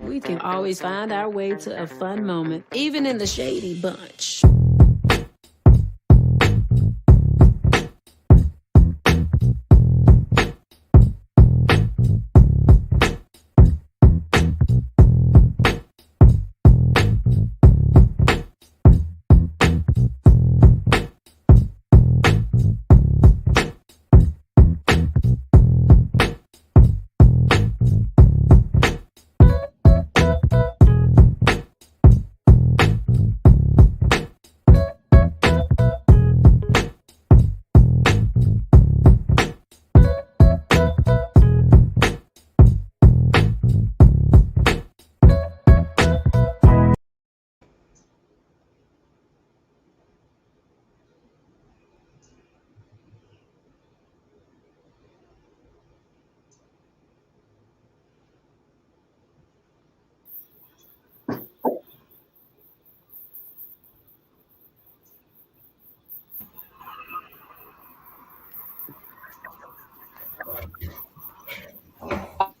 We can always find our way to a fun moment, even in the shady bunch.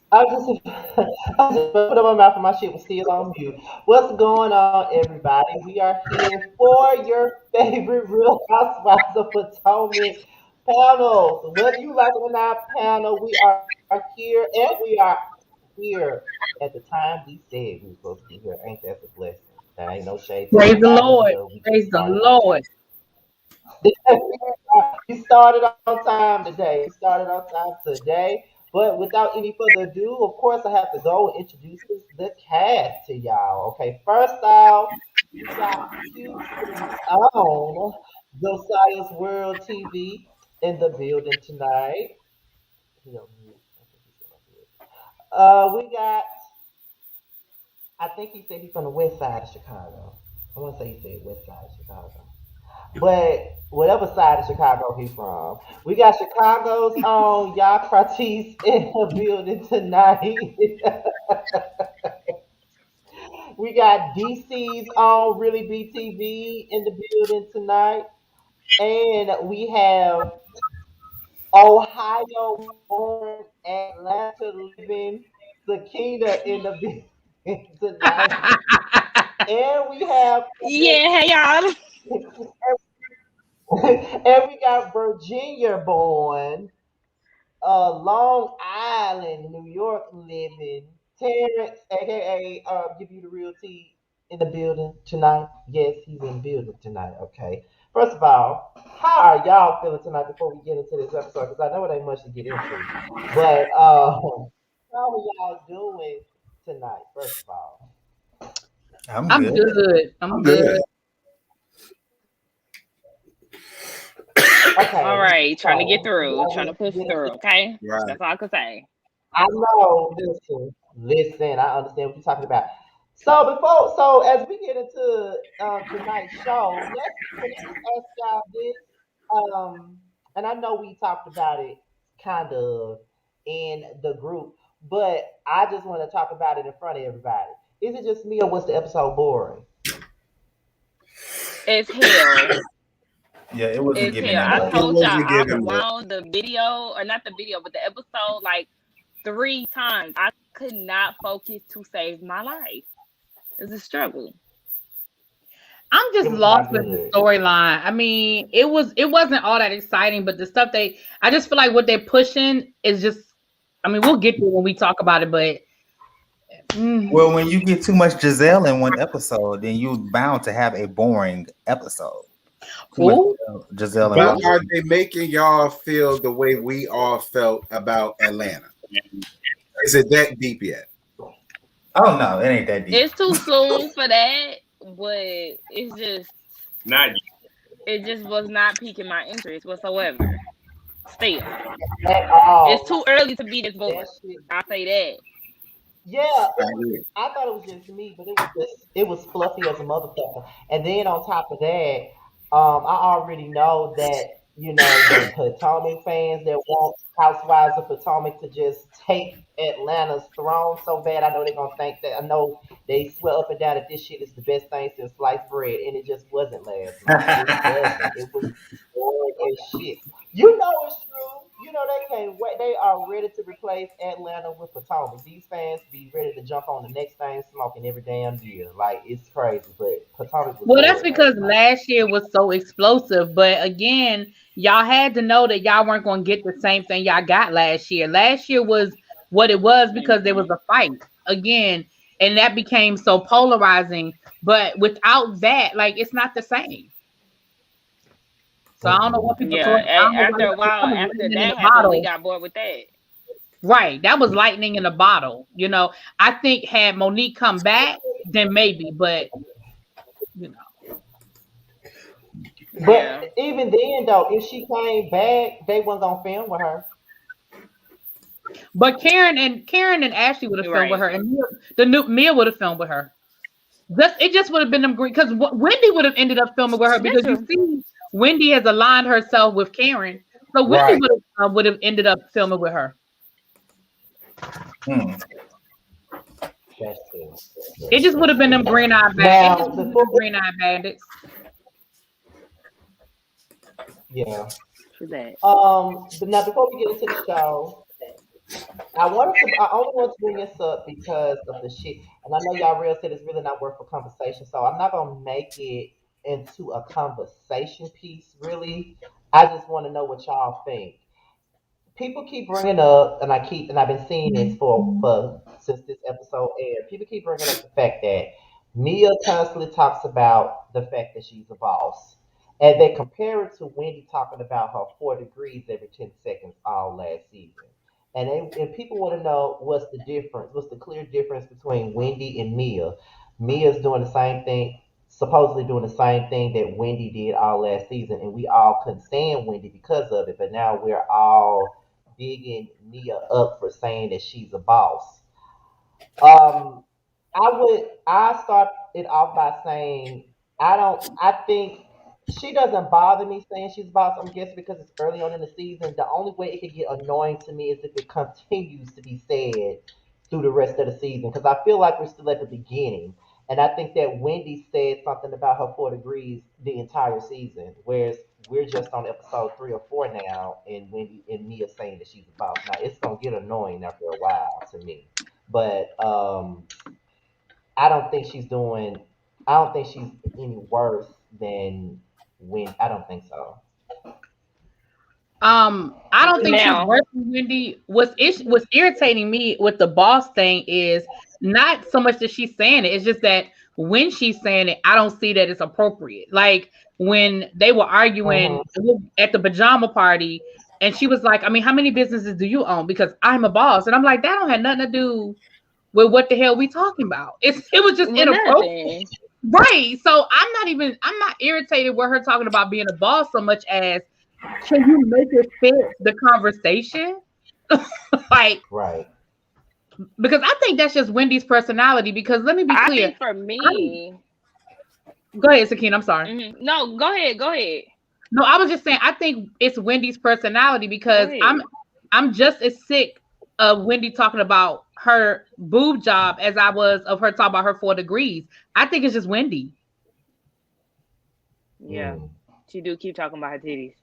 I just put up my mouth and my shit was still on mute. What's going on, everybody? We are here for your favorite Real Housewives of Potomac panels. Whether you like it or not, panel, we are here and we are here at the time we said we were supposed to be here. Ain't that a blessing? That ain't no shade to Praise the anybody Lord. here. We just Praise the started on Lord. we started on time today. We started on time today. But without any further ado, of course, I have to go and introduce the cast to y'all. Okay, first off, we got Houston's own Josiah's World TV in the building tonight. He on mute. I think he's still on mute. We got, I think he said he's on the west side of Chicago. I want to say he said west side of Chicago. But whatever side of Chicago he's from, we got Chicago's own Yocrates in the building tonight. We got DC's own Really BTV in the building tonight. And we have Ohio born, Atlanta living Sakina in the building tonight. And we have Yeah, hey y'all. and we got Virginia born, Long Island, New York living, Terrence, aka Give You the Real Tea, in the building tonight. Yes, he's in the building tonight. Okay. First of all, how are y'all feeling tonight before we get into this episode? Because I know it ain't much to get into. But how are y'all doing tonight, first of all? I'm I'm good. good. I'm I'm good. good. All Okay. right, trying to get So, through, yeah, trying to we push get into through. Okay, Right. that's all I can say. I know. Listen. I understand what you're talking about. So as we get into tonight's show, let me ask y'all this. And I know we talked about it kind of in the group, but I just want to talk about it in front of everybody. Is it just me or was the episode boring? It's hell. Yeah, it wasn't It's giving hell. that I much. It told y'all wasn't I giving much. rewound the video, or not the video, but the episode like 3 times. I could not focus to save my life. It's a struggle. I'm It just was not lost with the good. storyline. I mean, it wasn't all that exciting, but the stuff I just feel like what they're pushing is just. I mean, we'll get to it when we talk about it, but Well, when you get too much Giselle in one episode, then you're bound to have a boring episode. Too much who? Giselle in But one. are they making y'all feel the way we all felt about Atlanta? Is it that deep yet? Oh no, it ain't that deep. It's too soon for that, but it's just Not it just was not piquing my interest whatsoever. Still, At it's all. too early to be this That bored. shit. I'll say that. Yeah, I agree. I thought it was just me, but it was fluffy as a motherfucker. And then on top of that, I already know that the Potomac fans that want Housewives of Potomac to just take Atlanta's throne so bad. I know they're gonna think that. I know they swear up and down that this shit is the best thing since sliced bread, and it just wasn't last night. It wasn't. It was boring as shit. You know it's true. they can't wait. They are ready to replace Atlanta with Potomac. These fans be ready to jump on the next thing smoking every damn year. Like it's crazy, but Potomac was Well, that's good because last night. last year was so explosive. But again, y'all had to know that y'all weren't going to get the same thing y'all got last year. Last year was what it was because there was Mhm. a fight again, and that became so polarizing. But without that, like it's not the same. So I don't know what Mm-mm. people Yeah. thought. I don't know why After a y'all while, that was after lightning in a that happened, we bottle. got bored with that. Right, that was lightning in a bottle. I think had Monique come back, then maybe, but you know. But Yeah. even then, though, if she came back, they wasn't gonna film with her. But Karen and Ashley would have filmed with Right. her, and Mia would have filmed with her. It just would have been them green because Wendy would have ended up filming with her That's because you true. see Wendy has aligned herself with Karen, so Wendy Right. would have ended up filming with her. Hmm. That's true. It just would have been them green eye band. It just Now, would have been before them green eye bandits. yeah, True that. but now before we get into the show, I only want to bring this up because of the shit, and I know y'all real said it's really not worth a conversation, so I'm not gonna make it into a conversation piece. Really, I just want to know what y'all think. People keep bringing up, and I've been seeing this for since this episode aired. People keep bringing up the fact that Mia constantly talks about the fact that she's a boss, and they compare it to Wendy talking about her 4 degrees every 10 seconds all last season. And people want to know what's the difference, what's the clear difference between Wendy and Mia. Mia's doing the same thing, supposedly doing the same thing that Wendy did all last season, and we all couldn't stand Wendy because of it. But now we're all bigging Mia up for saying that she's a boss. Um, I start it off by saying I think she doesn't bother me saying she's a boss. I'm guessing because it's early on in the season. The only way it could get annoying to me is if it continues to be said through the rest of the season. Because I feel like we're still at the beginning. And I think that Wendy said something about her 4 degrees the entire season, whereas we're just on episode 3 or 4 now, and Wendy and Mia saying that she's a boss. Now it's gonna get annoying after a while to me, but I don't think she's doing. I don't think she's any worse than when. I don't think so. I don't think she's Now, worse than Wendy. What's irritating me with the boss thing is not so much that she's saying it. It's just that when she's saying it, I don't see that it's appropriate. Like when they were arguing Hmm. at the pajama party, and she was like, "I mean, how many businesses do you own? Because I'm a boss." And I'm like, "That don't have nothing to do with what the hell we talking about." It was just with inappropriate. nothing. Right. So I'm not irritated with her talking about being a boss so much as can you make it fit the conversation? Like, Right. because I think that's just Wendy's personality. Because let me be I clear. think for I'm, me, Go ahead, Sakine. I'm sorry. no, go ahead, go ahead, No, I was just saying I think it's Wendy's personality go because ahead. I'm just as sick of Wendy talking about her boob job as I was of her talking about her 4 degrees. I think it's just Wendy. Yeah, Mm. she do keep talking about her titties.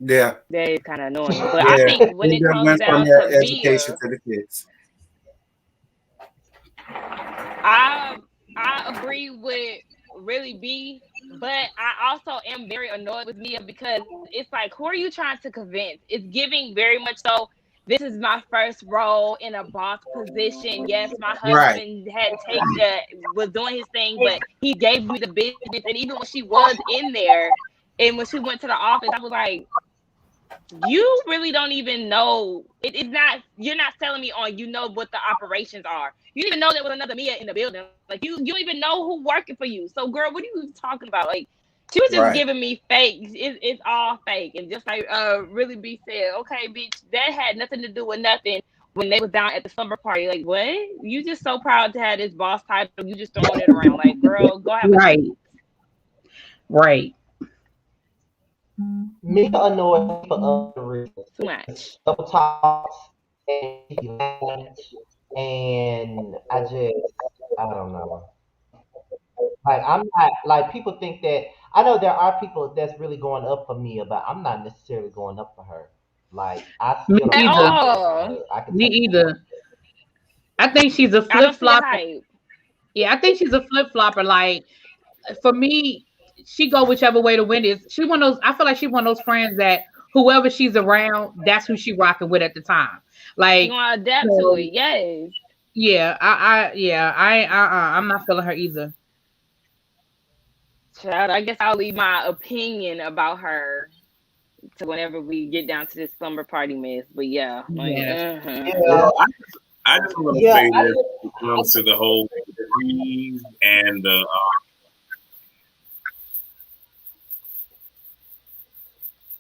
Yeah. That is kind of annoying. But I Yeah. think when It it just comes went from down your to education Mia, to the kids. I I agree with really B, but I also am very annoyed with Mia because it's like, who are you trying to convince? It's giving very much so. This is my first role in a boss position. Yes, my Right. husband had take was doing his thing, but he gave me the business. And even when she was in there, and when she went to the office, I was like, you really don't even know it's not you're not telling me on what the operations are. You didn't even know there was another Mia in the building. Like you don't even know who working for you. So girl, what are you talking about? Like she was just Right. giving me fake. It's all fake. And just like really be said, okay, bitch, that had nothing to do with nothing when they was down at the slumber party. Like what? You just so proud to have this boss title, you just throwing it around. Like, girl, go have a Right. seat. Right. Mia annoys me for other reasons. Too much. Double talks and she lying, and I don't know. Like I'm not like people think that I know there are people that's really going up for Mia, but I'm not necessarily going up for her. Like I Me still don't At either. like her. all. I can Me take either. I think she's a I flip don't see the flopper. hype. Yeah, I think she's a flip flopper. Like for me, she go whichever way the wind is. She one of those. I feel like she one of those friends that whoever she's around, that's who she rocking with at the time. She Like, gonna adapt to so it. Yes. yeah, I'm not feeling her either. Child, I guess I'll leave my opinion about her to whenever we get down to this slumber party mess. But yeah, like, Yes. yeah, Well, I just want to yeah. say this when it comes to the whole degrees and the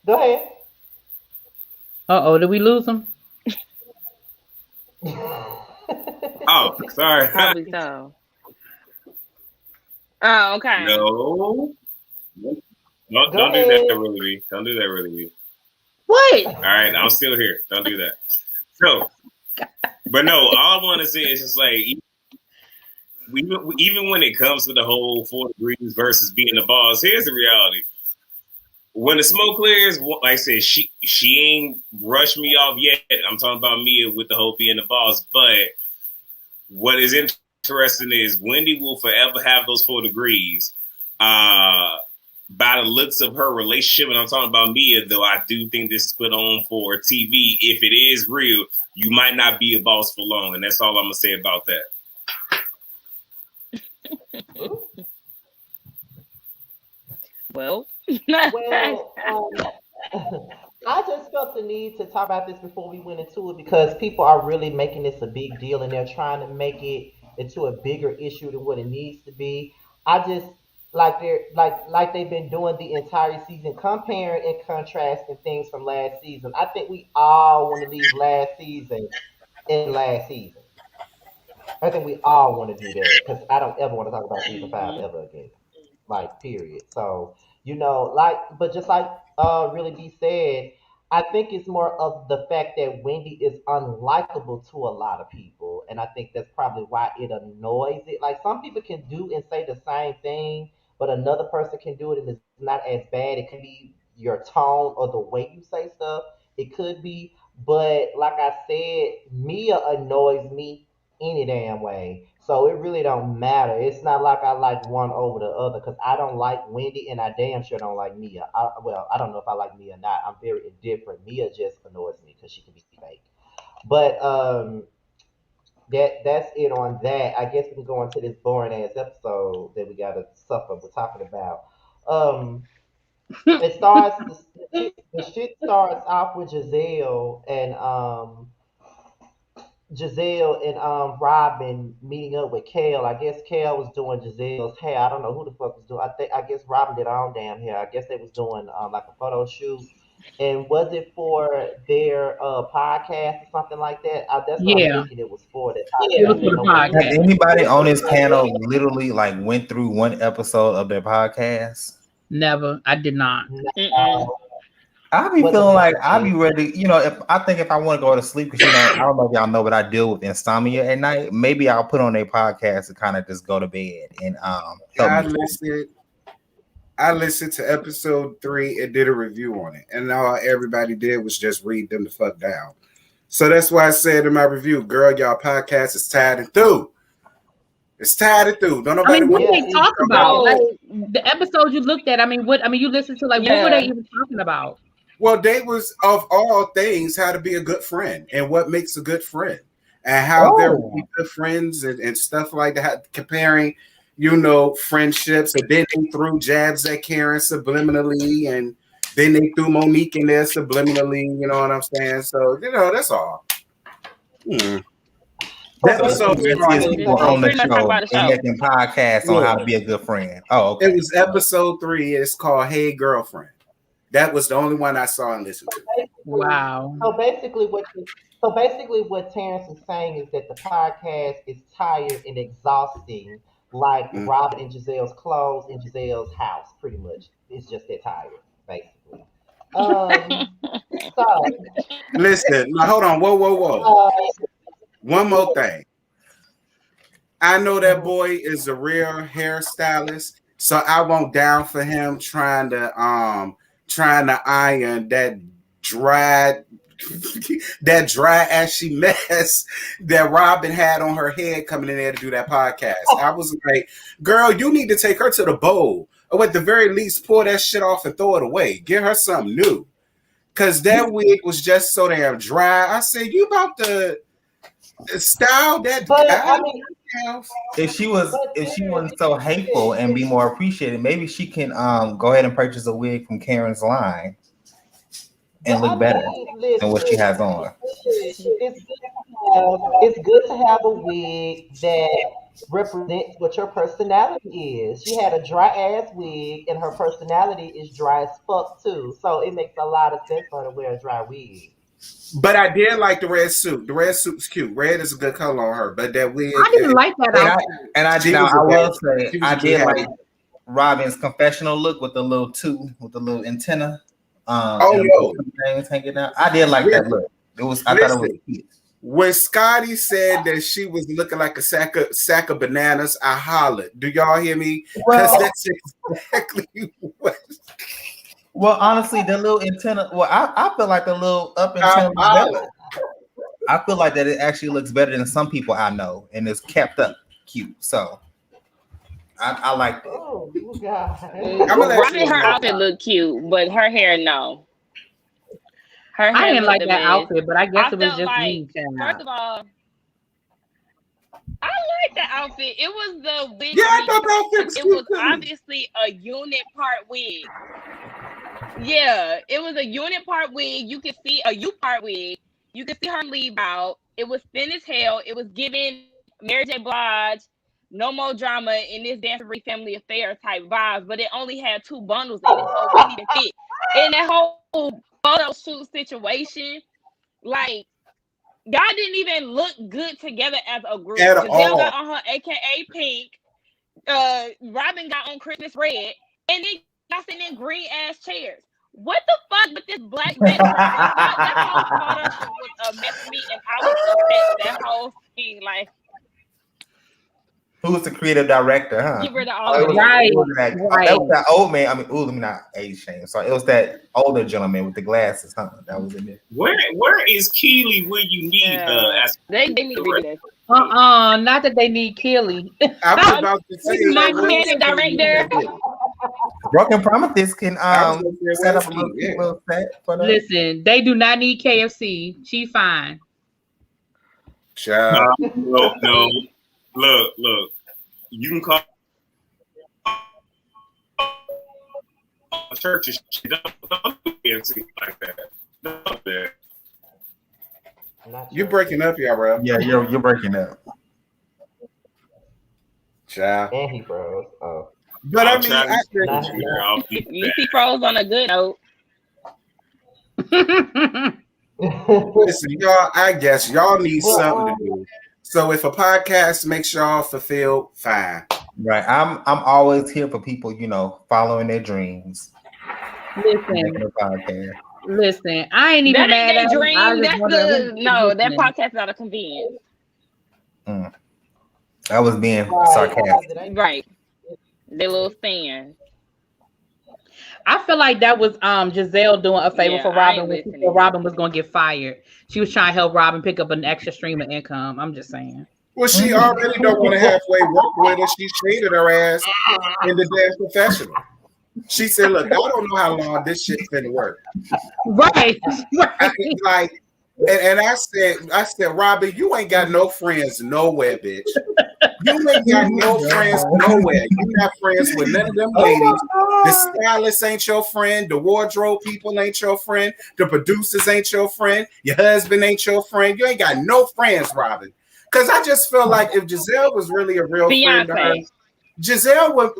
Go ahead. Oh, did we lose them? oh, sorry. probably so. Oh, okay. No. Don't, Go don't do that ahead. really me. Don't do that really me. What? All right, I'm still here. Don't do that. So, but no, all I want to say is just like even when it comes to the whole 4 degrees versus being the boss, here's the reality. When the smoke clears, like I said, she ain't rushed me off yet. I'm talking about Mia with the whole being the boss. But what is interesting is Wendy will forever have those 4 degrees. By the looks of her relationship, and I'm talking about Mia, though I do think this is put on for TV. If it is real, you might not be a boss for long, and that's all I'm gonna say about that. Well, Well, I just felt the need to talk about this before we went into it because people are really making this a big deal and they're trying to make it into a bigger issue than what it needs to be. I just like they've been doing the entire season, comparing and contrasting things from last season. I think we all want to leave last season in last season. I think we all want to do that because I don't ever want to talk about season five mhm. ever again. Like, period. So, but just like really be said, I think it's more of the fact that Wendy is unlikable to a lot of people. And I think that's probably why it annoys it. Like, some people can do and say the same thing, but another person can do it and it's not as bad. It could be your tone or the way you say stuff. It could be. But like I said, Mia annoys me any damn way. So it really don't matter. It's not like I like one over the other because I don't like Wendy and I damn sure don't like Mia. I don't know if I like Mia or not. I'm very indifferent. Mia just annoys me because she can be fake. But that's it on that. I guess we can go into this boring ass episode that we gotta suffer. We're talking about. Um, it starts the shit starts off with Giselle and Robin meeting up with Kale. I guess Kale was doing Giselle's hair. I don't know who the fuck was doing. I guess Robin did her own damn hair. I guess they was doing like a photo shoot. And was it for their podcast or something like that? That's what I'm Yeah, thinking it was for. That it was podcast. for the Okay. Has podcast. anybody on this panel literally like went through one episode of their podcast? Never. I did not. Mm-mm. No. I be What the feeling like fuck I be is? ready. If I want to go to sleep, because I don't know if y'all know, but I deal with insomnia at night. Maybe I'll put on a podcast to kind of just go to bed and help I me. listened. I listened to episode 3 and did a review on it, and all everybody did was just read them the fuck down. So that's why I said in my review, "Girl, y'all podcast is tired and through. It's tired and through. Don't I nobody mean, what want." Yeah, did they it's talk about? Like So the episodes you looked at. I mean, what? I mean, you listened to like what were they yeah. even talking about? Well, they was of all things how to be a good friend and what makes a good friend and how they're Oh, really good friends and stuff like that. Comparing, friendships, and then they threw jabs at Karen subliminally, and then they threw Monique in there subliminally. You know what I'm saying? So that's all. Hmm. The so so the episode two basically. started. messiest Just people on the pretty much talk show about the and show. making podcasts on how Yeah, to be a good friend. Oh, it okay. was episode 3. It's called "Hey Girlfriend." That was the only one I saw and listened to. basically, Wow. so basically what so basically what Terrence is saying is that the podcast is tired and exhausting, like Mm. Robin and Giselle's clothes in Giselle's house. Pretty much, it's just that tired, basically. Um. So, Listen, now hold on, whoa, whoa, whoa. uh, One more thing. I know that mhm. boy is a real hairstylist, so I won't down for him trying to iron that dried that dry ashy mess that Robin had on her head coming in there to do that podcast. I was like, girl, you need to take her to the bowl. Or at the very least, pour that shit off and throw it away. Get her something new. Cause that wig was just so damn dry. I said, you about to style that But guy? I mean, If she wasn't so hateful and be more appreciated, maybe she can go ahead and purchase a wig from Karen's line and but look better than what she has on. it's good to have a wig that represents what your personality is. She had a dry ass wig, and her personality is dry as fuck too. So it makes a lot of sense for her to wear a dry wig. But I did like the red suit. The red suit's cute. Red is a good color on her. But that wig, I didn't like that outfit. I She was a will bad- say she was I a did bad- like Robin's confessional look with the little with the little antenna. Oh, and yo. things hanging out. I did like that look. I thought it was cute. When Scotty said that she was looking like a sack of bananas, I hollered. Do y'all hear me? Because Well- that's exactly what. Well, honestly, the little antenna. Well, I feel like the little up antenna. hollered. I feel like that it actually looks better than some people I know, and it's kept up cute. So I like that. Oh God! I'm gonna let Robin, you her know. outfit looked cute, but her hair, no. Her hair I didn't like looked that a mess. outfit, but I guess I it was felt just like, me. child. first of all, I like the outfit. It was the wig. Yeah, I for me thought the outfit was it cute, was too. obviously a unit part wig. Yeah, it was a unit part wig. You could see a U part wig. You could see her leave out. It was thin as hell. It was giving Mary J. Blige, no more drama in this Dancery family affair type vibes, but it only had 2 bundles in it, so it wouldn't even fit. And that whole photo shoot situation, like, y'all didn't even look good together as a group. At Giselle all. got on her AKA pink. Robin got on Christmas red, and then y'all sitting in green ass chairs. What the fuck with this black background? That whole photo shoot was a mess for me, and I was upset that whole thing. Like, Who was the creative director? Huh? get rid of Oh, all it of was, it. Right, it was that, right. that was that old man. I mean, let me not age shame. Sorry, it was that older gentleman with the glasses. Huh? That was in there. Where is Keely when you need her? Yeah. They need to redo this. Not that they need Kelly. I was about to say, My what creative director. Broken Prometheus can I was gonna say, set up a where's little, Keely? Yeah. little set for them. Listen, they do not need KFC. She fine. Child. No. Look. You can call churches. Don't do KFC like that. Don't do that. You breaking up, y'all, bro. Yeah, you're breaking up. Child. And he froze. Oh. But I I'm mean, trying to I see what you hear. I'll be You back. see Froze on a good note. listen, y'all. I guess y'all need something to do. So if a podcast makes y'all fulfilled, fine. Right. I'm always here for people, following their dreams. Making Listen, a podcast. listen. I ain't even That mad ain't at their them. I dream. just That's wondering the who's no. That listening. podcast is out of convenience. I was being Right. sarcastic. Right. Their little stand. I feel like that was Giselle doing a favor Yeah, for I Robin ain't when she listening. said Robin was gonna get fired. She was trying to help Robin pick up an extra stream of income. I'm just saying. Well, she already don't want to halfway work with her. She shaded her ass in the damn professional. She said, "Look, I don't know how long this shit's gonna work." Right. And I said, Robin, you ain't got no friends nowhere, bitch. You ain't got no friends nowhere. You not friends with none of them ladies. The stylist ain't your friend. The wardrobe people ain't your friend. The producers ain't your friend. Your husband ain't your friend. You ain't got no friends, Robin. Because I just feel like if Giselle was really a real friend to her, Beyonce. Giselle would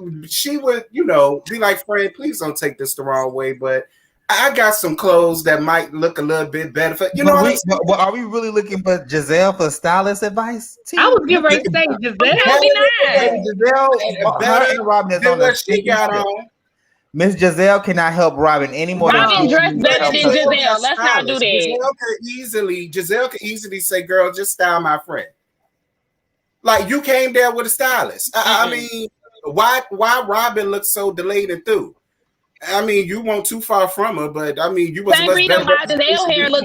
be like, Fred, please don't take this the wrong way, but I got some clothes that might look a little bit better for But are we really looking for Giselle for stylist advice? I was getting ready to say Giselle. Giselle, her and Robin is than on the what she same got ship. on. Miss Giselle cannot help Robin any more Robin than she dressed better helps than her. Giselle. Let's not do that. Giselle could easily say, "Girl, just style my friend." Like you came there with a stylist. I mean, why Robin looks so delayed and through? I mean, you weren't too far from her, but I mean, you was Same much reason better. why Giselle hair look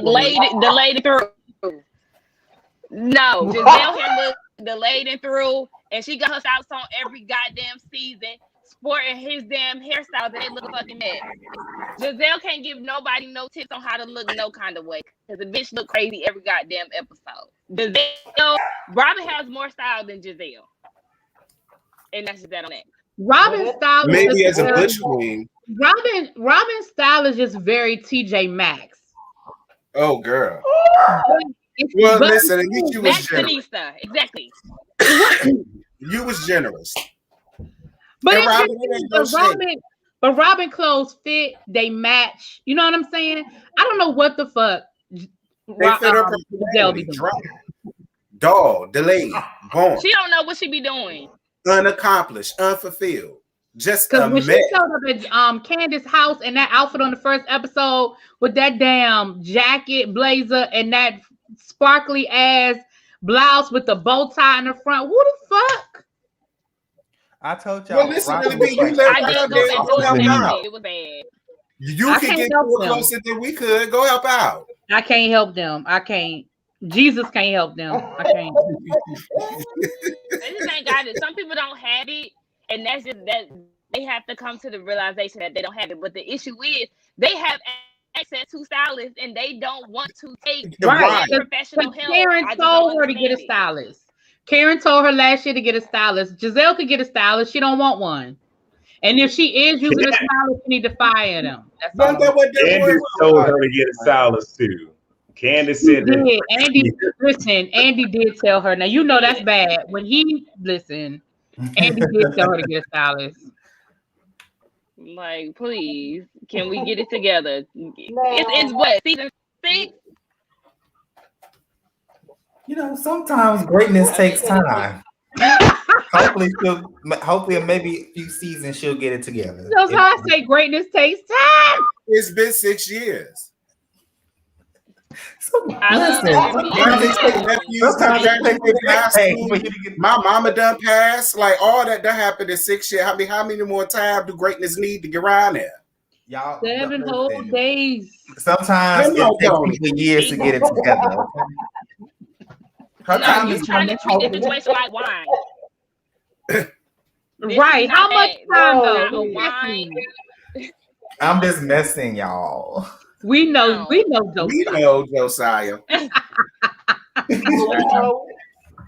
delayed through. No, Giselle hair look delayed and through, and she got her styles on every goddamn season, sporting his damn hairstyles, and they look a fucking mess. Giselle can't give nobody no tips on how to look no kind of way, because the bitch look crazy every goddamn episode. Giselle, Robin has more style than Giselle, and that's just that on that. Robin's style is Maybe just as a very, butch queen. Robin's style is just very TJ Maxx. Oh, girl. It's Well, but- listen, at least you was That's generous. Denisa, exactly. You was generous. But And it's Robin, just- it ain't no shade. but Robin clothes fit, they match. You know what I'm saying? I don't know what the fuck They fit her Giselle be personality. doing. Drop. Doll, delayed, born, She don't know what she be doing. unaccomplished, unfulfilled. Just a Because when mess. she showed up at Candace's house in that outfit on the first episode with that damn jacket, blazer, and that sparkly ass blouse with the bow tie in the front, who the fuck? I told y'all. Well, listen, Robin really, was you like- let I her did out go there. back to Go the help second out. day. It was bad. You I can can't get help to her them. closer than we could. Go help out. I can't help them. I can't. Jesus can't help them. I can't. They just ain't got it. Some people don't have it, and that's just that they have to come to the realization that they don't have it. But the issue is they have access to stylists, and they don't want to take Right. their professional help. Karen I just told don't her to get a understand it. stylist. Karen told her last year to get a stylist. Giselle could get a stylist. She don't want one. And if she is using a stylist, she need to fire them. That's all. Wasn't that what that Andy was? told her to get a stylist too. Candace He said that. did. Andy did tell her. Now you know that's bad. When he Andy did tell her to get a stylist. Like, please, can we get it together? It's what, season 6? You know, sometimes greatness takes time. hopefully, maybe a few seasons she'll get it together. That's how I say greatness takes time. It's been 6 years. I love Sometimes it take nephews, Sometimes it takes graduate high a school. for you to get. My mama done passed. Like all that happened in 6 years. How many more time do greatness need to get around there? Y'all, 7 listen, whole days. Sometimes Come on, it takes Tony. people years to get it together. Okay? Her No, time you is trying to coming. treat the situation like wine. This Right. is How not much that. time Not though? a wine. I'm just messing, y'all. We know We Josiah. know Josiah.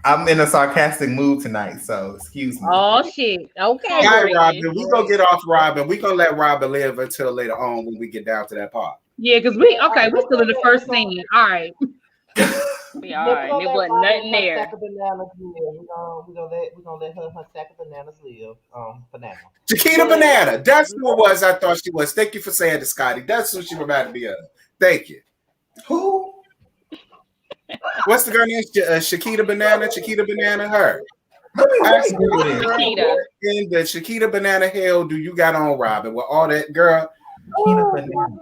I'm in a sarcastic mood tonight, so excuse me. Oh shit. Okay. All right, Great. Robin. We gonna get off Robin. We gonna let Robin live until later on when we get down to that part. Yeah, because we're still in the first scene. All right. We all right. There wasn't nothing there. Sack of bananas live. We're gonna let her sack of bananas live. For now. Chiquita Banana. That's who it was. I thought she was. Thank you for saying it, Scotty. That's who she reminded me of. Thank you. Who? What's the girl name? Chiquita Banana. Chiquita Banana. Her. Ask her Chiquita. what in the Chiquita Banana hell do you got on, Robin? With all that girl. Peanut banana.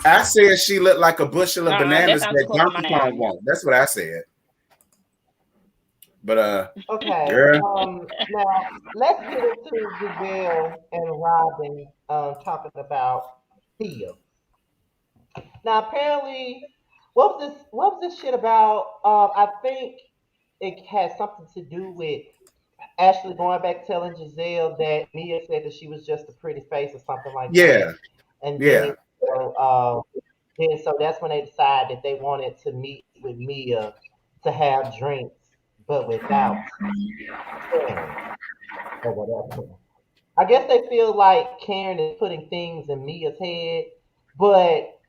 I said she looked like a bushel of That bananas sounds that close to my Donkey Kong name. won't. That's what I said. But Okay. girl. Now let's get into Giselle and Robin talking about Thea. Now apparently, what was this shit about? I think it has something to do with Ashley going back telling Giselle that Mia said that she was just a pretty face or something like Yeah. that. And Yeah. so that's when they decided that they wanted to meet with Mia to have drinks, but without Karen or whatever. I guess they feel like Karen is putting things in Mia's head, but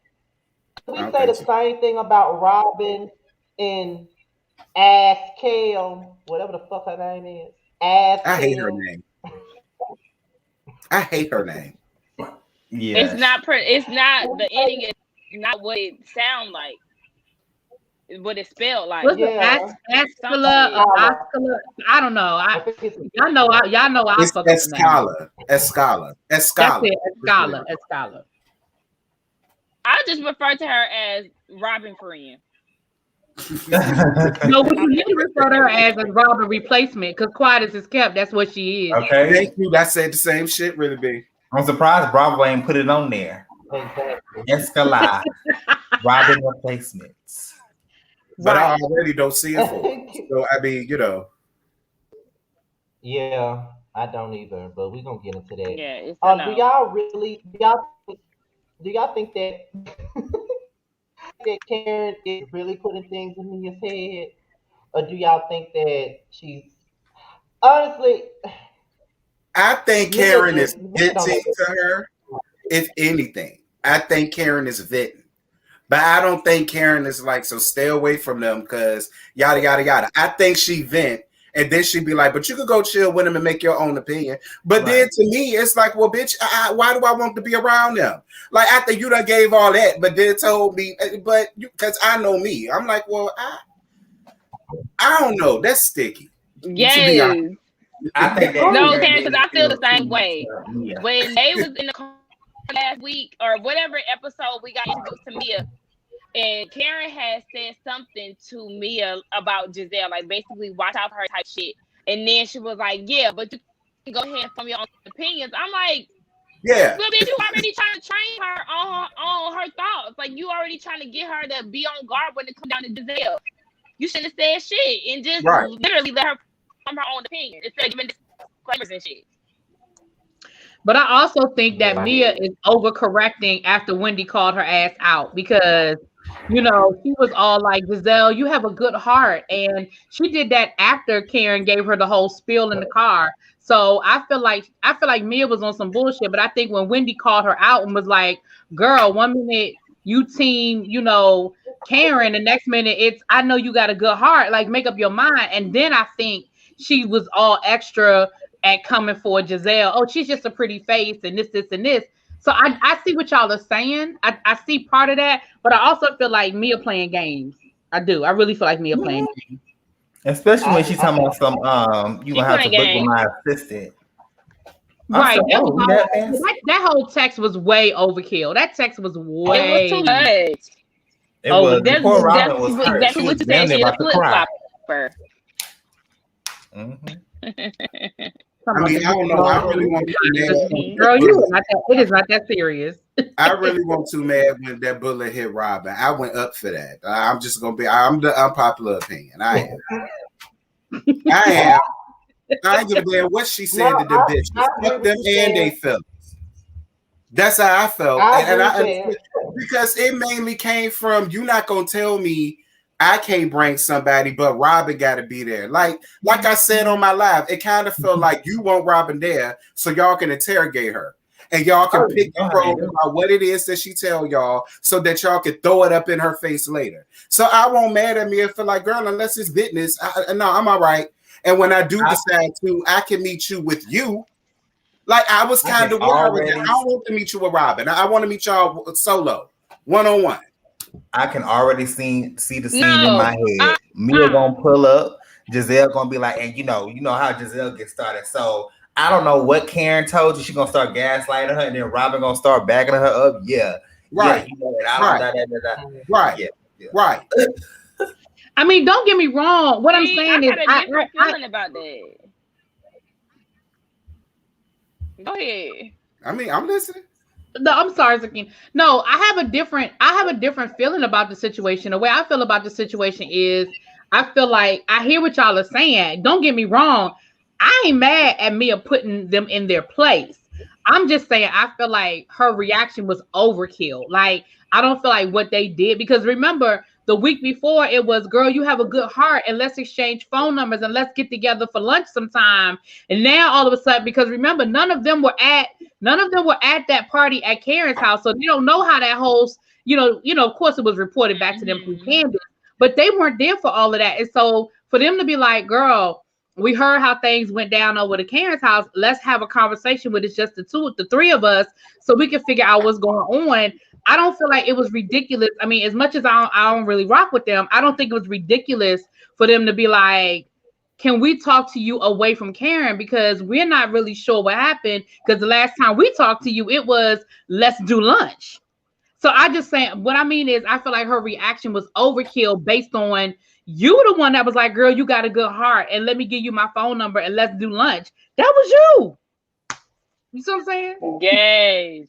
we I don't say the think so. same thing about Robin and Ass Kale, whatever the fuck her name is. Ass I hate her Kale. name. I hate her name. Yeah. It's not the ending is not what it sound like. What it spelled like. What's Yeah. it? Ascala or Oscala? I don't know. I think it's Y'all know I It's fuck up the name. Escala. That's Escala. it. Escala. I just refer to her as Robin friend. No, what you need to refer to her as a Robin replacement, because quiet as is kept, that's what she is. Okay. Thank you. I said the same shit, really big. I'm surprised Bravo ain't put it on there. Exactly. Escalade, Robin replacements. But I Right. already don't see it for her. So I mean, you know. Yeah, I don't either, but we're gonna get into that. Yeah, it's a Do no. y'all really do y'all think that that Karen is really putting things in Mia's head? Or do y'all think that she's honestly I think Karen is Mia don't venting know to her, if anything. I think Karen is venting. But I don't think Karen is like, so stay away from them because yada, yada, yada. I think she vent and then she'd be like, but you could go chill with them and make your own opinion. But then to me, it's like, well, bitch, why do I want to be around them? Like, after you done gave all that, but then told me, but because I know me. I'm like, well, I don't know. That's sticky. To be honest. Yes. I think that No, Karen Karen, because didn't I feel feel the same too way. Mia. When they was in the car last week or whatever episode we got introduced to Mia, and Karen had said something to Mia about Giselle, like basically watch out for her type shit. And then she was like, yeah, but you can go ahead and form your own opinions. I'm like, Yeah. well, bitch, you already trying to train her on her thoughts. Like, you already trying to get her to be on guard when it comes down to Giselle. You shouldn't have said shit and just literally let her form her own opinion instead of giving disclaimers and shit. But I also think that Mia is overcorrecting after Wendy called her ass out because, you know, she was all like, Giselle, you have a good heart. And she did that after Karen gave her the whole spiel in the car. So I feel like Mia was on some bullshit. But I think when Wendy called her out and was like, girl, 1 minute you team, you know, Karen, the next minute it's, I know you got a good heart, like make up your mind. And then I think she was all extra at coming for Giselle. Oh, she's just a pretty face and this, and this. So I see what y'all are saying. I see part of that, but I also feel like Mia playing games. I do. I really feel like Mia playing games. Especially when she's talking about some you gonna have to look with my assistant. Right. Said, that whole text was way overkill. That text was way. It was too much. It was. That's Poor Robin was hurt. exactly She what was you said. She's a about to cry. flip-flopper. I mean, I don't know. I really want to be mad. Girl, it is not that serious. I really want to mad when that bullet hit Robin. I went up for that. I'm just gonna be. I'm the unpopular opinion. I am. I ain't give a damn what she said to them bitches. Fuck them and they felt. That's how I felt, because it mainly came from you not gonna tell me I can't bring somebody, but Robin got to be there. Like I said on my live, it kind of felt like you want Robin there so y'all can interrogate her and y'all can pick the probe about what it is that she tell y'all so that y'all can throw it up in her face later. So I won't mad at me and feel like, girl, unless it's business, no, I'm all right. And when I do decide to, I can meet you with you. Like I was kind of worried. I don't want to meet you with Robin. I want to meet y'all solo, one-on-one. I can already see the scene in my head. Mia gonna pull up, Giselle gonna be like, and you know how Giselle gets started. So I don't know what Karen told you. She gonna start gaslighting her, and then Robin gonna start backing her up. Yeah, right, right. Right. I mean, don't get me wrong. What I'm saying is, I got a different feeling about that. Go ahead. I mean, I'm listening. No, I'm sorry, Zakine. No, I have a different feeling about the situation. The way I feel about the situation is, I feel like I hear what y'all are saying. Don't get me wrong. I ain't mad at Mia putting them in their place. I'm just saying I feel like her reaction was overkill. Like, I don't feel like what they did, because remember the week before it was, girl, you have a good heart and let's exchange phone numbers and let's get together for lunch sometime. And now all of a sudden, because remember, none of them were at that party at Karen's house. So they don't know how that whole, of course it was reported back to them through Candace, but they weren't there for all of that. And so for them to be like, girl, we heard how things went down over to Karen's house. Let's have a conversation with it's just the three of us, so we can figure out what's going on. I don't feel like it was ridiculous. I mean, as much as I don't really rock with them, I don't think it was ridiculous for them to be like, can we talk to you away from Karen? Because we're not really sure what happened. Because the last time we talked to you, it was, let's do lunch. So I just saying, what I mean is, I feel like her reaction was overkill based on you, the one that was like, girl, you got a good heart and let me give you my phone number and let's do lunch. That was you. You see what I'm saying? Yes.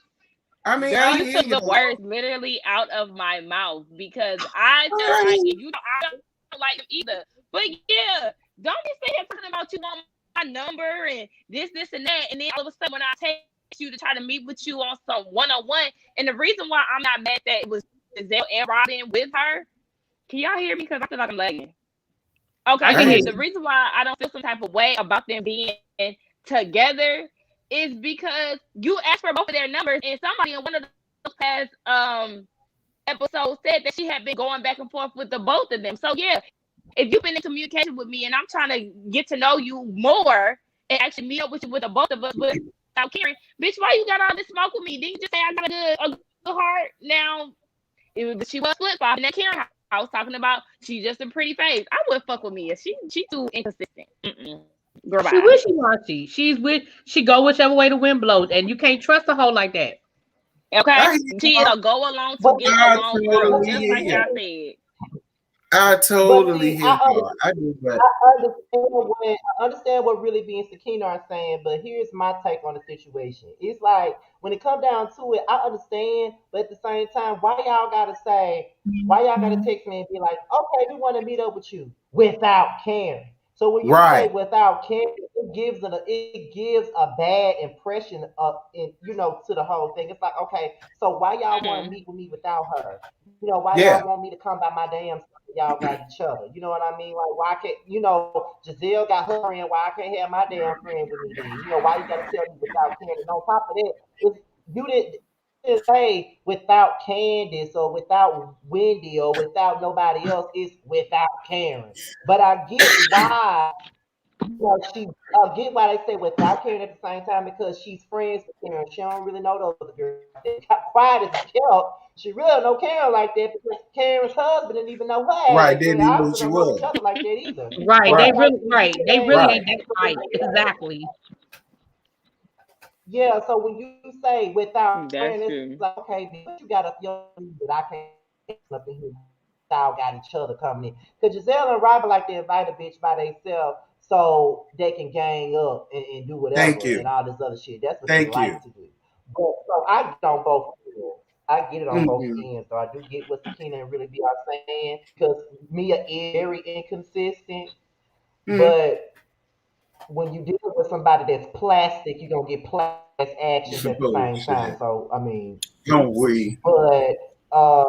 I mean, Girl, I you hear took you. the words literally out of my mouth because I feel like I don't like them either. But yeah, don't be sitting here talking about you want my number and this and that, and then all of a sudden when I text you to try to meet with you on some one-on-one, and the reason why I'm not mad that it was Giselle and Robin with her. Can y'all hear me? Because I feel like I'm lagging. Okay, I can yeah. hear The you. reason why I don't feel some type of way about them being together is because you asked for both of their numbers, and somebody in one of those past episodes said that she had been going back and forth with the both of them. So yeah, if you've been in communication with me and I'm trying to get to know you more and actually meet up with you with the both of us without caring, bitch, why you got all this smoke with me? Didn't you just say I got a good heart? Now, she was flip flop in that Karen house talking about she's just a pretty face. I would fuck with Mia. She too inconsistent. Girl, She bye. wishy-washy. She go whichever way the wind blows, and you can't trust a hoe like that. Okay, she is a go along to But get I along girl, totally just hear like y'all you. said. I but totally see, hear you. I do, but I understand what really being Sakina are saying, but here's my take on the situation. It's like when it come down to it, I understand, but at the same time, why y'all gotta text me and be like, okay, we want to meet up with you without caring. So when you say right. without caring, it gives a bad impression of to the whole thing. It's like, okay, so why y'all want to Mm-hmm. meet with me without her? Why Yeah. y'all want me to come by my damn self? Y'all got each other. You know what I mean? Like, why can't Giselle got her friend? Why I can't have my damn friend with me then? Why you gotta tell me without Candace? And on top of that, if you didn't say without Candace or without Wendy or without nobody else, it's without Karen. But I get why she get why they say without Karen at the same time because she's friends with Karen. She don't really know those other girls. They got quiet as a kept. She really don't know Karen like that because Karen's husband didn't even know her Right. ass. Didn't They even know obviously she don't know each was. other like that either. Right. So Right. it's like when you They really Right. ain't that tight. Exactly. yeah, so when you say without That's friend, it's true. like okay, but you got a young that I can't up in here. Y'all got each other coming in. Because Giselle and Robert like to invite a bitch by themselves so they can gang up and do Thank whatever and you. all this other shit. That's what they Thank you. like to do. But so I get on both ends. I get it on both Mhm. ends. So I do get what Sakina and really be are saying because Mia is very inconsistent. Mhm. But when you deal with somebody that's plastic, you're gonna get plastic actions at the Oh same time. shit. So I mean, Don't we? but uh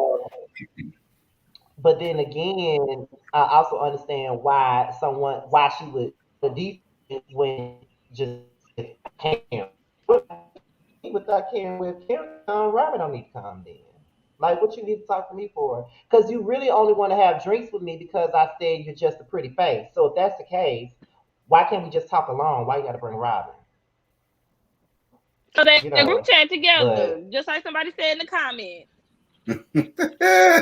but then again, I also understand why she would the defense when just can't without caring with Karen, Robert don't need to calm down. Like what you need to talk to me for? Because you really only want to have drinks with me because I said you're just a pretty face. So if that's the case, why can't we just talk along? Why you got to bring Robin? So they You the group know, chat together, but just like somebody said in the comments.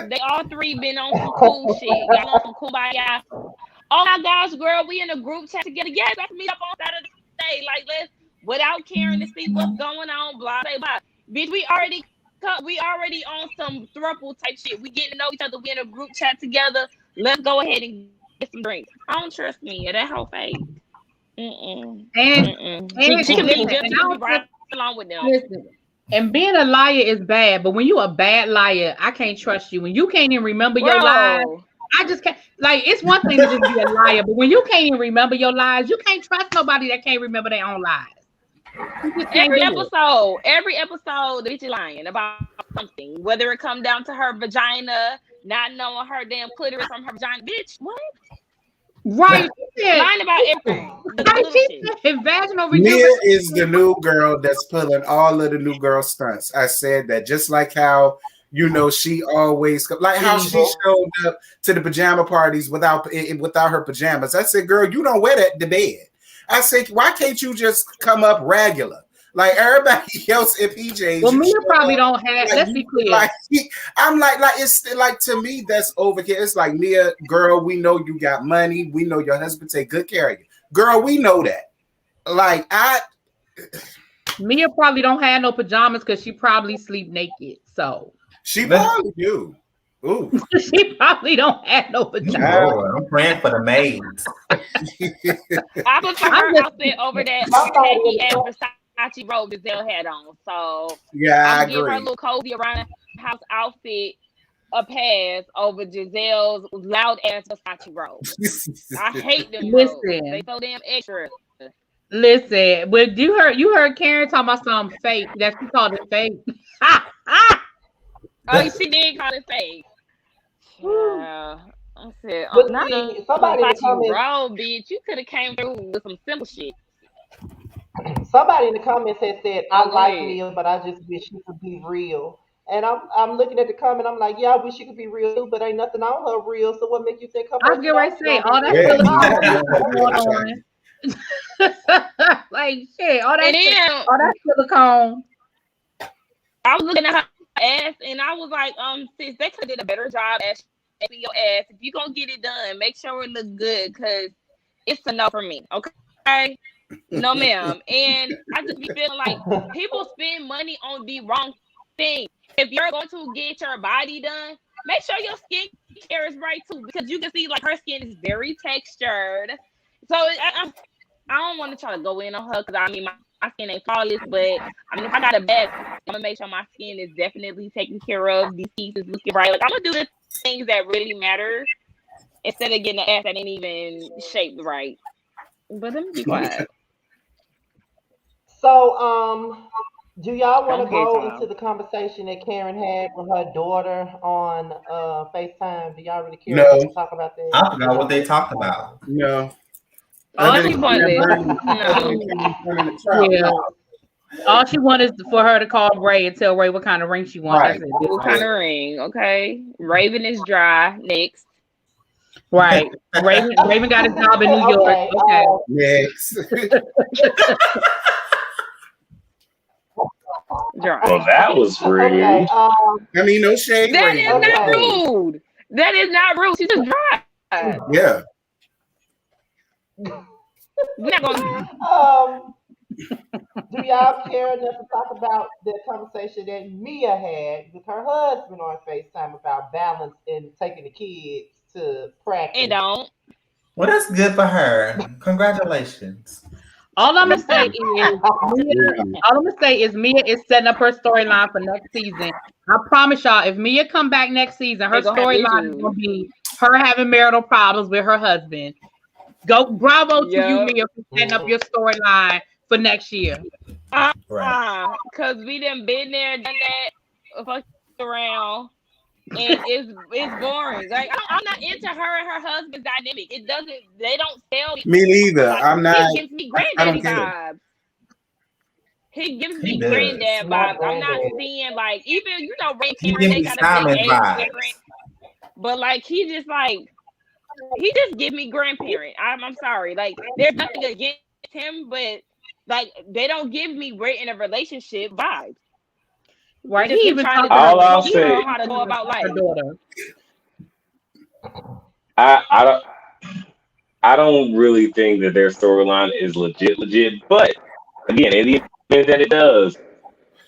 They all three been on some cool shit. Y'all on some kumbaya. Oh my gosh, girl, we in a group chat together. Yes, let's meet up on Saturday. Like let's without caring to see what's going on. Blah blah blah. Bitch, we already on some throuple type shit. We getting to know each other. We in a group chat together. Let's go ahead and get some drinks. I don't trust me. That whole fake. Mm-mm. And Mm-mm. She and can be listen, just and she I can be don't right trust, along with them. listen. And being a liar is bad, but when you a bad liar, I can't trust you. When you can't even remember your lies, Bro, I just can't. Like it's one thing to just be a liar, but when you can't even remember your lies, you can't trust nobody that can't remember their own lies. You just can't do it. every episode, the bitch is lying about something. Whether it come down to her vagina, not knowing her damn clitoris from her vagina. Bitch, what? Right? She said, Lying about everything. The like little she shit. said, vaginal Mia rejuvenation. is the new girl that's pulling all of the new girl stunts. I said that just like how she always like how she evil. showed up to the pajama parties without her pajamas. I said, girl, you don't wear that to bed. I said, why can't you just come up regular? Like everybody else in PJs, Well, you Mia show probably up don't have. like Let's you be clear. like. I'm like it's like to me that's overkill. It's like Mia, girl, we know you got money. We know your husband take good care of you, girl. We know that. Like Mia probably don't have no pajamas because she probably sleep naked. So she probably do. Ooh. she probably don't have no pajamas. Lord, I'm praying for the maids. I prefer I'm her just outfit over that Somebody in tacky the ass chat, Versace Versace robe Giselle had on. So Yeah, I I'm gonna give her agree. little cozy around the house outfit a pass over Giselle's loud ass Versace robe. I hate them robes. They Listen, so damn extra. listen. But you heard Karen talking about something fake that she called it fake. Oh, she did call it fake. Yeah. I said, But not a see, somebody in the Versace comments, robe, bitch. You could have came through with some simple shit. somebody in the comments had said, "I Oh, go like ahead. Mia, but I just wish she could be real." And I'm looking at the comment. I'm like, yeah, I wish she could be real too, but ain't nothing on her real. So what makes you think her I was getting ready to personality say gonna be all that real? Yeah, Because you I silicone don't know, think going her on. Like shit, And then all that silicone. I was looking at her ass and I was like, sis, they could have did a better job at shaping your ass. If you gonna get it done, make sure it look good, cause it's a no for me. Okay. No, ma'am. And I just be feeling like people spend money on the wrong thing. If you're going to get your body done, make sure your skin care is right too, because you can see like her skin is very textured. So I don't want to try to go in on her because I mean my skin ain't flawless, but I mean if I got a bad, I'm gonna make sure my skin is definitely taken care of. These pieces looking right. Like I'm gonna do the things that really matter instead of getting an ass that ain't even shaped right. But let me be quiet. So, do y'all Go want to ahead, go into Tom. the conversation that Karen had with her daughter on FaceTime? Do y'all really care enough to no, talk about that? I Because forgot y'all what they must be talked about. tired. no. All Other she than She Karen pointless. burning, other than No. Karen burning the trap, yeah. no. All she wanted is for her to call Ray and tell Ray what kind of ring she want. Right. That's it. That's What all. kind of ring? Okay. Raven is dry. Next. Right. Raven got a job in New York. Okay. Okay. Next. Dry. Well, that was Okay. rude. I mean, no shade, That is Raven. No not Okay. shade. rude. That is not rude. She's just dry. Yeah. We're not gonna Um, do y'all care enough to talk about the conversation that Mia had with her husband on FaceTime about balance and taking the kids to and practice? don't. Well, that's good for her. Congratulations. All I'm gonna say Mm-mm. is Mia. Mm-mm. All I'm gonna say is Mia is setting up her storyline for next season. I promise y'all, if Mia come back next season, her They're gonna have storyline is issues. gonna be her having marital problems with her husband. Go, bravo to you, Yep. Mia, for setting up your storyline for next year. Right. Cause we done been there, done that, fucked around, and it's boring. Like I'm not into her and her husband's dynamic. It doesn't. They don't sell me Me neither. like I'm not. he gives me I don't granddaddy care. vibes. He gives He me does. granddad Not vibes. I'm not granddaddy. seeing like even Ray and He Cameron. give They me got a big Simon age vibes. difference, but like he just give me grandparent. I'm sorry. Like there's nothing against him, but like they don't give me great in a relationship vibes. Right? Just He him even trying talked to about All just I'll coach he even her on say, how to go talked about about her life. daughter. I don't, I don't really think that their storyline is legit. But again, in the event that it does,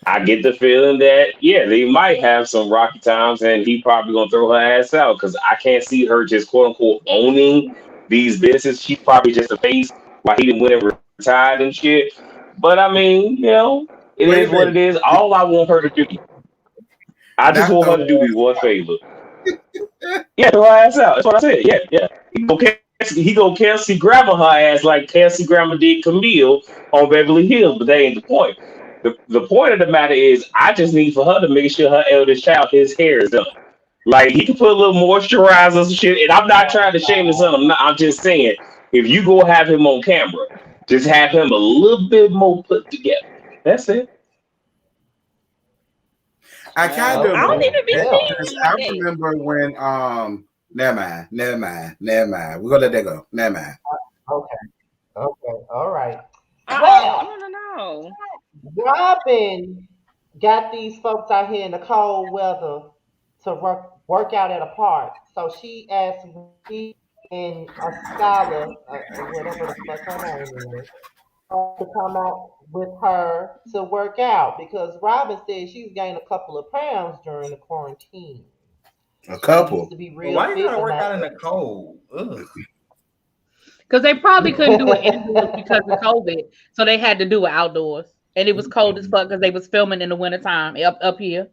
I get the feeling that yeah, they might have some rocky times, and he probably gonna throw her ass out because I can't see her just quote unquote owning these businesses. She's probably just a face while he didn't win and retired and shit. But I mean, it is what it Raven, is. All I want her to do, I just not want her to do the me one favor. Yeah, throw her ass out. That's what I said. Yeah, yeah. He go Kelsey grandma her ass like Kelsey grandma did Camille on Beverly Hills, but that ain't the point. The point of the matter is, I just need for her to make sure her eldest child, his hair is done. Like he can put a little moisturizer and shit. And I'm not trying to shame his son. I'm just saying, if you go have him on camera, just have him a little bit more put together. That's it. I kind Child, of I Okay. don't agree even be Well. because seeing him I like that. remember when never mind. We're gonna let that go. Never mind. Okay. Okay. All right. Well, No, no, no. Robin got these folks out here in the cold weather to work out at a park. So she asked me and a scholar, whatever the fuck her name is, to come out with her to work out because Robin said she's gained a couple of pounds during the quarantine. A She used couple. to be Well, real why you fit, gotta but work now. out in the cold? Ugh. Because they probably couldn't do it indoors because of COVID. So they had to do it outdoors. and it was cold as fuck because they was filming in the wintertime up here.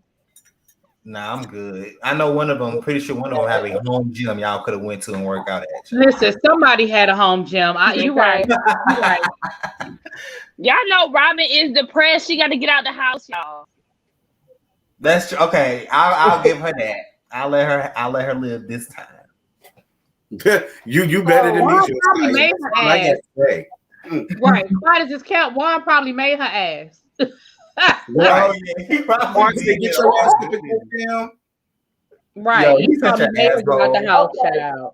Nah, I'm good. I know one of them. Pretty sure one of them have a home gym y'all could have went to and work out at. Listen, somebody had a home gym. You right. You right. Y'all know Robin is depressed. She got to get out the house, y'all. That's true. Okay. I'll give her that. I'll let her live this time. you better than me. Juan probably made her ass. Right. Why does this count? Juan probably made her ass. Well, yeah, he probably once they get your ass to the film. Right. Yo, He probably made her get out the house, child.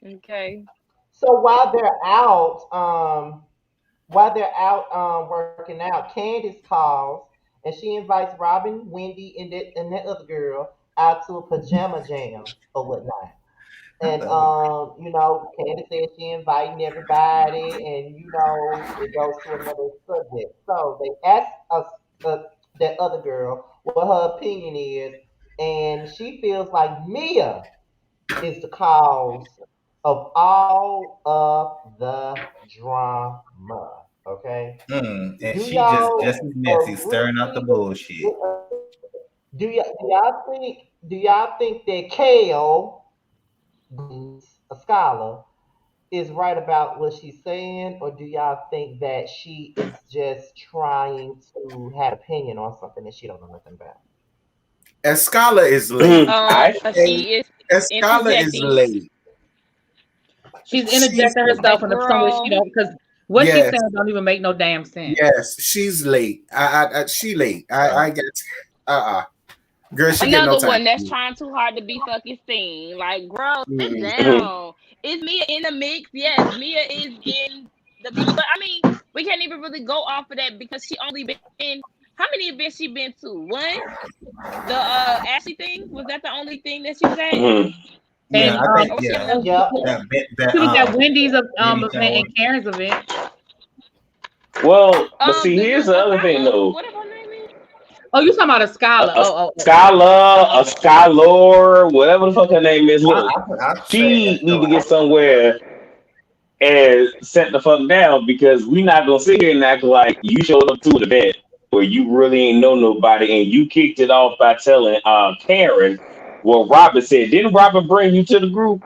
Okay. So while they're out working out, Candace calls and she invites Robin, Wendy, and that other girl out to a pajama jam or whatnot. And Candace said she inviting everybody, and it goes to another subject. So they ask us that other girl what her opinion is, and she feels like Mia is the cause of all of the drama. Okay. And she just as messy, stirring up the bullshit. Do y'all think that Kale, a scholar, is right about what she's saying, or do y'all think that she is just trying to have opinion on something that she don't know nothing about? Escala is late. She is Escala is late. She's interjecting herself into somewhere she don't, because what she's saying don't even make no damn sense. Yes, she's late. She late. I get. Girl, she get no time. Another one that's trying too hard to be fucking seen. Like, girl, sit down. Is Mia in the mix? Yes, Mia is in the mix. But I mean, we can't even really go off of that because she only been in. How many events she been to? One? The Ashley thing? Was that the only thing that she was at? Yeah, I think, she was at Wendy's event and Karen's event. Well, but see, here's the other thing though. Whatever her name is. Oh, you talking about a scholar? A scholar, whatever the fuck her name is. Look, she need to get somewhere and set the fuck down because we not gonna sit here and act like you showed up to an event where you really ain't know nobody and you kicked it off by telling Karen what Robin said. Didn't Robin bring you to the group?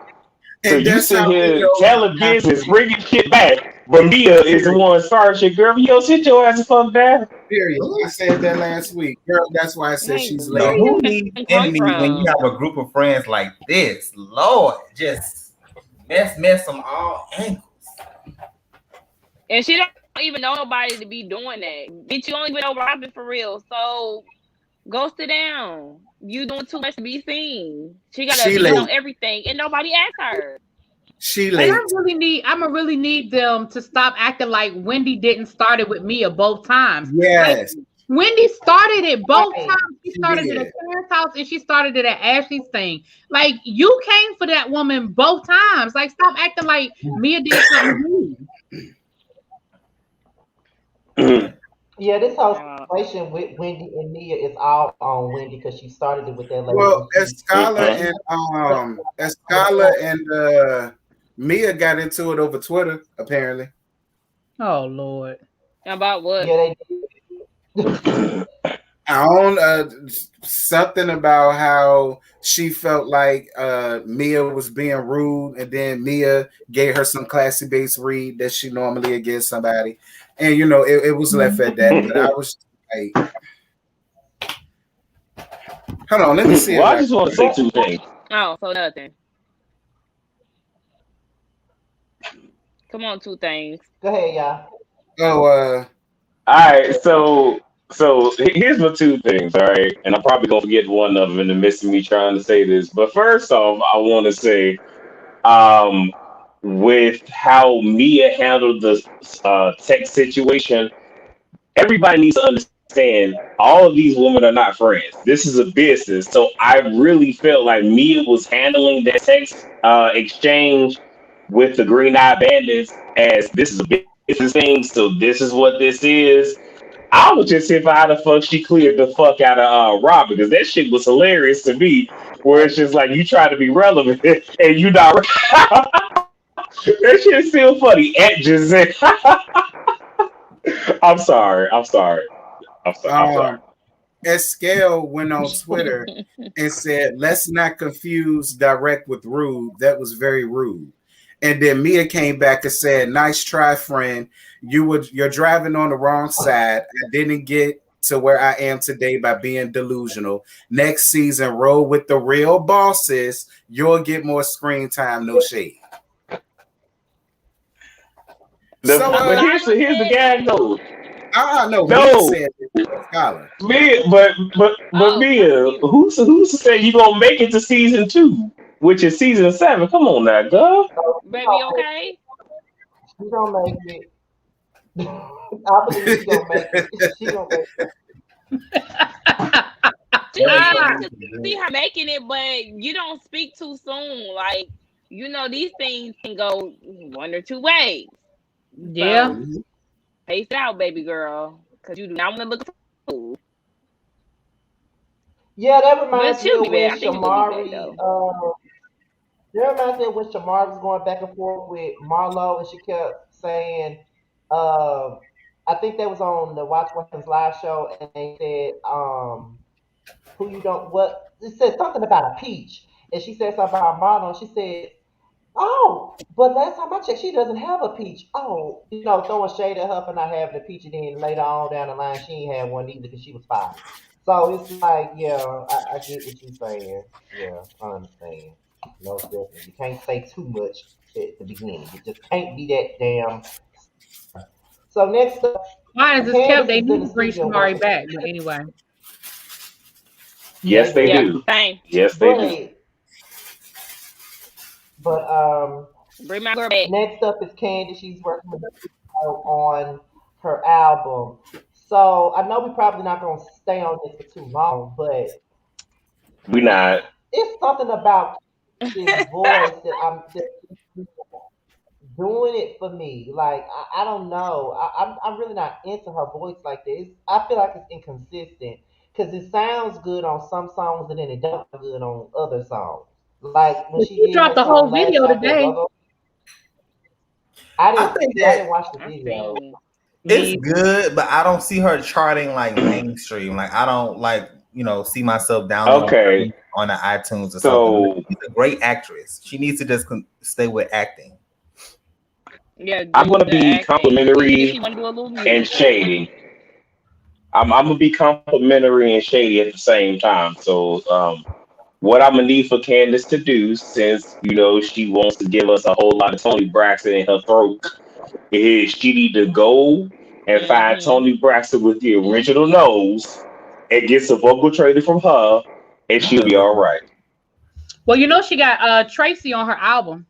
So you sit here telling business, bringing shit back, but Mia is the one starting shit. Girl, sit your ass the fuck down. Period. I said that last week. Girl, that's why I said she's late. Who needs enemies when you have a group of friends like this? Lord, just mess them all angles. And she don't even know nobody to be doing that. Bitch, you don't even know Robin for real. So go sit down. You doing too much to be seen. She got to know everything, and nobody asked her. She late. And I really need them to stop acting like Wendy didn't start it with Mia both times. Yes. Like, Wendy started it both times. She started it at Karen's house and she started it at Ashley's thing. Like, you came for that woman both times. Like, stop acting like Mia did something new. Yeah, this whole situation with Wendy and Mia is all on Wendy because she started it with that lady. Well, Escala and Mia got into it over Twitter, apparently. Oh Lord! About what? Yeah, they something about how she felt like Mia was being rude, and then Mia gave her some classy base read that she normally would give somebody, and it was left at that. But I was like, hold on, let me see. Well, I just want to say two things. Oh, so nothing. Come on, two things. Go ahead, y'all. Oh, all right, so here's my two things, all right? And I'm probably going to forget one of them in the midst of me trying to say this. But first off, I want to say with how Mia handled the tech situation, everybody needs to understand all of these women are not friends. This is a business. So I really felt like Mia was handling that text exchange with the Green Eye Bandits as this is a business thing. So this is what this is. I was just here for how the fuck she cleared the fuck out of Rob, because that shit was hilarious to me. Where it's just like you try to be relevant and you not. That shit is still funny at Giselle. I'm sorry. I'm sorry. I'm sorry. Escale went on Twitter and said, "Let's not confuse direct with rude. That was very rude." And then Mia came back and said, "Nice try, friend. You're driving on the wrong side. I didn't get to where I am today by being delusional. Next season, roll with the real bosses. You'll get more screen time. No shade." So, But here's the gag though. no, Mia No, said Scholar. Mia, but Oh, Mia, you. who's to say you gonna make it to season 2, which is season 7? Come on now, girl. So Baby, okay? she gonna make it. I believe she gonna make it. She gonna make it. I can see her making it, but you don't speak too soon. Like, these things can go one or two ways. Yeah. So, pace it out, baby girl, because you do not want to look a fool. Yeah, that But reminds me she'll of be back. when I think she'll be back though. That reminds me of when Shamari was going back and forth with Marlo, and she kept saying, um, I think that was on the Watch What Happens live show, and they said, who you don't what it said something about a peach, and she said something about Marlo, and she said, oh, but last time I checked, she doesn't have a peach. Oh, throwing shade at her for not having a peach, and then later on down the line, she ain't had one either because she was five. So it's like, yeah, I get what you're saying. Yeah, I understand. No, definitely. You can't say too much at the beginning. You just can't be that damn. So next up, Why is this kept? Candace They is in need the to bring studio Shamari working. back. But anyway. Yes, They they Yeah, do, do. same. Yes, they do. but Bring my girl back. next up is Candy. She's working with on her album. So I know we're probably not going to stay on this for too long, but We not. it's something about this voice that doing it for me. Like I don't know. I'm really not into her voice like this. I feel like it's inconsistent because it sounds good on some songs and then it don't sound good on other songs. Like when But she she did dropped her the whole song last video night, that today. go go. I I didn't think see. I that didn't watch the I video. seen. it's Me. good, but I don't see her charting like mainstream. Like I don't like see myself downloading Okay. on the iTunes or something. So She's a great actress. She needs to just stay with acting. Yeah, I'm do gonna the be acting. Even if complimentary she want to do a little and music. shady. I'm gonna be complimentary and shady at the same time. So what I'm gonna need for Candace to do, since she wants to give us a whole lot of Tony Braxton in her throat, is she need to go and find Mm-hmm. Tony Braxton with the original nose and get some vocal training from her, and she'll be all right. Well, she got Tracy on her album.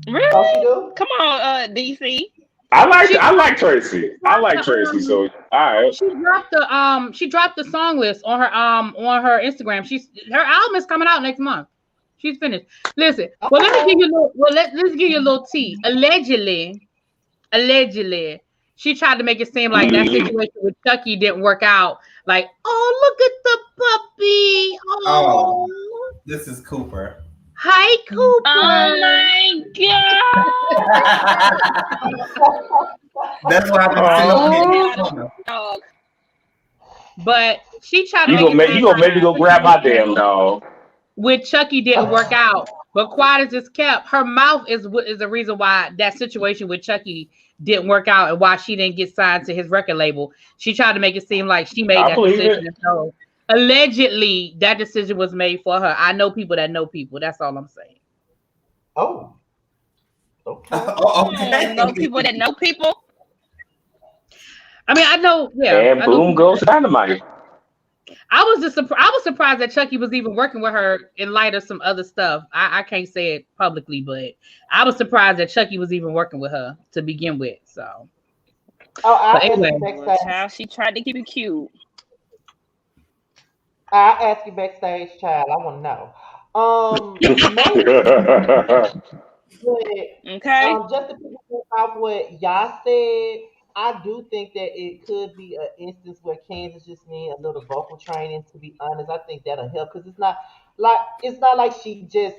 Oh, she Really? do? Come on, DC. She I dropped, like Tracy. she I dropped like Tracy. So all right. she dropped the song list on her Instagram. Her album is coming out next month. She's finished. Listen, well let me give Okay. you a little let's give you a little tea. Allegedly, she tried to make it seem like that Mhm. situation with Chucky didn't work out. Like, oh, look at the puppy. Oh, Oh, this is Cooper. hi, Oh Cooper. my god! That's what I've been I sitting love the hell Oh, out of this here. dog. But she tried to make it seem you gonna like make me go grab my damn dog. with Chucky didn't work out. But quiet as it's kept, her mouth is the reason why that situation with Chucky didn't work out and why she didn't get signed to his record label. She tried to make it seem like she made I that believe decision. it. And so allegedly that decision was made for her. I know people that know people. That's all I'm saying. Oh, okay. Oh, Know okay. people that know people. I mean, I know, yeah, And I know boom people goes that. dynamite. I was surprised that Chucky was even working with her in light of some other stuff. I can't say it publicly, but I was surprised that Chucky was even working with her to begin with. So, Oh, but I'll ask anyway, you Well, backstage. child, she tried to keep it cute. I'll ask you backstage, child. I want to know. Maybe, but Okay. just to piggyback off what y'all said, I do think that it could be an instance where Kansas just need a little vocal training. To be honest, I think that'll help because it's not like she just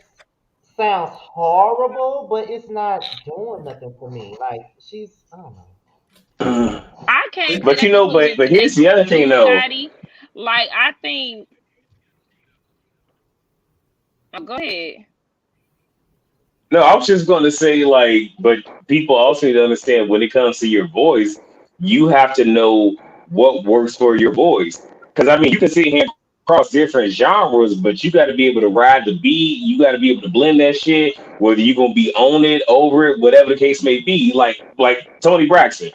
sounds horrible, but it's not doing nothing for me. Like I don't know. I can't But say you know, people just but here's the other thing too though. chatty. Like I think. Oh, go ahead. No, I was just going to say, like, but people also need to understand when it comes to your voice, you have to know what works for your voice. Because, I mean, you can sit here and cross different genres, but you got to be able to ride the beat. You got to be able to blend that shit, whether you're going to be on it, over it, whatever the case may be. Like Tony Braxton,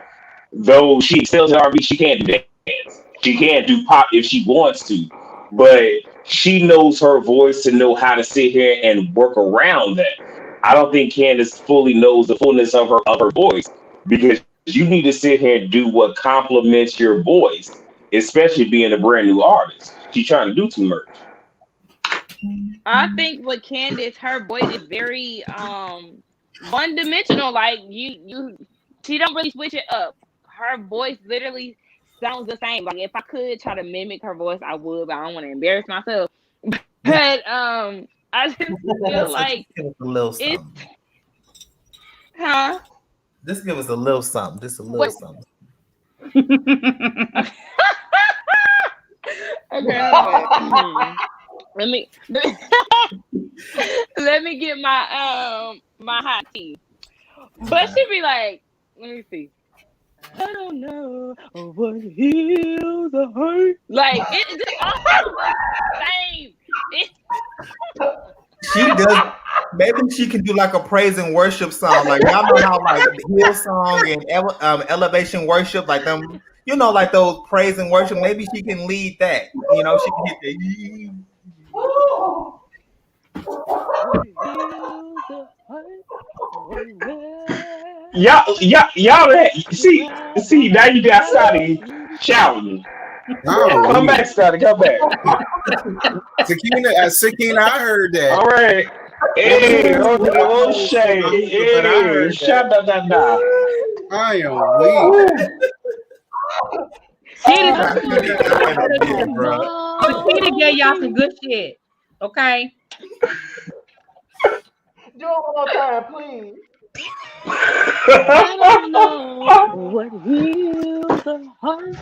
though she excels in R&B, she can't do dance. She can't do pop if she wants to, but she knows her voice to know how to sit here and work around that. I don't think Candace fully knows the fullness of her voice because you need to sit here and do what complements your voice, especially being a brand new artist. She's trying to do too much. I think with Candace, her voice is very one dimensional. Like she don't really switch it up. Her voice literally sounds the same. Like if I could try to mimic her voice, I would, but I don't want to embarrass myself. But I just feel So like just give us a little it's something. huh. Just give us a little something. Just a little What? something. Okay, hold on. Let me let me get my hot tea. But she be like, let me see. I don't know what heals the hurt. Like it just all sounds the same. It, She does. Maybe she can do like a praise and worship song. Like y'all know how like hill song and elevation worship, like them. You know, like those praise and worship. Maybe she can lead that. You know, she can hit the. what heals the hurt. Oh, well, Y'all, see, now you got Scotty shouting. Come back, Scotty, come back. Sakina, I heard that. All right. Hey, on to the old shade. Hey, shut up, da. I am weak. Sakina gave y'all some good shit. Okay. Do it one more time, please. I don't know what heals the heart.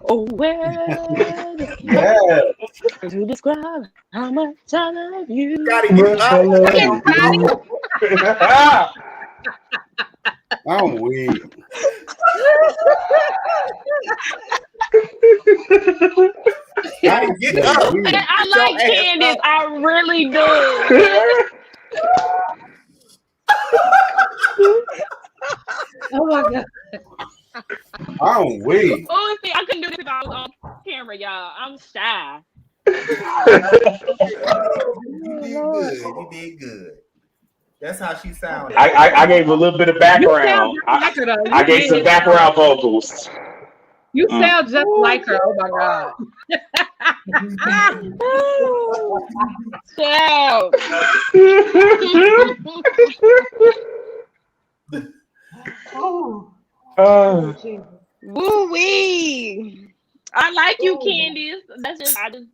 Oh, well, Yeah. to describe how much I love you. I'm weak. Get up. I like Candace. I really do. Oh my god. I'm weak. Oh, see, I couldn't do this if I was on camera, y'all. I'm shy. You did good. You did good. That's how she sounded. I gave a little bit of background. I gave some background vocals. You sound just like her. Oh my god. Woo wee! I like you, Candace. That's just I just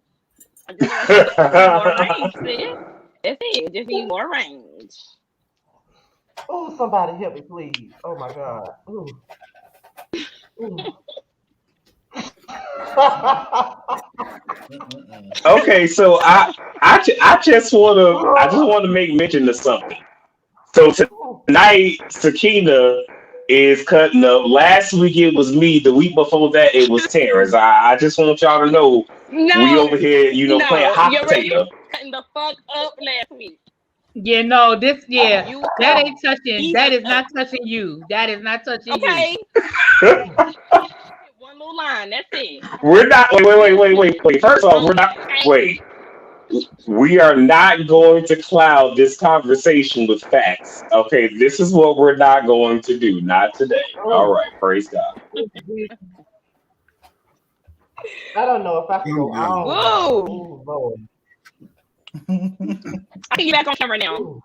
want more range, sis. That's it. Just need more range. Oh, somebody help me, please. Oh my God. Ooh. Okay, so I just want to make mention of something. So tonight, Sakina is cutting up. Last week it was me. The week before that it was Terrence. I just want y'all to know we over here, playing hot potato. You cutting the fuck up last week. Yeah, no, that ain't touching. That is not touching you. That is not touching you. Okay. One little line. That's it. We're not. Wait. First off, we're not. Wait. We are not going to cloud this conversation with facts. Okay, this is what we're not going to do. Not today. All right, praise God. I don't know if I can go on. Whoa. Ooh, Lord. I can get back on camera now.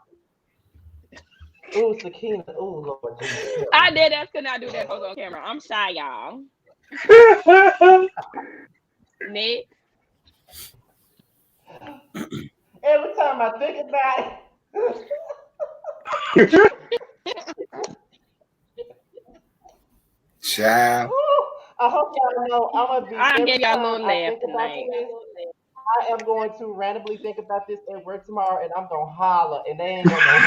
Ooh, Sakina. Ooh, Lord Jesus. I did that. Could not do that on camera. I'm shy, y'all. Nick. Every time I think about it. Child. I hope y'all know I'm gonna be I every gave y'all a time little I laugh think about tonight. this, I am going to randomly think about this at work tomorrow, and I'm gonna holler, and they ain't gonna know.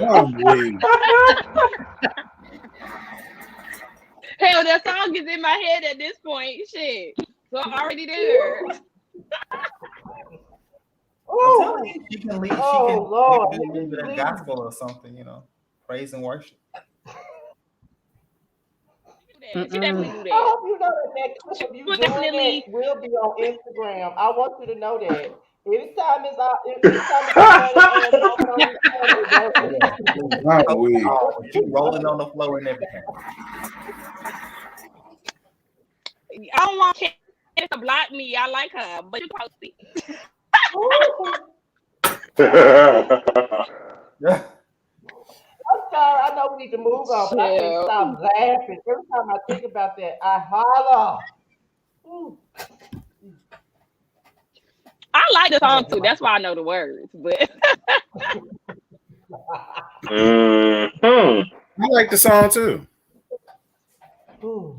I'm weak. Hell, that song is in my head at this point. Shit. So I'm already there. I'm telling Ooh, you, she can lead. She oh can Lord, do a little bit of please. gospel or something. Praise and worship. She definitely do I that. hope you know that clip She of you would doing that definitely. will be on Instagram. I want you to know that. Anytime it's somebody talking on this channel, it goes to Yeah, Instagram. I'm weak. you rolling on the floor and everything. I don't want Candace to block me. I like her, but you post it. Yeah. I'm sorry. I know we need to move on, but I can't Chill. stop laughing. Every time I think about that, I holler. Ooh. I like the I'm song gonna get too. my. That's why I know the words. But Mhm. I like the song too. Ooh.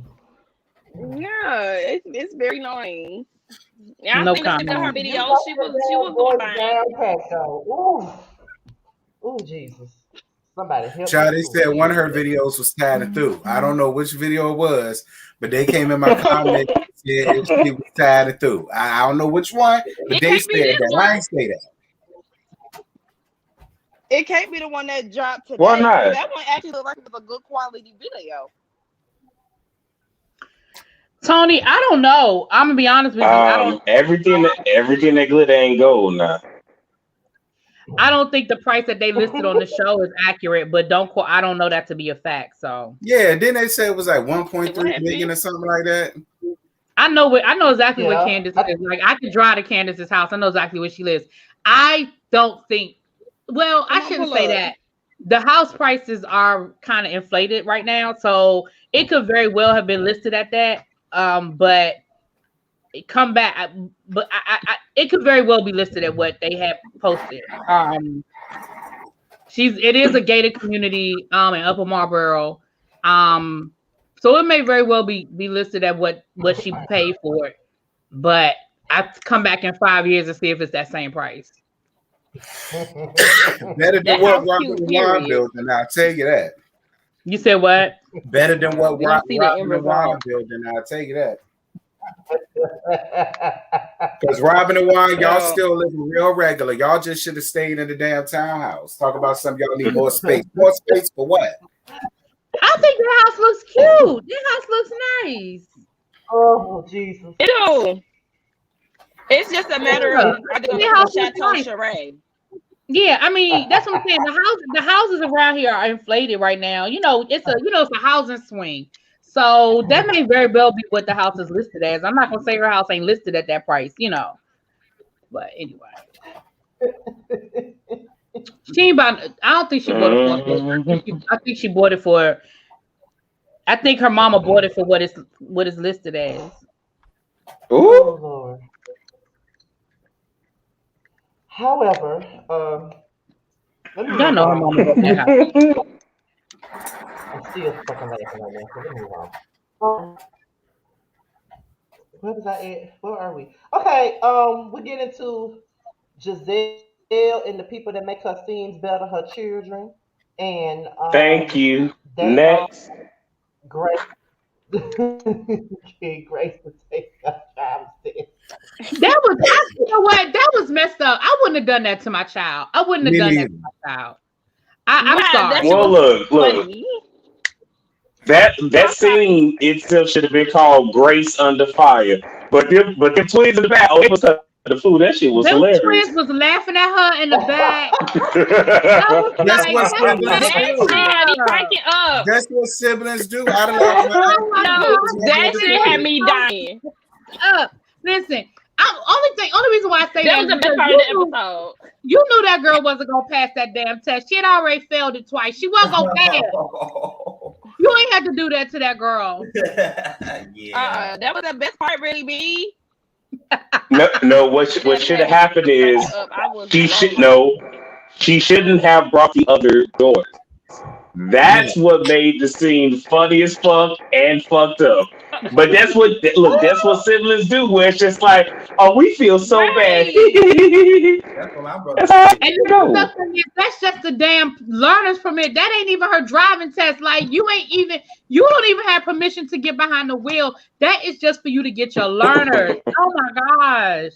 yeah, it's very annoying. Yeah, I No think listening to her comment. You video, got she the was damn doing voice fine. down pat though. Ooh. Ooh, Jesus. Somebody help me, Child, they said one of her please. videos was tied through. I don't know which video it was, but they came in my comment and said she was tied through. I don't know which one, but It they can't said be this that. one. I ain't say that. It can't be the one that dropped Why today because not? that one actually looked like it was a good quality video. Tony, I don't know. I'm gonna be honest with you. Everything that glitter ain't gold now. I don't think the price that they listed on the show is accurate, but I don't know that to be a fact. So Yeah, then they said it was like What 1.3 million happened? or something like that. I know exactly where Yeah. Candace is. Like I could drive to Candace's house. I know exactly where she lives. I don't think. Well, I Come on, shouldn't pull say up. that. The house prices are kind of inflated right now, so it could very well have been listed at that. But it come back. But it could very well be listed at what they have posted. It is a gated community in Upper Marlboro. So it may very well be listed at what she paid for it. But I come back in 5 years and see if it's that same price. Better than That what house Robert cute, Juan period. building, I'll tell you that. You said what? Better than what We don't see the end Robin Juan result. building, I'll tell you that. Because Robin and Juan, y'all So still living real regular. Y'all just should have stayed in the damn townhouse. Talk about something y'all need more space. More space for what? I think the house looks cute. The house looks nice. Oh, Jesus. It do. It's just a matter Yeah. of are they The gonna house put looks Chateau nice. Charade? Yeah, I mean that's what I'm saying. The houses around here are inflated right now. It's a housing swing. So that may very well be what the house is listed as. I'm not gonna say her house ain't listed at that price, But anyway, she ain't about. I don't think she bought it for. Mhm. I think she bought it for. I think her mama bought it for what it's listed as. Oh, Ooh. Lord. However, let me Y'all move know her on. mama bought that house. I'm still fucking laughing right now, so let me move on. Um, where was I at? Where are we? Okay, we get into Giselle and the people that make her scenes better, her children, and Thank you. they Next. Grace. Grace to take her child. You know what? That was messed up. I wouldn't have done that to my child. I wouldn't have Me done that neither. to my child. I'm Wow, that sorry. shit Well, was look. funny. That I'm sorry. scene itself should have been called Grace Under Fire. But them twins in the back, it was the food. That shit was Them hilarious. twins was laughing at her in the back. I was That's like, what that was siblings That messed do. shit had me up. cracking up. That's what siblings do. I'd have laughed my ass Oh my off. No, That's God, what my that mother shit had did. me dying. up. Listen, only reason why I say That that was is the best because part of the episode. you knew that girl wasn't gonna pass that damn test. She had already failed it twice. She wasn't gonna pass. You ain't had to do that to that girl. Yeah. That was the best part, really, me. No. What That should have had me happened cracking is up. I was she should rolling. no. She shouldn't have brought the other daughters. That's what made the scene funny as fuck and fucked up. But that's what that's what siblings do. Where it's just like, oh, we feel so bad. Right. That's what my brother That's how did. it And you know, goes. that's just the damn learner's permit. That ain't even her driving test. Like you don't even have permission to get behind the wheel. That is just for you to get your learners. Oh my gosh.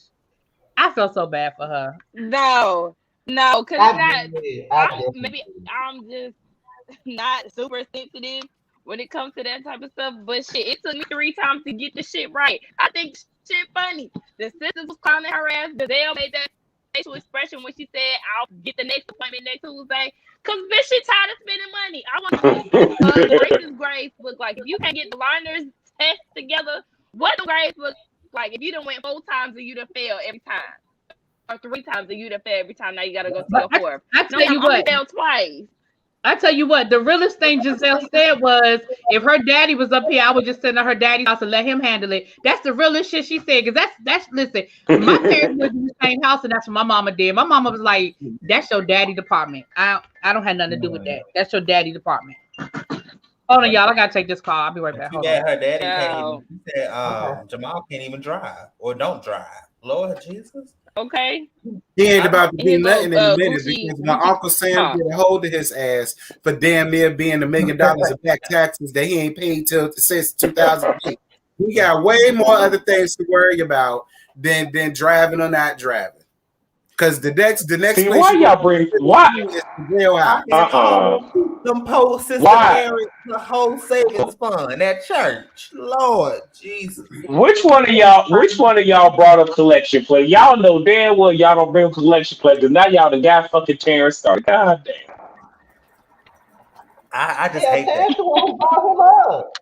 I feel so bad for her. No, because I it's not. did. I definitely Maybe did. I'm just not super sensitive when it comes to that type of stuff. But shit, it took me 3 times to get the shit right. I think shit funny. The sister was clowning her ass. Dale made that facial expression when she said, "I'll get the next appointment next Tuesday." Cause bitch, she tired of spending money. I want to know what Grace's grades look like. If you can't get the learners test together, what do grades look like? If you done went 4 times and you done failed every time, or 3 times and you done failed every time, now you gotta go to But your fourth. I No, tell you I only what, failed twice. the realest thing Giselle said was, if her daddy was up here, I would just send her daddy's house and let him handle it. That's the realest shit she said. Because that's listen, my parents lived in the same house, and that's what my mama did. My mama was like, "That's your daddy department. I don't have nothing to do with that. That's your daddy department." Hold on, y'all. I gotta take this call. I'll be right back. She Hold said on. her daddy can't Yeah. even. She said Okay. Jamal can't even drive or don't drive. Lord Jesus. Okay. He ain't about to do His nothing little in a minute Gucci because my Uncle Sam car. get a hold of his ass for damn near being $1 million of back taxes that he ain't paid till since 2008. He got way more other things to worry about than driving or not driving. Because the next See, place why you y'all bring why? is the real I house. said, oh, them poor Sister Why? Mary, the whole savings fund at church. Lord Jesus. Which one of y'all brought up collection plate? Y'all know damn well y'all don't bring collection plate because now y'all the guy fucking Terrence started. God damn. I just Yeah, hate that. Terrence the one who brought him up.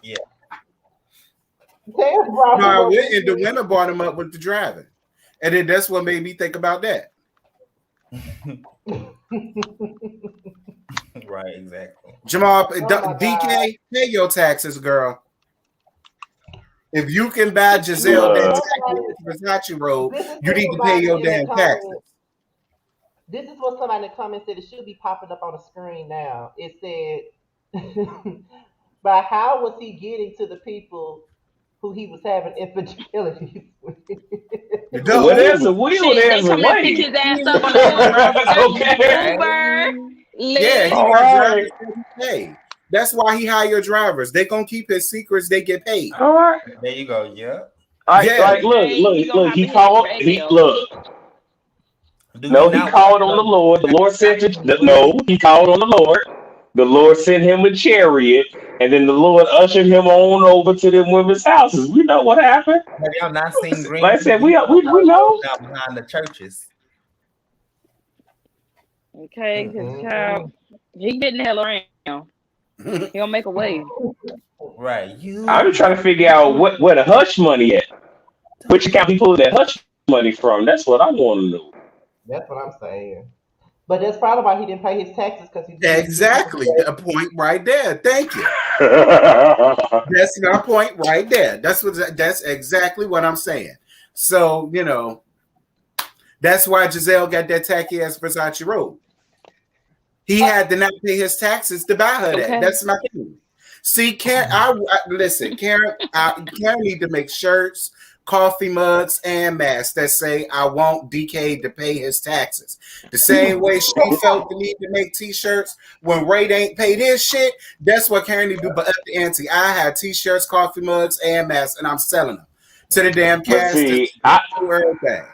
Yeah. Terrence brought No, him I up went with and the me. winner brought him up with the driving. And then that's what made me think about that. Right, exactly. Jamal, Oh my God. DK, pay your taxes, girl. If you can buy Giselle Look, that Look. Versace robe, this is you what need to pay somebody your in the damn taxes. comments. This is what somebody in the comments said. It should be popping up on the screen now. It said, "By how was he getting to the people who he was having infidelities with?" Well, there's a The will, Shit, they there's a come and pick way. his ass up on the Okay. Uber, yeah, he Lyft. All got right. drivers that he pay. That's why he hire drivers. They gonna keep his secrets. They get paid. All right. There you go. Yeah. Yeah, Like, look, Okay, he look, gonna look. have to He hit called. the He ATL. look. Do you No, he not watch called on the Lord. The Lord sent it. Versace No, he called on the Lord. The Lord sent him a chariot, and then the Lord ushered him on over to them women's houses. We know what happened. Have y'all not seen Like Green I said, TV we know. now behind the churches? Okay, because child, Mm-mm. he getting the hell around. He gonna make a way. Right. I'm You just trying to figure out where the hush money at. Which account he pulling that hush money from? That's what I want to know. That's what I'm saying. But that's probably why he didn't pay his taxes because he didn't get his. exactly. A point right there. Thank you. That's my point right there. That's exactly what I'm saying. So that's why Giselle got that tacky ass Versace robe. He had to not pay his taxes to buy her that. Okay. That's my thing. See, Karen, listen, Karen need to make shirts, coffee mugs, and masks that say "I want DK to pay his taxes." The same way she felt the need to make T-shirts when Ray ain't paid his shit. That's what Karen need to do. But up the ante, I have T-shirts, coffee mugs, and masks, and I'm selling them to the damn But cast. see, To everything.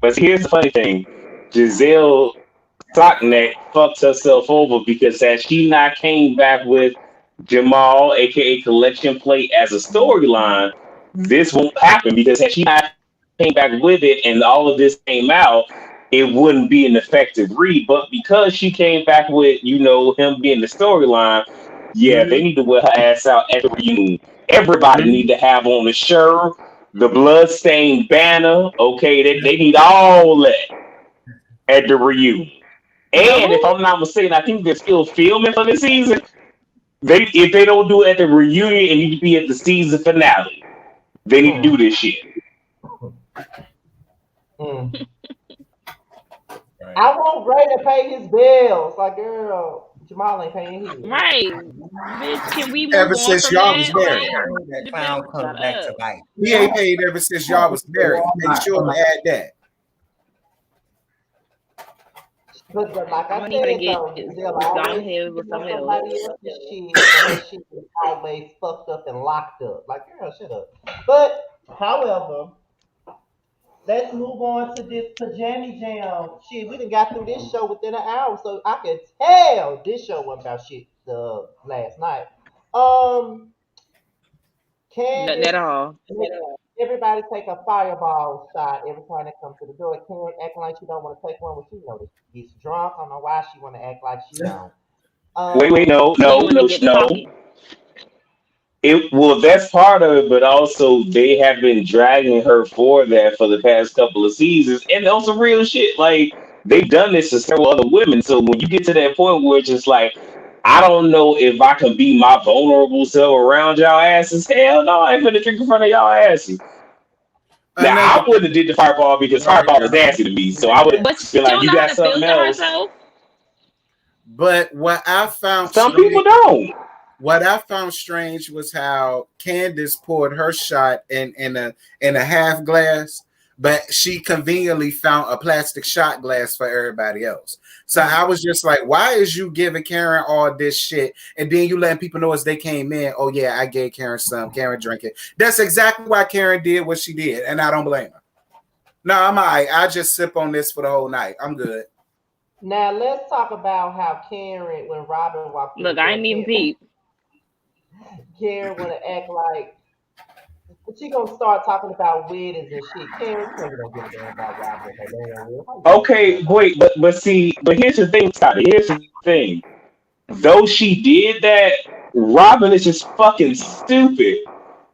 but here's the funny thing: Giselle Sockneck fucked herself over because had she not came back with Jamal, aka Collection Plate, as a storyline, this won't happen because had she not came back with it and all of this came out, it wouldn't be an effective read. But because she came back with, him being the storyline, yeah, they Mhm. need to wear her ass out at the reunion. Everybody need Mhm. to have on the shirt, the bloodstained banner. Okay, they need all that at the reunion. And if I'm not mistaken, I think they're still filming for the season. If they don't do it at the reunion, it need to be at the season finale. They need to do Mm, this shit. mm. I want Ray to pay his bills. Like, girl, Jamal ain't paying his. Right, bitch. Can we move Ever on since from y'all was that? married. Like, That clown comes shut back to up. bite. He ain't paid ever since y'all was married. Make sure to add that. But like I'm I gonna need her to said get though, Giselle gone always here with speaking on something else. somebody else's shit, but her shit is always fucked up and locked up. Like, girl, shut up. But however, let's move on to this pajama jam. Shit, we done got through this show within an hour, so I can tell this show wasn't about shit last night. Um, Nothing at Candace, all. everybody take a fireball shot every time they come to the door. Karen acting like she don't want to take one when she know that she gets drunk. I don't know why she want to act like she don't. Wait, Um, no, She no, want to no, get to no. talking. That's part of it, but also they have been dragging her for that for the past couple of seasons, and on some real shit. Like they've done this to several other women. So when you get to that point where it's just like, I don't know if I can be my vulnerable self around y'all asses. Hell no, I ain't gonna drink in front of y'all asses. Now Another I wouldn't have did the fireball because fireball is nasty to me. So I would But be she like, don't you know how got to something filter else. herself. But what I found Some strange, people don't. was how Candace poured her shot in a half glass, but she conveniently found a plastic shot glass for everybody else. So I was just like, why is you giving Karen all this shit and then you letting people know as they came in, oh yeah, I gave Karen some, Karen drink it. That's exactly why Karen did what she did, and I don't blame her. No, I'm all right. I just sip on this for the whole night. I'm good. now let's talk about how Karen, when Robin walked through the Look, I door, ain't even peep. Karen want to act like, but she gonna start talking about weddings and shit. Karen, you know you don't give a damn about Robin and her damn wedding. How you gonna care Okay, about wait, but here's the thing, Scotty. Here's the thing. Though she did that, Robin is just fucking stupid.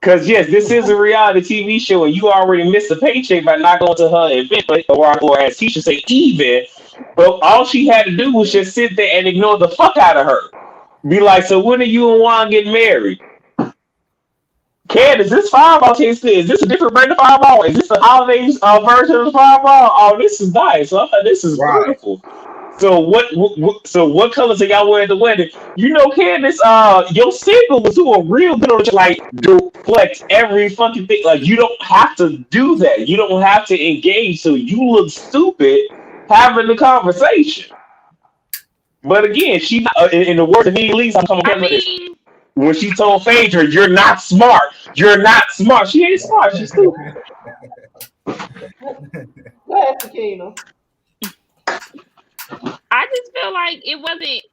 Cause yes, this is a reality TV show, and you already missed a paycheck by not going to her event, or as teachers say, even. But all she had to do was just sit there and ignore the fuck out of her. Be like, so when are you and Juan getting married? Ken, is this Fireball taste good? Is this a different brand of Fireball? Is this the holidays version of Fireball? Oh, this is nice. This is Right. beautiful. So what colors are y'all wearing at the wedding? You know, Candace, your single was doing real good on like deflect every fucking thing. Like you don't have to do that. You don't have to engage. So you look stupid having the conversation. But again, she in the words of me, Lee's, I'm coming I for this. mean, When she told Phaedra, "You're not smart. You're not smart." She ain't smart. She's stupid. Go ahead, Sakina. I just feel like it wasn't.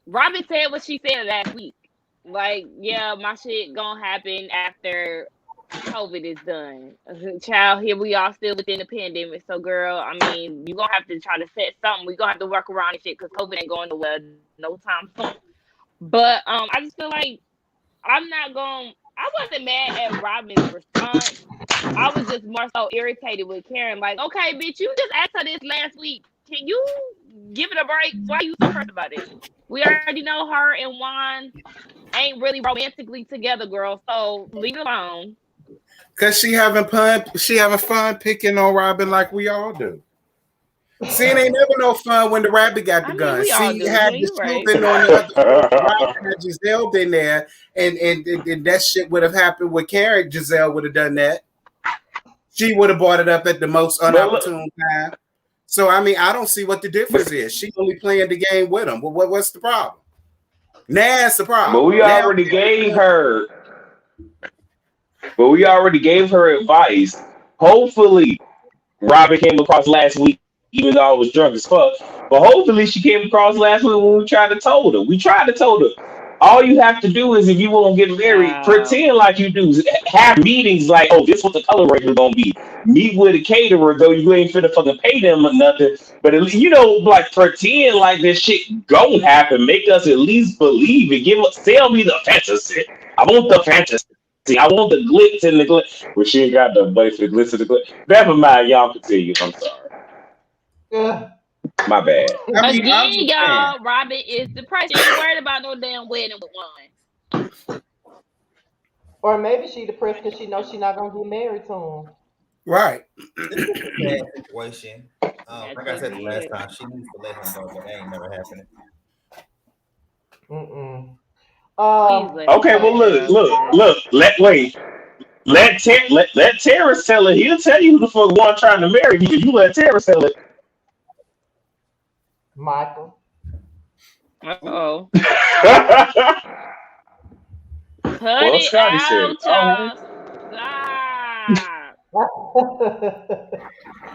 Robin said what she said last week. Like, yeah, my shit gonna happen after COVID is done. Child, here we are still within the pandemic. So, girl, I mean, you gonna have to try to set something. We gonna have to work around this shit because COVID ain't going nowhere no time soon. But I just feel like I'm not going. I wasn't mad at Robin's response. I was just more so irritated with Karen. Like, okay, bitch, you just asked her this last week. Can you give it a break? Why are you so pressed about it? We already know her and Juan ain't really romantically together, girl. So leave it alone. Cause she having fun picking on Robin like we all do. See, it ain't never no fun when the rabbit got the I mean, gun. we all See, do. had Yeah, the you're right. snooping on the other Robin and Giselle been there, and that shit would have happened with Karen. Giselle would have done that. She would have brought it up at the most But look, unopportune time. So I mean, I don't see what the difference is. She only playing the game with him. What's the problem? Now that's the but problem. we Now already gave her. But we already gave her advice. Hopefully, Robin came across last week, even though I was drunk as fuck. But hopefully, she came across last week when we tried to told her. We tried to told her. All you have to do is, if you want to get married, Child. pretend like you do. Have meetings like, oh, this what the color rate is gonna be. Meet with a caterer, though you ain't finna fucking pay them or nothing. But at least, like pretend like this shit gon' happen. Make us at least believe it. Sell me the fantasy. I want the fantasy. I want the glitz and the glitz. Well, she ain't got the money for the glitz and the glitz. Never mind, y'all continue. I'm sorry. Ugh. My bad. I mean, I'm Again, just saying. y'all, Robin is depressed. She ain't worried about no damn wedding with one. Or maybe she depressed because she knows she's not gonna get married to him. Right. This is a sad situation. That Like I could said the be last it. time, she needs to let him go, but that ain't never happening. Mm-mm. Please let him Okay, well So look, go, look, cause look. Let Terrence tell it. He'll tell you who the fuck one trying to marry you. You let Terrence tell it. Michael. oh, cut Well, it Scotty said it. out, All right. y'all. Stop.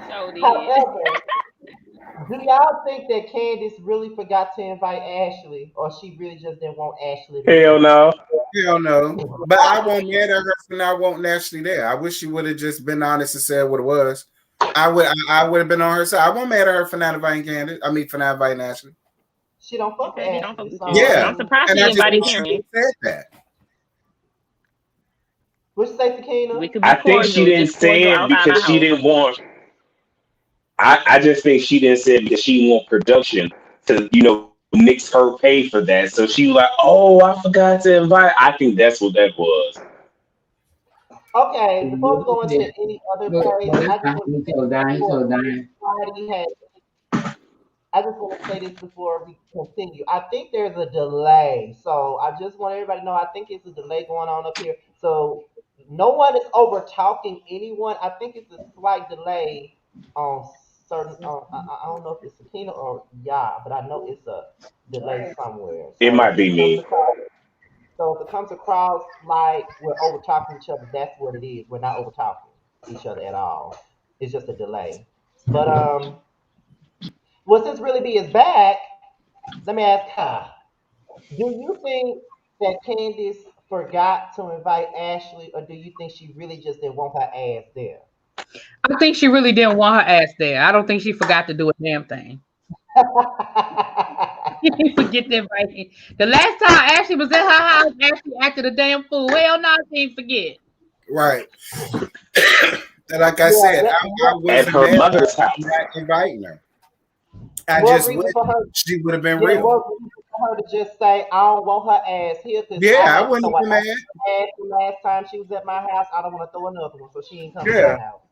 So did. However, do y'all think that Candace really forgot to invite Ashley, or she really just didn't want Ashley to Hell be no. Hell no. But I won't mad at her for not wanting Ashley there. I wish she would have just been honest and said what it was. I would have been on her side. I won't mad at her for not inviting Candace. I mean for not inviting Ashley. She don't fuck with Okay, she don't fuck Ashley, with so you. I And Yeah. I'm mean, surprised And she I just invited wish she would Karen. have said that. which say Sakina? We could be I think she cordial, didn't just cordial say it outside our because she house. didn't want. I just think she didn't say it because she didn't want production to, nix her pay for that. So she was like, "Oh, I forgot to invite." I think that's what that was. Okay, before we go into any other place, I just want to say this before anybody has. I just want to say this before we continue. I think there's a delay, so I just want everybody to know. I think it's a delay going on up here. So no one is over talking anyone. I think it's a slight delay on certain. I don't know if it's Sakina or yeah, but I know it's a delay somewhere. It So might if be it comes me. across So if it comes across like we're over talking each other, that's what it is. We're not over talking each other at all. It's just a delay. But well, since Really B is back, let me ask her: do you think that Candice forgot to invite Ashley, or do you think she really just didn't want her ass there? I think she really didn't want her ass there. I don't think she forgot to do a damn thing. She didn't forget to invite me. The last time Ashley was at her house, Ashley acted a damn fool. Hell no, she didn't forget. Right. And like I Yeah. said, I At wasn't her mad at her mother's for house. not inviting her. I More just reason wish for her. she would have been Yeah, real. more reason for her to just say, "I don't want her ass here," because Yeah, I I had to wouldn't throw have an been mad. ass the last time she was at my house. I don't want to throw another one, so she ain't coming to my Yeah. house.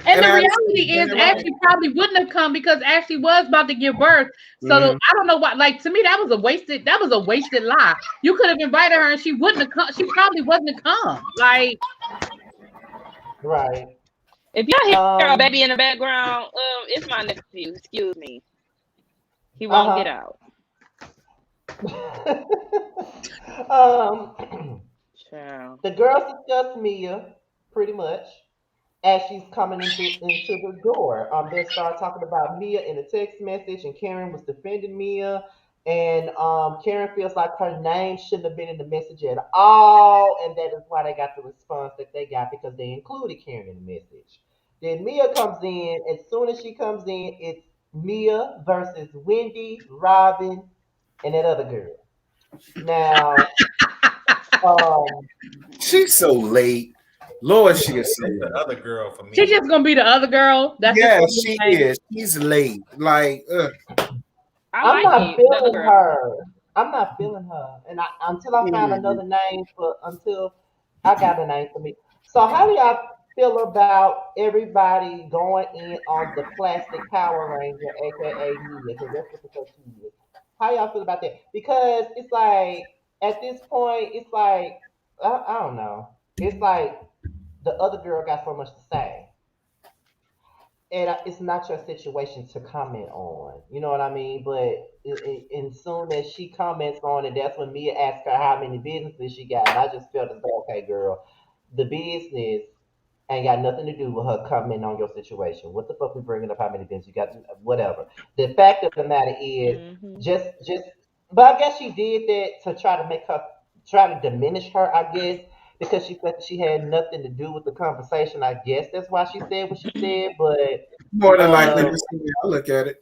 And And the I reality done is, it right. Ashley probably wouldn't have come because Ashley was about to give birth. So Hmm. I don't know why. Like to me, that was a wasted. That was a wasted lie. You could have invited her, and she wouldn't have come. She probably wasn't have come. Like Right. If y'all hear a baby Um. in the background, it's my nephew. Excuse me. He Uh won't get huh. out. Child. The girls discuss Mia pretty much as she's coming into the door. They start talking about Mia in a text message, and Karen was defending Mia. And Karen feels like her name shouldn't have been in the message at all, and that is why they got the response that they got because they included Karen in the message. Then Mia comes in. As soon as she comes in, it's Mia versus Wendy, Robin, and that other girl. Now, um, She's so late. Lord, she is so It's the late. other girl for she's me. just gonna be the other girl. That's just Yeah, gonna be she her name. is. She's late. Like, I I'm like not it. The other feeling girl. her. I'm not feeling her, and until I found mm, another name for until I got a name for me. So how do y'all feel about everybody going in on the plastic Power Ranger, aka Mia, because that's what the fuck she is. How y'all feel about that? Because it's like at this point, it's like I don't know. It's like the other girl got so much to say and it's not your situation to comment on. You know what I mean? But and soon as she comments on it, that's when Mia asks her how many businesses she got, and I just felt as though, okay, girl, the business ain't got nothing to do with her commenting on your situation. What the fuck we bringing up? How many businesses you got? Whatever. The fact of the matter is, Mm-hmm. just. But I guess she did that to try to make her try to diminish her. I guess because she felt that she had nothing to do with the conversation. I guess that's why she said what she said. But more than likely, um, that's the way I look at it.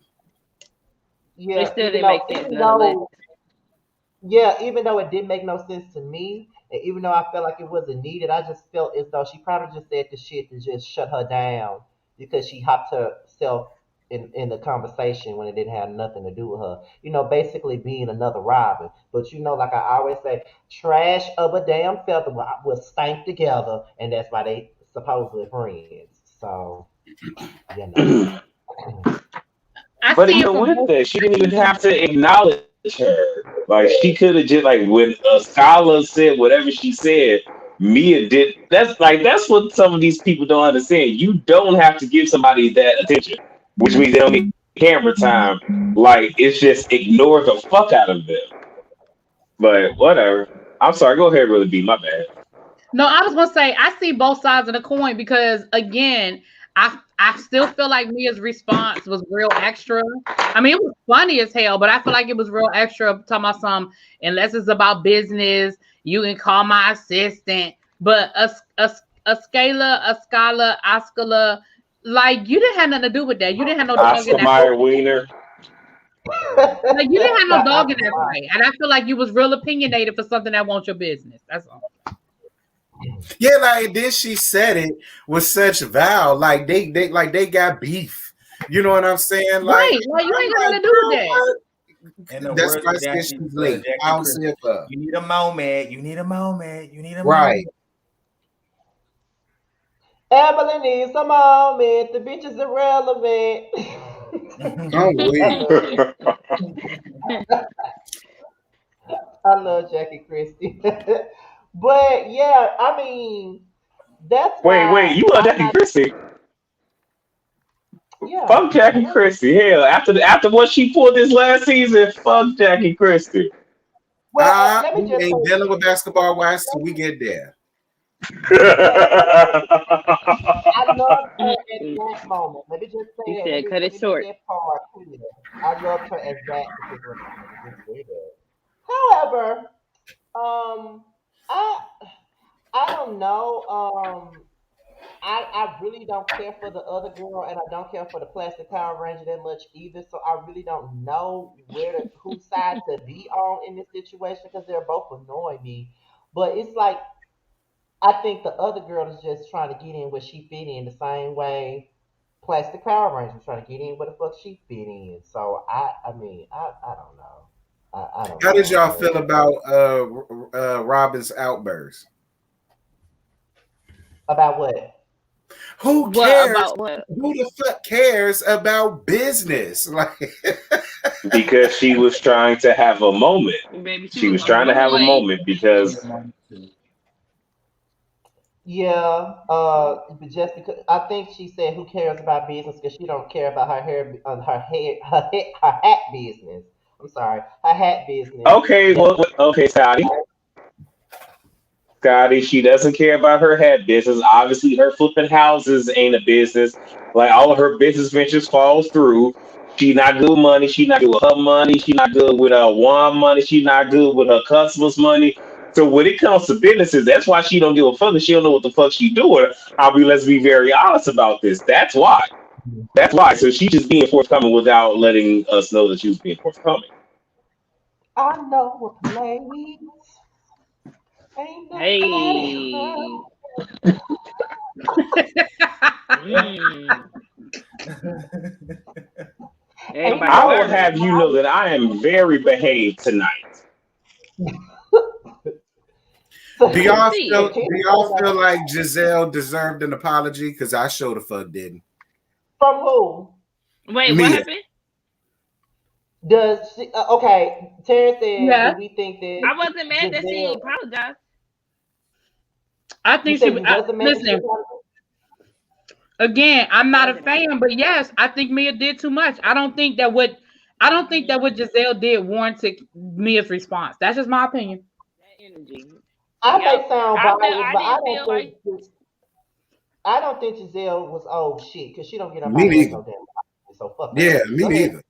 It yeah, still didn't make sense nonetheless. even though it didn't make no sense to me, and even though I felt like it wasn't needed, I just felt as though she probably just said the shit to just shut her down because she hopped herself in the conversation when it didn't have nothing to do with her. Basically being another Robin. But like I always say, trash of a damn feather will stank together, and that's why they supposedly friends. So, you know. I But see it even from with both. that, she didn't even have to acknowledge her. Like she could have just like when a scholar said whatever she said, Mia did. That's what some of these people don't understand. You don't have to give somebody that attention, which means they don't need camera time. Like it's just ignore the fuck out of them. But whatever. I'm sorry. Go ahead, really be my bad. No, I was gonna say I see both sides of the coin because again, I still feel like Mia's response was real extra. I mean, it was funny as hell, but I feel like it was real extra talking about some unless it's about business, you can call my assistant. But a Scala, Oscala, like you didn't have nothing to do with that. You didn't have no dog in Oscar that Mayer fight. Wiener. Like you didn't have no Not dog in Oscar that Mayer. fight. And I feel like you was real opinionated for something that wants your business. That's all. Yeah, like then she said it with such vow, like they got beef. You know what I'm saying? Like Right. Like you I'm ain't got like, nothing to do with girl, that. what? In the That's words why I of said Jackie, she's late. I Jackie don't see Christie, it for her. you need a moment. You need a moment. You need a Right. moment. Emily needs a moment. The bitch is irrelevant. I'm weak. I love Jackie Christie. But yeah, I mean, that's Wait, why you love I'm Jackie not. Christie? Yeah, Fuck Jackie Christie. Hell, after what she pulled this last season, fuck Jackie Christie. well, let me We just say ain't dealing with this. basketball wives till Let we me, get there. yeah, let me just say this. I loved her at Mm-mm. that moment. Let me just say He that. said, "Cut Let it me make short." that part clear. I loved her at that particular moment. Let me just say that. However, um, I I don't know. I really don't care for the other girl, and I don't care for the plastic Power Ranger that much either. So I really don't know whose side to be on in this situation because they're both annoying me. But it's like I think the other girl is just trying to get in where she fit in the same way Plastic Power Ranger was trying to get in where the fuck she fit in. So I mean I don't know. I don't How did know, y'all but feel about Robin's outburst? about what? Who What cares? about what? Who the fuck cares about business? Like Because she was trying to have a moment. Baby, she She was was trying to have a annoyed. moment because Yeah, but just because I think she said, "Who cares about business?" Because she don't care about her hat business. I'm sorry, her hat business. okay, Just okay, Scotty, she doesn't care about her hat business. Obviously, her flipping houses ain't a business. Like all of her business ventures falls through. She not good with money. She not good with her money. She not good with her one money. She not good with her customers' money. So when it comes to businesses, that's why she don't give a fuck. And she don't know what the fuck she doing. Let's be very honest about this. That's why. That's why. So she just being forthcoming without letting us know that she was being forthcoming. I know a place ain't nobody Hey. around. Mm. Ain't Everybody I will nobody. heard. have you know that I am very behaved tonight. So, do I can y'all see feel so it. Keith do y'all said, feel like Giselle deserved an apology? Because I sure the fuck didn't. from who? Wait, what Mia. happened? Does she, okay? Terrence said, "Do Yeah. we think that I wasn't mad that she Giselle?" apologized. I You think said you wasn't mad that she listen, apologized? again, I'm I not a wasn't mad. fan, but yes, I think Mia did too much. I don't think that what Giselle did warranted Mia's response. That's just my opinion. That energy. I Yep. may sound I felt. biased, I but didn't feel like. I don't think Giselle was old shit because she don't get up Me out of neither. no damn body. So fuck Yeah, her. me Go ahead. neither.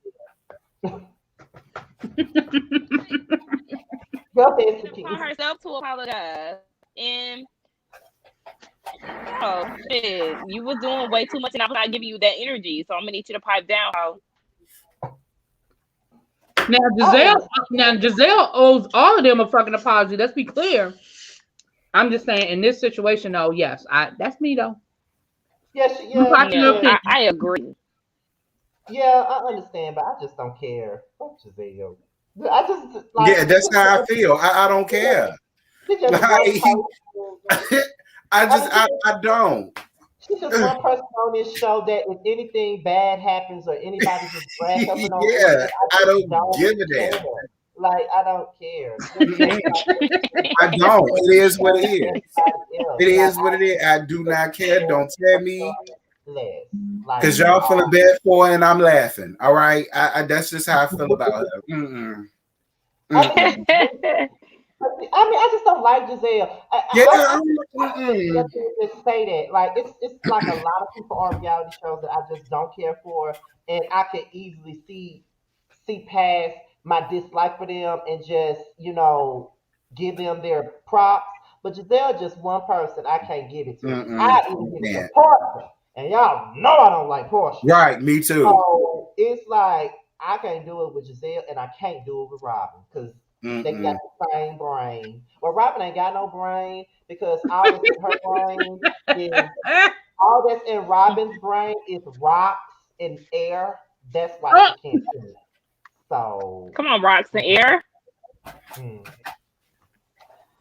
Go ahead, Upon Sakina. herself to apologize, and oh shit, you was doing way too much, and I was not giving you that energy. So I'm gonna need you to pipe down. How? Now I Giselle, understand. now Giselle owes all of them a fucking apology. Let's be clear. I'm just saying in this situation, though, yes, that's me though. Yeah, My popular No, yeah, opinion. I agree. yeah, I understand, but I just don't care. Fuck Giselle. I just like Yeah, that's how I feel. I don't care. she's just a Like great person. I I just mean, I don't. she's just one person on this show that if anything bad happens or anybody just drag up and on Yeah, anything, I I just don't don't give a care. damn. Like I don't care. Just because I don't. It is what it is. everybody else. It Like is what it is. I do not care. Don't tell me less. Like because y'all feeling bad for her and I'm laughing. All right. That's just how I feel about her. Mm-mm. Mm-mm. I mean, I just don't like Giselle. Yeah. I just say that. Like, it's like a lot of people on reality shows that I just don't care for, and I can easily see past my dislike for them and just give them their props. But Giselle just one person I can't give it to. Mm-mm. I even give it to Portia, and y'all know I don't like Portia. Right, me too. So it's like I can't do it with Giselle, and I can't do it with Robin because they got the same brain. Well, Robin ain't got no brain because all that's in her brain is all that's in Robin's brain is rocks and air. That's why she can't do it. So come on, rocks and air.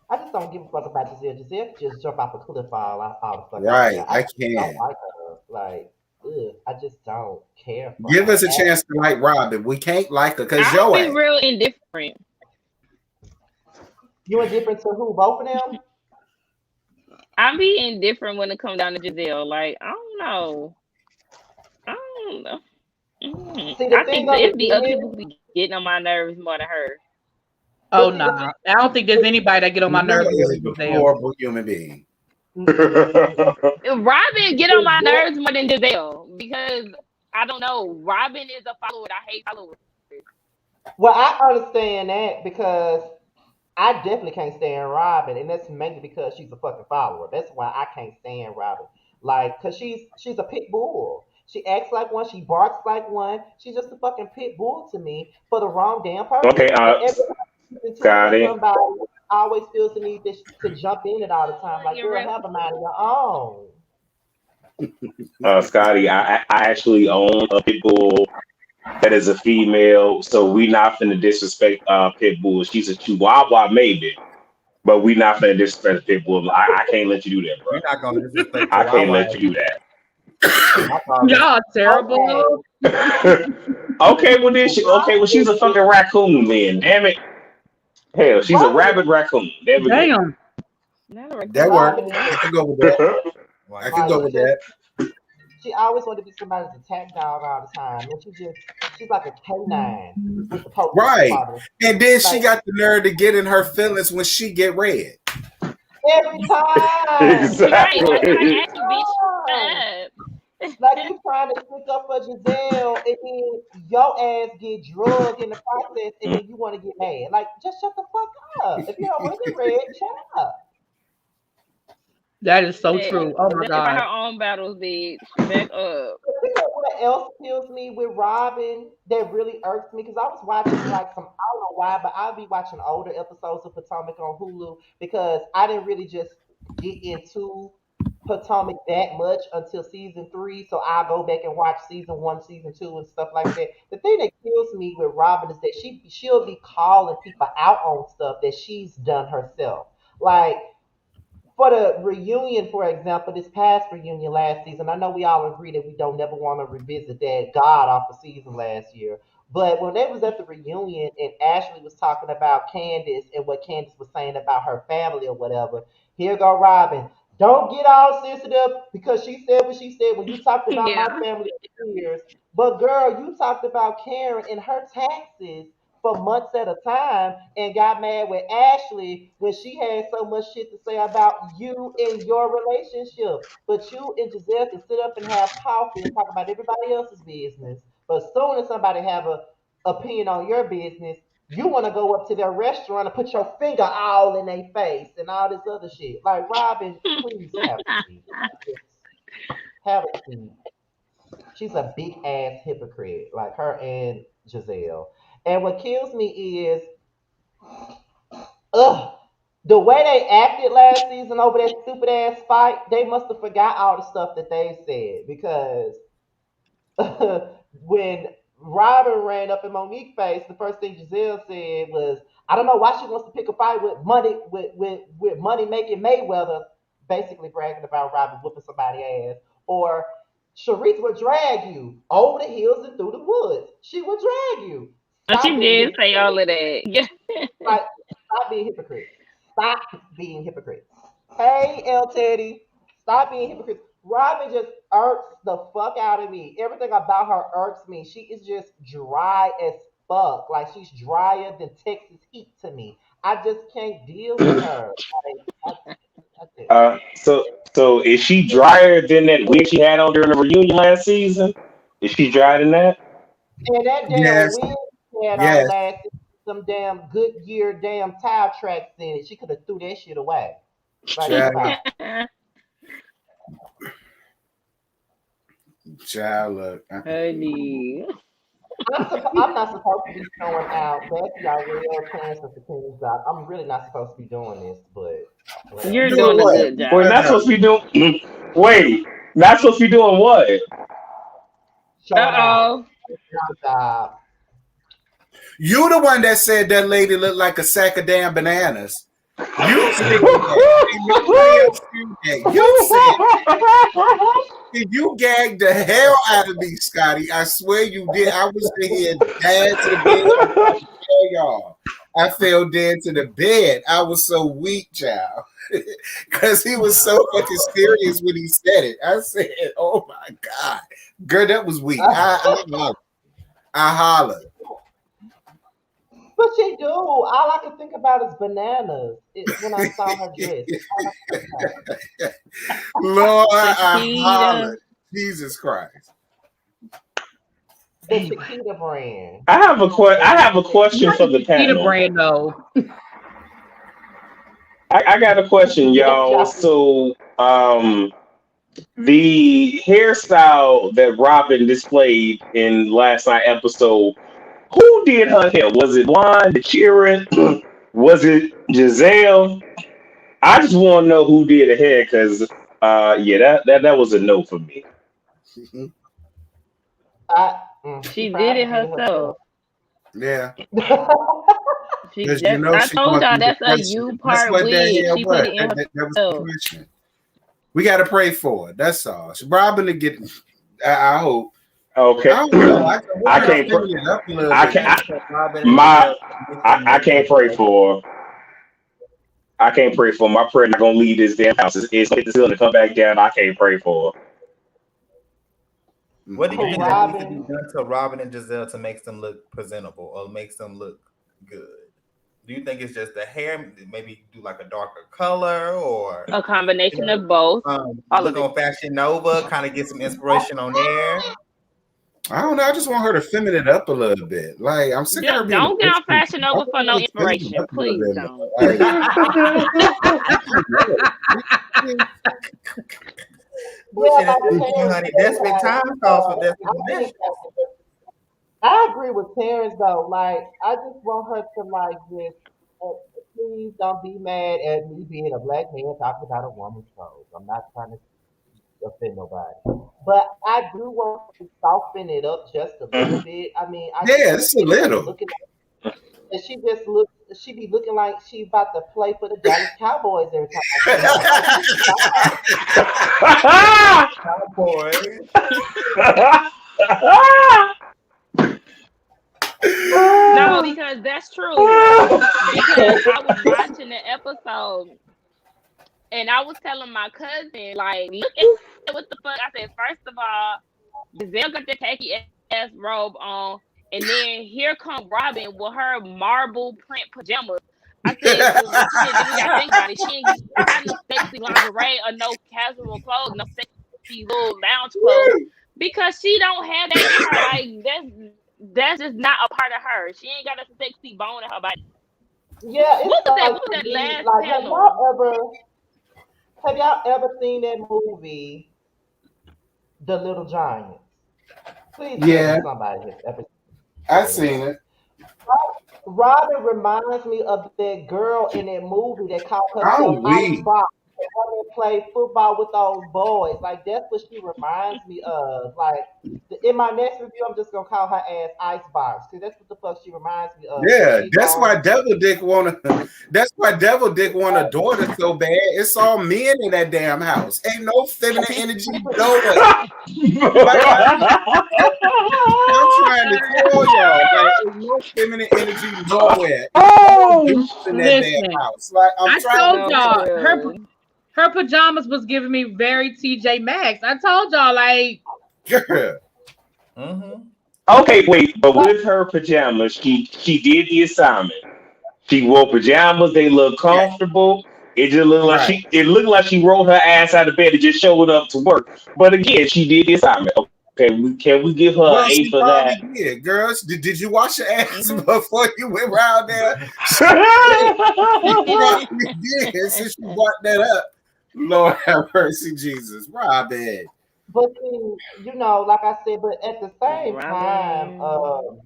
I just don't give a fuck about Giselle. Giselle just jump off a cliff all the fuck Right, out. I don't can. like her. Like, I just don't care for Give her. us a chance to like Robin. We can't like her because I'll your be ass. real indifferent. You indifferent to who? Both of them? I'll be indifferent when it comes down to Giselle. Like, I don't know. See, the I thing think of it'd it be other is, people who be getting on my nerves more than her. Oh no, I don't think there's anybody that get on my nerves. Is a horrible human being. Robin get on my nerves more than Giselle because I don't know. Robin is a follower. I hate followers. well, I understand that because I definitely can't stand Robin, and that's mainly because she's a fucking follower. That's why I can't stand Robin. Like, cause she's a pit bull. She acts like one. She barks like one. She's just a fucking pit bull to me for the wrong damn purpose. Okay, And everybody into it got with it. somebody always feels the need to jump in it all the time. Like, girl, have a mind of your own. Scotty, I actually own a pit bull that is a female, so we not finna disrespect pit bull. She's a chihuahua, maybe, but we not finna disrespect pit bull. I can't let you do that, bro. You're not gonna disrespect I can't Chihuahua. let you do that. Y'all terrible. Okay, well she's a fucking raccoon then. Damn it. Hell, she's a rabid raccoon. There we go. Damn. That works. I can go with that. I can go with that. She always wanted to be somebody's attack dog all the time, and she's like a canine with the poke. Right, and then she got the nerve to get in her feelings when she get red. Every time. Exactly. Like you trying to stick up for Giselle, and then your ass get drugged in the process, and then you want to get mad. Like, just shut the fuck up. If you don't want to get red, shut up. That is so true. Oh my God. god. Her own battles, bitch. Back up. You know what else kills me with Robin that really irks me? Because I was watching I don't know why, but I'll be watching older episodes of Potomac on Hulu because I didn't really just get into Potomac that much until season 3. So I'll go back and watch season 1, season 2, and stuff like that. The thing that kills me with Robin is that she'll be calling people out on stuff that she's done herself. Like, for the reunion, for example, this past reunion last season, I know we all agree that we don't never want to revisit that god awful season last year. But when they was at the reunion and Ashley was talking about Candace and what Candace was saying about her family or whatever, here go Robin. Don't get all sensitive because she said what she said when you talked about my family for years. But girl, you talked about Karen and her taxes for months at a time and got mad with Ashley when she had so much shit to say about you and your relationship. But you and Giselle can sit up and have coffee and talk about everybody else's business. But as soon as somebody have a opinion on your business, you want to go up to their restaurant and put your finger all in their face and all this other shit. Like, Robin, please have a seat. Have a seat. She's a big ass hypocrite, like her and Giselle. And what kills me is, the way they acted last season over that stupid ass fight. They must have forgot all the stuff that they said because when Robin ran up in Monique's face, the first thing Giselle said was, "I don't know why she wants to pick a fight with money making Mayweather." Basically bragging about Robin whooping somebody's ass. Or Sharice would drag you over the hills and through the woods. She would drag you. She Stop being did say hypocrite. all of that. Yeah. Like, stop being hypocrite. Stop being hypocrite. Hey, El Teddy, stop being hypocrite. Robin just irks the fuck out of me. Everything about her irks me. She is just dry as fuck. Like she's drier than Texas heat to me. I just can't deal with her. Like, I just, So is she drier than that wig she had on during the reunion last season? Is she drier than that? and that damn Yes, wig she had on yes, last season, some damn Goodyear damn tire tracks in it. She could have threw that shit away. Like, child, stop. child, look. Honey. I'm not supposed to be showing out. Back to y'all real transfer for King's job. I'm really not supposed to be doing this, but whatever. You're Doing doing a what? good We're job. not supposed to be doing. Wait, not supposed to be doing what? Showing out. Uh-oh. Job, job. You the one that said that lady looked like a sack of damn bananas. You said that. Ain't nobody else said that. You said you gagged the hell out of me, Scotty. I swear you did. I was sitting here dead to the bed. I'm trying to tell y'all. I fell dead to the bed. I was so weak, child. Because he was so fucking serious when he said it. I said, oh my God. Girl, that was weak. I hollered. But she do. All I can think about is bananas. When I saw her dress. Lord, I Chiquita. hollered. Jesus Christ. The Anyway. Chiquita brand. I have a question for the Peter panel. brand though. I got a question, Yes, y'all. y'all. So, the hairstyle that Robin displayed in last night episode, who did her hair? Was it Juan, the Kieran? Was it Giselle? I just want to know who did her hair because, yeah, that was a no for me. She She did probably it did it herself. herself. Yeah. She Because you just, know I she told going y'all through that's a depression. U That's part what that wig. hair She put was. it in That was herself. depression. We got to pray for it. That's all. Robin to get, I hope. Okay, I don't know. I can I wish her can't. feeling it up a little I bit. can. Robin and My Giselle make them I look can't pray presentable. for. I can't pray for. My prayer not gonna leave this damn house. It's gonna come back down. I can't pray for. What do you Who, think that needs to be Robin? done to Robin and Giselle to make them look presentable or makes them look good? Do you think it's just the hair? Maybe do like a darker color, or A you combination know, of both. All look of it. on Fashion Nova, kind of get some inspiration on there. I don't know. I just want her to feminine it up a little bit. Like, I'm sick of her being a Don't get bitch. on Fashion I Nova for want no her to feminine it inspiration. up a little Please bit don't. more. Yeah, Bullshit, like it's Terrence honey. said, Desperate like, times calls for I desperate think measures. I agree with Terrence though. Like, I just want her to like just uh, please don't be mad at me being a black man talking about a woman's clothes. I'm not trying to offend nobody, but I do want to soften it up just a little bit. I mean, I just Yeah, be it's a seeing her little. looking, and she just look. She be looking like she about to play for the Dallas Cowboys every time I see her. Like, Boy. No, because that's true. Because I was watching the episode and I was telling my cousin, like, look at what the fuck. I said, first of all, Giselle got the khaki ass robe on, and then here come Robin with her marble print pajamas. I said, well, shit, then we gotta think about it. She ain't got no sexy lingerie or no casual clothes, no sexy little lounge clothes, because she don't have that in her. Like that's just not a part of her. She ain't got a sexy bone in her body. yeah, it's What was that? like What was for that me. last Like, panel? have y'all ever seen that movie, The Little Giants? Please tell me Yeah, somebody has ever seen I The Little seen Giants. it. Robin reminds me of that girl in that movie that called I'm herself Holly weak. Bob. woman play football with those boys. Like that's what she reminds me of. Like in my next review, I'm just gonna call her ass Icebox because that's what the fuck she reminds me of. That Yeah, she that's why gon' Devil Dick wanna. That's why Devil Dick want a daughter so bad. It's all men in that damn house. Ain't no feminine energy nowhere. Like I'm trying to tell y'all, like ain't no feminine energy nowhere. It's all Oh, dudes in that damn Listen, house. Like I'm I trying to told No, tell y'all you. for real. her pajamas was giving me very TJ Maxx. I told y'all like Girl. Mm-hmm. okay, wait, but with her pajamas, she did the assignment. She wore pajamas. They look Yeah, comfortable. It just looked like right. she rolled her ass out of bed and just showed up to work. But again, she did the assignment. Okay, can we give her an Well, A she for probably that? did, girls. Did you wash your ass Mhm. before you went around there? She did. She probably did since you brought that up. Lord have mercy, Jesus. Robin. but see, like I said, but at the same time, Robin.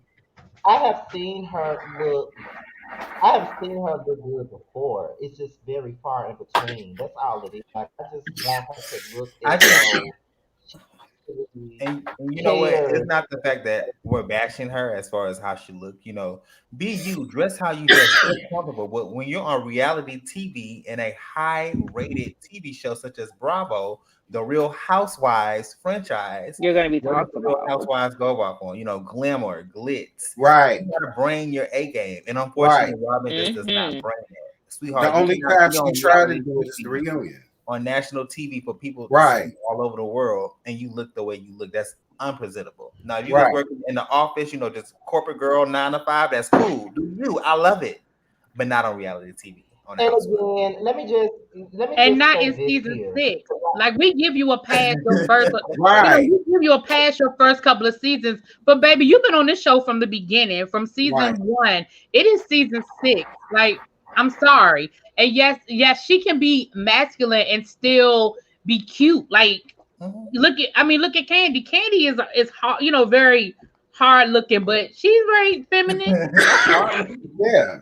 I have seen her look. I have seen her look good before. It's just very far in between. That's all it is. Like I just want her to look I as just though she really and you know what? It's cares. not the fact that we're bashing her as far as how she look. Be you, dress how you dress, feel comfortable. But when you're on reality TV in a high-rated TV show such as Bravo, the Real Housewives franchise, You're gonna be what does talked the Real about. Housewives go off on? Glamour, glitz. Right, You gotta bring your A game, and right. unfortunately, Robin just does not Hmm. bring that. The Sweetheart, you only cannot time be she on tried to reality do it is the TV reunion. on national TV for people to see Right, all over the world, and you look the way you look. That's unpresentable. Now, if you was right. working in the office, just corporate girl 9 to 5, that's cool. Do you? I love it, but not on reality TV on the And Housewives. again, let me just and not say in this season here. 6. Like we give you a pass your first, Right, we give you a pass your first couple of seasons. But baby, you've been on this show from the beginning, from season right, 1. It is season 6. Like I'm sorry, and yes, she can be masculine and still be cute. Like Mhm. look at Candy. Candy is hard, very hard looking, but she's very feminine. I'm sorry. yeah.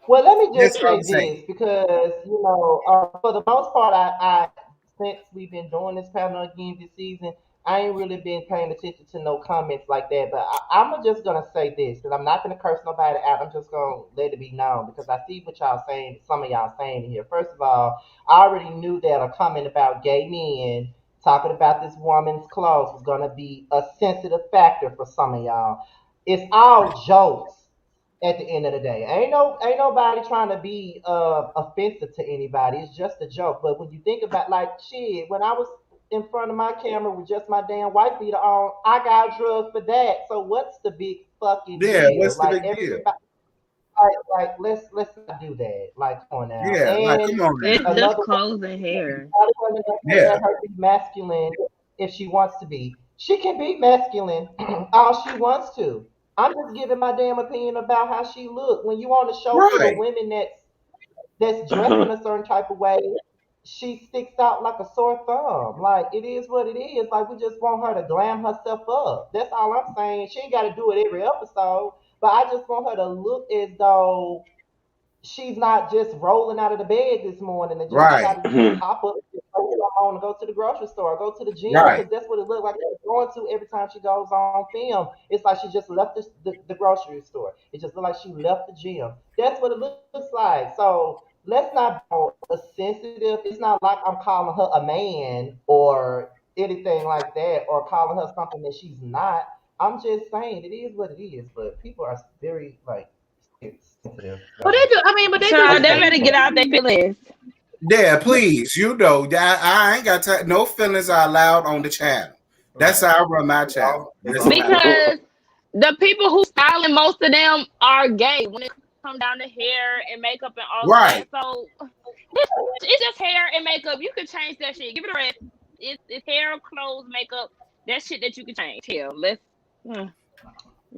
Well, let me That's just what I'm say saying. this because for the most part, I since we've been doing this panel again this season, I ain't really been paying attention to no comments like that. But I'm just gonna say this, and I'm not gonna curse nobody out. I'm just gonna let it be known because I see what y'all saying. Some of y'all saying here. First of all, I already knew that a comment about gay men talking about this woman's clothes was gonna be a sensitive factor for some of y'all. It's all jokes at the end of the day. Ain't nobody trying to be offensive to anybody. It's just a joke. But when you think about like shit, when I was in front of my camera with just my damn white beater on, I got drugged for that. So what's the big fucking Yeah, deal? what's the Like big deal? everybody like let's not do that. Like come on now. Yeah, like And come on It's now. just another clothes and hair. woman that can Yeah, let her be masculine if she wants to be. She can be masculine all she wants to. I'm just giving my damn opinion about how she look. When you on the show full of right, women that's dressing a certain type of way, she sticks out like a sore thumb. Like it is what it is. Like we just want her to glam herself up. That's all I'm saying. She ain't got to do it every episode, but I just want her to look as though she's not just rolling out of the bed this morning and just right, decided to just hop up and throw something on and go to the grocery store, go to the gym, right, because that's what it looked like she's going to every time she goes on film. It's like she just left the grocery store. It just looked like she left the gym. That's what it looks like. So let's not be sensitive. It's not like I'm calling her a man or anything like that or calling her something that she's not. I'm just saying it is what it is, but people are very like sensitive. But they do. I mean, but they do the Child, they same better get out their thing. feelings. yeah. Please, I ain't got time. No feelings are allowed on the channel. That's Right. how I run my It's channel. all it's That's all how. about Because the people who styling, most of them are gay when it comes down to hair and makeup and all of that. Right, So it's just hair and makeup. You can change that shit. Give it a rest. It's hair, clothes, makeup. That shit that you can change. Hell, let's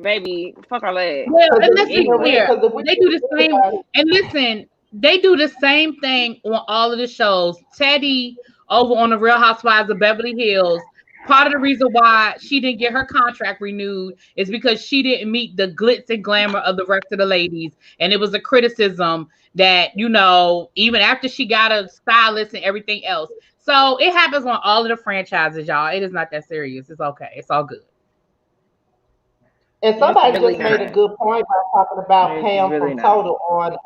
baby fuck all that. Well, Because and if let's we be even Anyway, clear, because if we they do even the think same. about it, And listen, they do the same thing on all of the shows. Teddy over on the Real Housewives of Beverly Hills. part of the reason why she didn't get her contract renewed is because she didn't meet the glitz and glamour of the rest of the ladies. And it was a criticism that, even after she got a stylist and everything else. So it happens on all of the franchises, y'all. It is not that serious. It's okay. It's all good. And It's somebody really just made a not. good point by talking about It's Pam really from not. Total on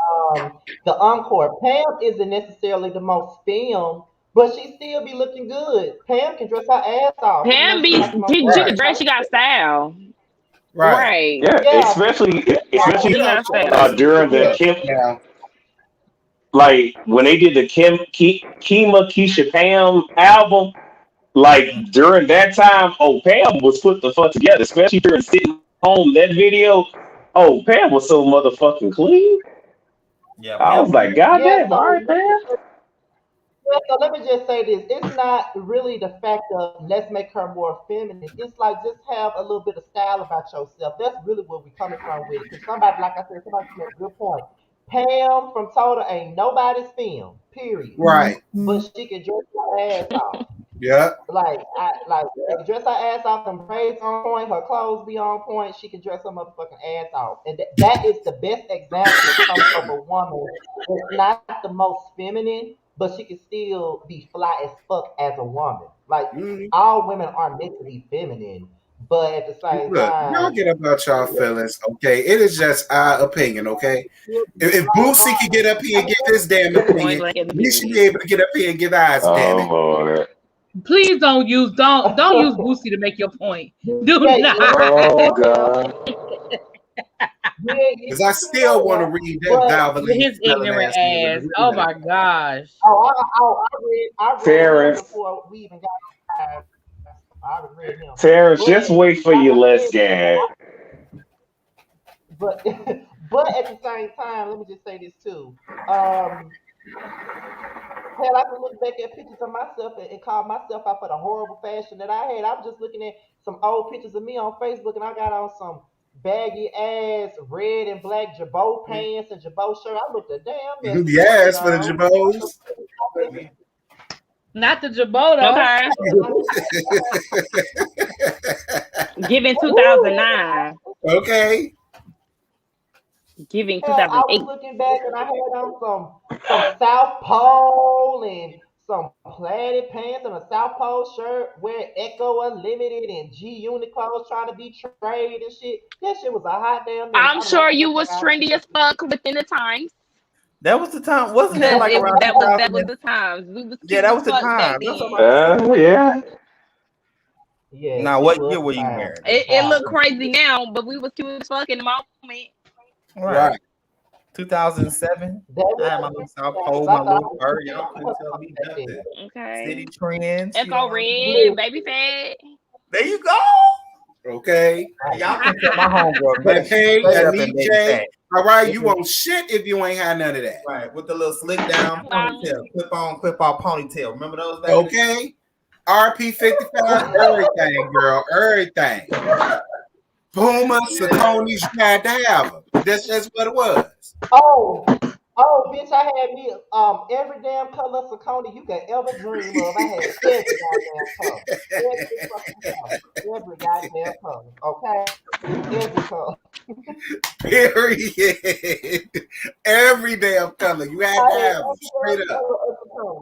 the Encore. Pam isn't necessarily the most film, but she still be looking good. Pam can dress her ass off, even though Pam she's not the be most she Right. can film. dress. She got style. Right. Right. Yeah, Yeah, especially She got Let's style. during the look Kim, now. like when they did the Kima Keisha Pam album, like during that time, oh Pam was put the fuck together, especially during sitting home that video. Oh, Pam was so motherfucking clean. Yeah, I was Pam. like, God yeah. damn, all right, Pam. So let me just say this. It's not really the fact of let's make her more feminine. It's like just have a little bit of style about yourself. That's really where we're coming from with it. Because somebody, like I said, somebody made a good point. Pam from Total ain't nobody's film, period. Right. But she can dress her ass off. Yeah. Like she can dress her ass off, them braids on point, her clothes be on point, she can dress her motherfucking ass off. And that is the best example of a woman that's not the most feminine, but she can still be fly as fuck as a woman. Like Mhm. all women aren't meant to be feminine, but at the same Look, y'all time, get about y'all feelings, okay? It is just our opinion, okay? she'll be If right Boosie can on. get up here I and mean, give his damn Point opinion, blank in the we should period. be able to get up here and give ours, damn Oh it. Lord. Please don't use Boosie to make your point. Do yeah, not. Oh yeah, God. yeah, Because I you still know want to what? read that But With Valvoline his smelling ignorant ass nigga. ass. Oh my gosh. I read him Terrence. before we even got live. I already read him. Terrence, just But wait for like your I less said, gag. but but at the same time, let me just say this too. Um, hell, I can look back at pictures of myself and call myself out for the horrible fashion that I had. I'm just looking at some old pictures of me on Facebook, and I got on some baggy ass red and black Jabot pants and Jabot shirt. I looked a damn mess with them shit Yes, for the on. Jabos. Not the Jaboto. Okay. Giving Woo! 2009. Okay. Giving Hell, I was 2008. looking back and I had on some South Pole and some plaid pants and a South Pole shirt, wearing Echo Unlimited and G Unit clothes, trying to be trade and shit. That shit was a hot damn mess. I'm I was like, sure get the you fuck was out of trendy here. as fuck within the times. That was the time, wasn't that Cause like around that 2000? was the times. We was Yeah, cute that as was the fuck back time. That's what I'm then. about to say. Yeah. Yes, Now, it what was year the were you time. wearing The it? It time. looked crazy now, but we was cute as fuck in the moment. Right. Right. 2007. That I had was my the little South time, 'cause Pole, I my thought little I was too fur. big Y'all for couldn't tell me her back then. nothing. Okay. City trends, you know Echo what I mean? Red, Listen, Baby Fat. There you go. Okay. Y'all can tell my homegirl, man. She's Okay. straight up in Elite baby J. fat. All right. With You the, won't shit if you ain't had none of that. right, with the little slick down ponytail, clip on ponytail. Remember those back in the day? Okay. RP 55, everything, girl. Everything. Puma, Saucony's, you had to have them. That's just what it was. bitch, I had me every damn color of Saucony you could ever dream of. I had every goddamn color. Every fucking color. Every goddamn color. Okay? Every color. Period. Every damn color. You had I to had have them. every Straight damn up. color of Saucony.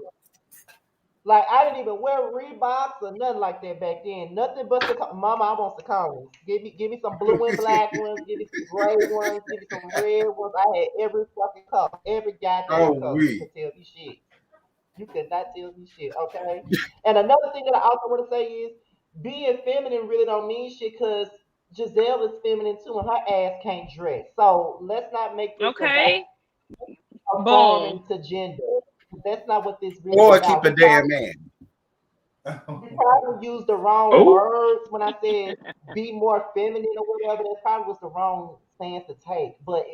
Like I didn't even wear Reeboks or nothing like that back then. Nothing but Mama, I want Saucony. Give me some blue and black ones. Give me some gray ones. Give me some red ones. I had every fucking color, every Oh, goddamn color. You we. could tell me shit. You could not tell me shit. Okay. And another thing that I also want to say is being feminine really don't mean shit because Giselle is feminine too, and her ass can't dress. So let's not make this about Okay. conforming Boom. to gender. That's not what this really Or keep about. a damn man. You probably used the wrong Oh, words when I said be more feminine or whatever. That probably was the wrong stance to take. But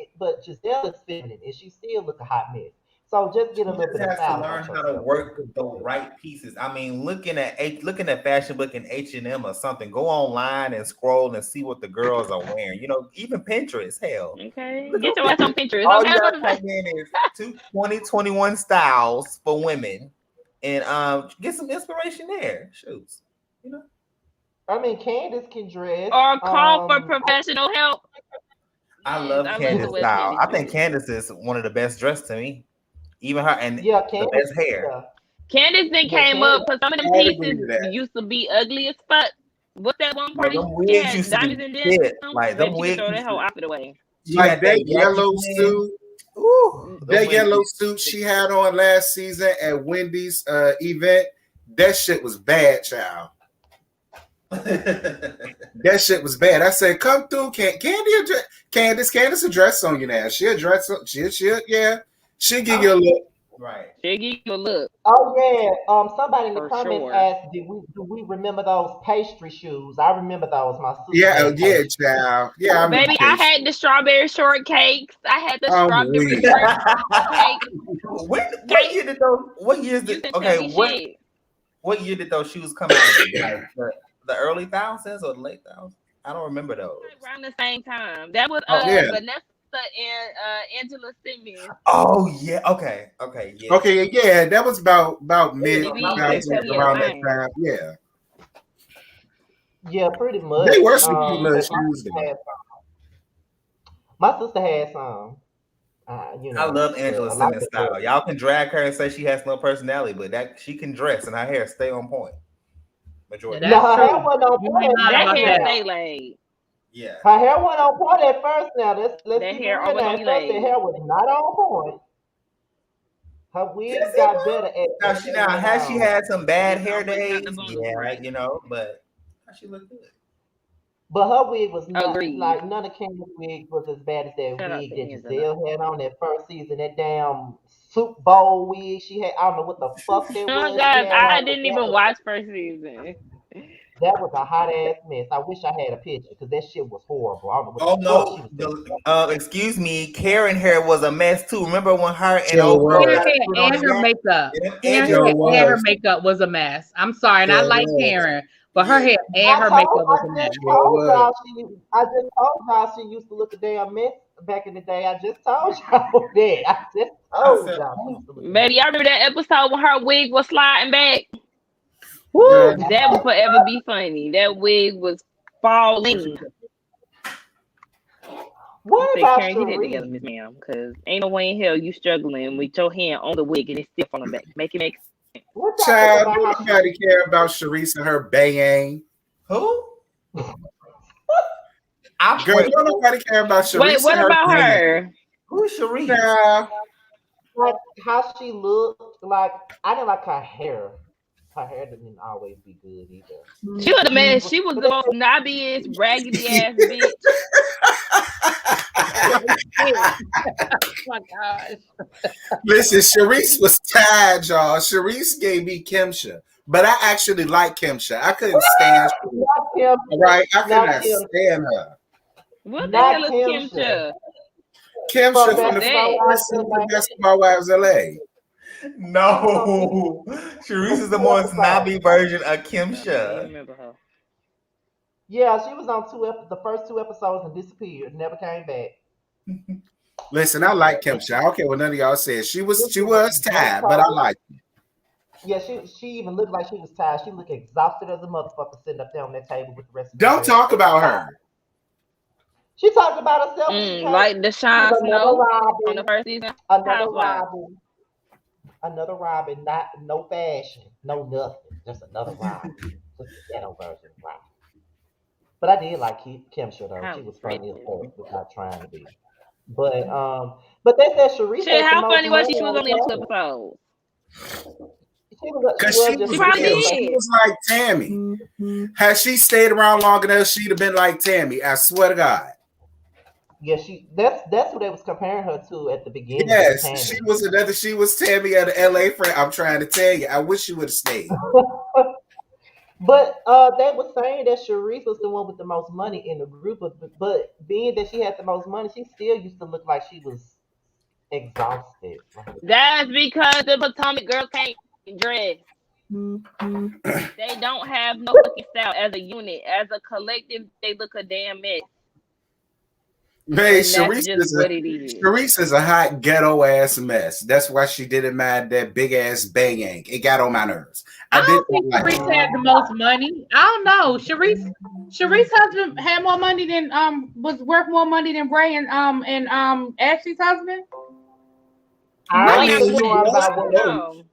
Giselle is feminine and she still look a hot mess. So just get a She little just bit of has to style learn about how to yourself. work the right pieces. I mean, looking at fashion book in H&M or something, go online and scroll and see what the girls are wearing. You know, even Pinterest, hell. Okay. Look Get on your ass on Pinterest. Pinterest. All Okay, you I'm about gotta to type say. in is 2021 styles for women and get some inspiration there. Shoots. You know? I mean, Candace can dress. or call for professional help. I Yes, love I love the Candace way style. Candace I think dressed. Candace is one of the best dressed to me. Even her and Yeah, the Candace. best hair. Yeah, Candace then yeah, came up Candace. because some of them I would agree pieces to that. used to be ugly as fuck. What's that one Bro, party them she wigs had used to be diamonds in shit. them? Like them Baby, she could wigs throw that used whole to. outfit away. She Like had that Jackie yellow Chan. suit, Ooh, them that wigs. yellow suit she had on last season at Wendy's event, that shit was bad, child. That shit was bad. I said, come through, Candace address on you now. She'll dress on, she'll give you a look. Right. She'll give you a look Oh yeah. Somebody in the for comments sure. asked, do we remember those pastry shoes? I remember those. My sister Yeah, had yeah, pastry. child. Yeah, I remember Baby, I Casey. had the strawberry shortcakes. I had the I'm strawberry weak. shortcake. What year did those? What years You did? can tell Okay, me shit. what year did those shoes come out in? Like the early thousands or the late thousands? I don't remember those. Like around the same time. That was Oh, Yeah. Vanessa and Angela Simmons. oh yeah. Okay. Okay. Yeah. Okay, yeah, that was about mid Baby, you can 2000s tell me around that anything. time. Yeah, Yeah, pretty they much. were some cute little 'Cause shoes though. my sister had some. I love But Angela a lot Simmons of style. Y'all can drag her and say she has no personality, but that she can dress and her hair stay on point. Yeah, Majority. no, that's her hair true. wasn't on You point ain't at lying That first about hair that. now. stay laid. Yeah. Her hair wasn't on point at first now. Let's That keep it hair real always now. gonna At be first, the laid. hair was not on point. Her Yes, wigs it got was. better as Now the she years now went has she on. had some bad It's hair always got the days? bundles Yeah, right. but she looked good. But her wig was not Agreed. like none of Kim's wig was as bad as that Shout out wig to that Angela. Giselle had on that first season. That damn soup bowl wig she had. I don't know what the fuck that Oh was she God, had I on, but didn't even watch first season. that was a hot ass mess. I wish I had a picture because that shit was horrible. I don't know what Oh the fuck she no, was thinking. excuse me, Karen hair was a mess too. Remember when her and Sure old girl Hair, was. got hair, put on and the her yacht? makeup. And them Hair, edges. Sure and her was. makeup was a mess. I'm sorry, and I Sure like was. Karen, but her Yeah. hair and her makeup was a I just mess. Sure told was. y'all she used to look a damn mess back in the day. I just told y'all that. I just I told said, y'all she oh, used to look a mess. Baby, y'all remember that episode when her wig was sliding back? Girl, Woo! That will forever be funny. That wig was falling. I What said, about Karen, get it together, Cherie? Miss Ma'am, because ain't no way in hell you struggling with your hand on the wig and it's stiff on the back. Make it make sense. What y'all think child, about how don't nobody care about Sharice and her bang. who? I Girl, wait, don't nobody care about Wait, Sharice what and her about bang. her? who's Sharice? Child, like how she looked? Like I didn't like her hair. Her hair didn't always be good either. She was The a mess. weave was She was the but most knobbiest, raggedy ass bitch. Oh my gosh. listen, Sharice was tired, y'all. Sharice gave me Kimsha, but I actually like Kimsha. I couldn't stand Sharice. not Kim, All right, I could not not Kim, stand her. What the hell not is Kim Sher. Kimcha? Kimsha From Who from is the Basketball that? Wives first season of LA. Basketball Wives LA. She was on No, for Sharice is the two more episodes. snobby version of I don't even Kimsha. remember her. Yeah, she was on the first two episodes and disappeared. Never came back. Listen, I Yeah, like Kimsha. I don't care what none of y'all said. She was this is just tired, but I talking. like. Yeah, she even looked like she was tired. She looked exhausted as a motherfucker sitting up there on that table with the rest of them Don't girls. talk She was about tired. her. She talked about herself when she came. Like She was Deshaun another Snow on the Robin, first season. another Housewives. Robin, another Robin. Not no fashion, no nothing. Just another Robin. Just a ghetto version of Robin. But I did like Kimsha though. How She was funny as pregnant. fuck without trying to be. But they said Sharice Shit, had the how most funny was money she? She was on only on two the cast. episodes. She Cause was she just She was for probably two real. She did. episodes. was like Tammy. Had she stayed around long enough, she'd have been like Tammy. I swear to God. Yeah, that's who they was comparing her to at the beginning was Yes, Tammy. She was Tammy at an LA friend. I'm trying to tell you. I wish she would have stayed. But they were saying that Sharice was the one with the most money in the group, but being that she had the most money, she still used to look like she was exhausted. Like, That's because the Potomac girls can't dress. They don't have no fucking style as a unit. As a collective, they look a damn mess. Man, And that's just what it is. Sharice is a hot ghetto ass mess. That's why she didn't mind that big ass banging. It got on my nerves. I I did don't think not like Sharice it. had the most money. I don't know. Sharice's husband had more money than was worth more money than Bray and Ashley's husband. I I was mean, just he going was by what though.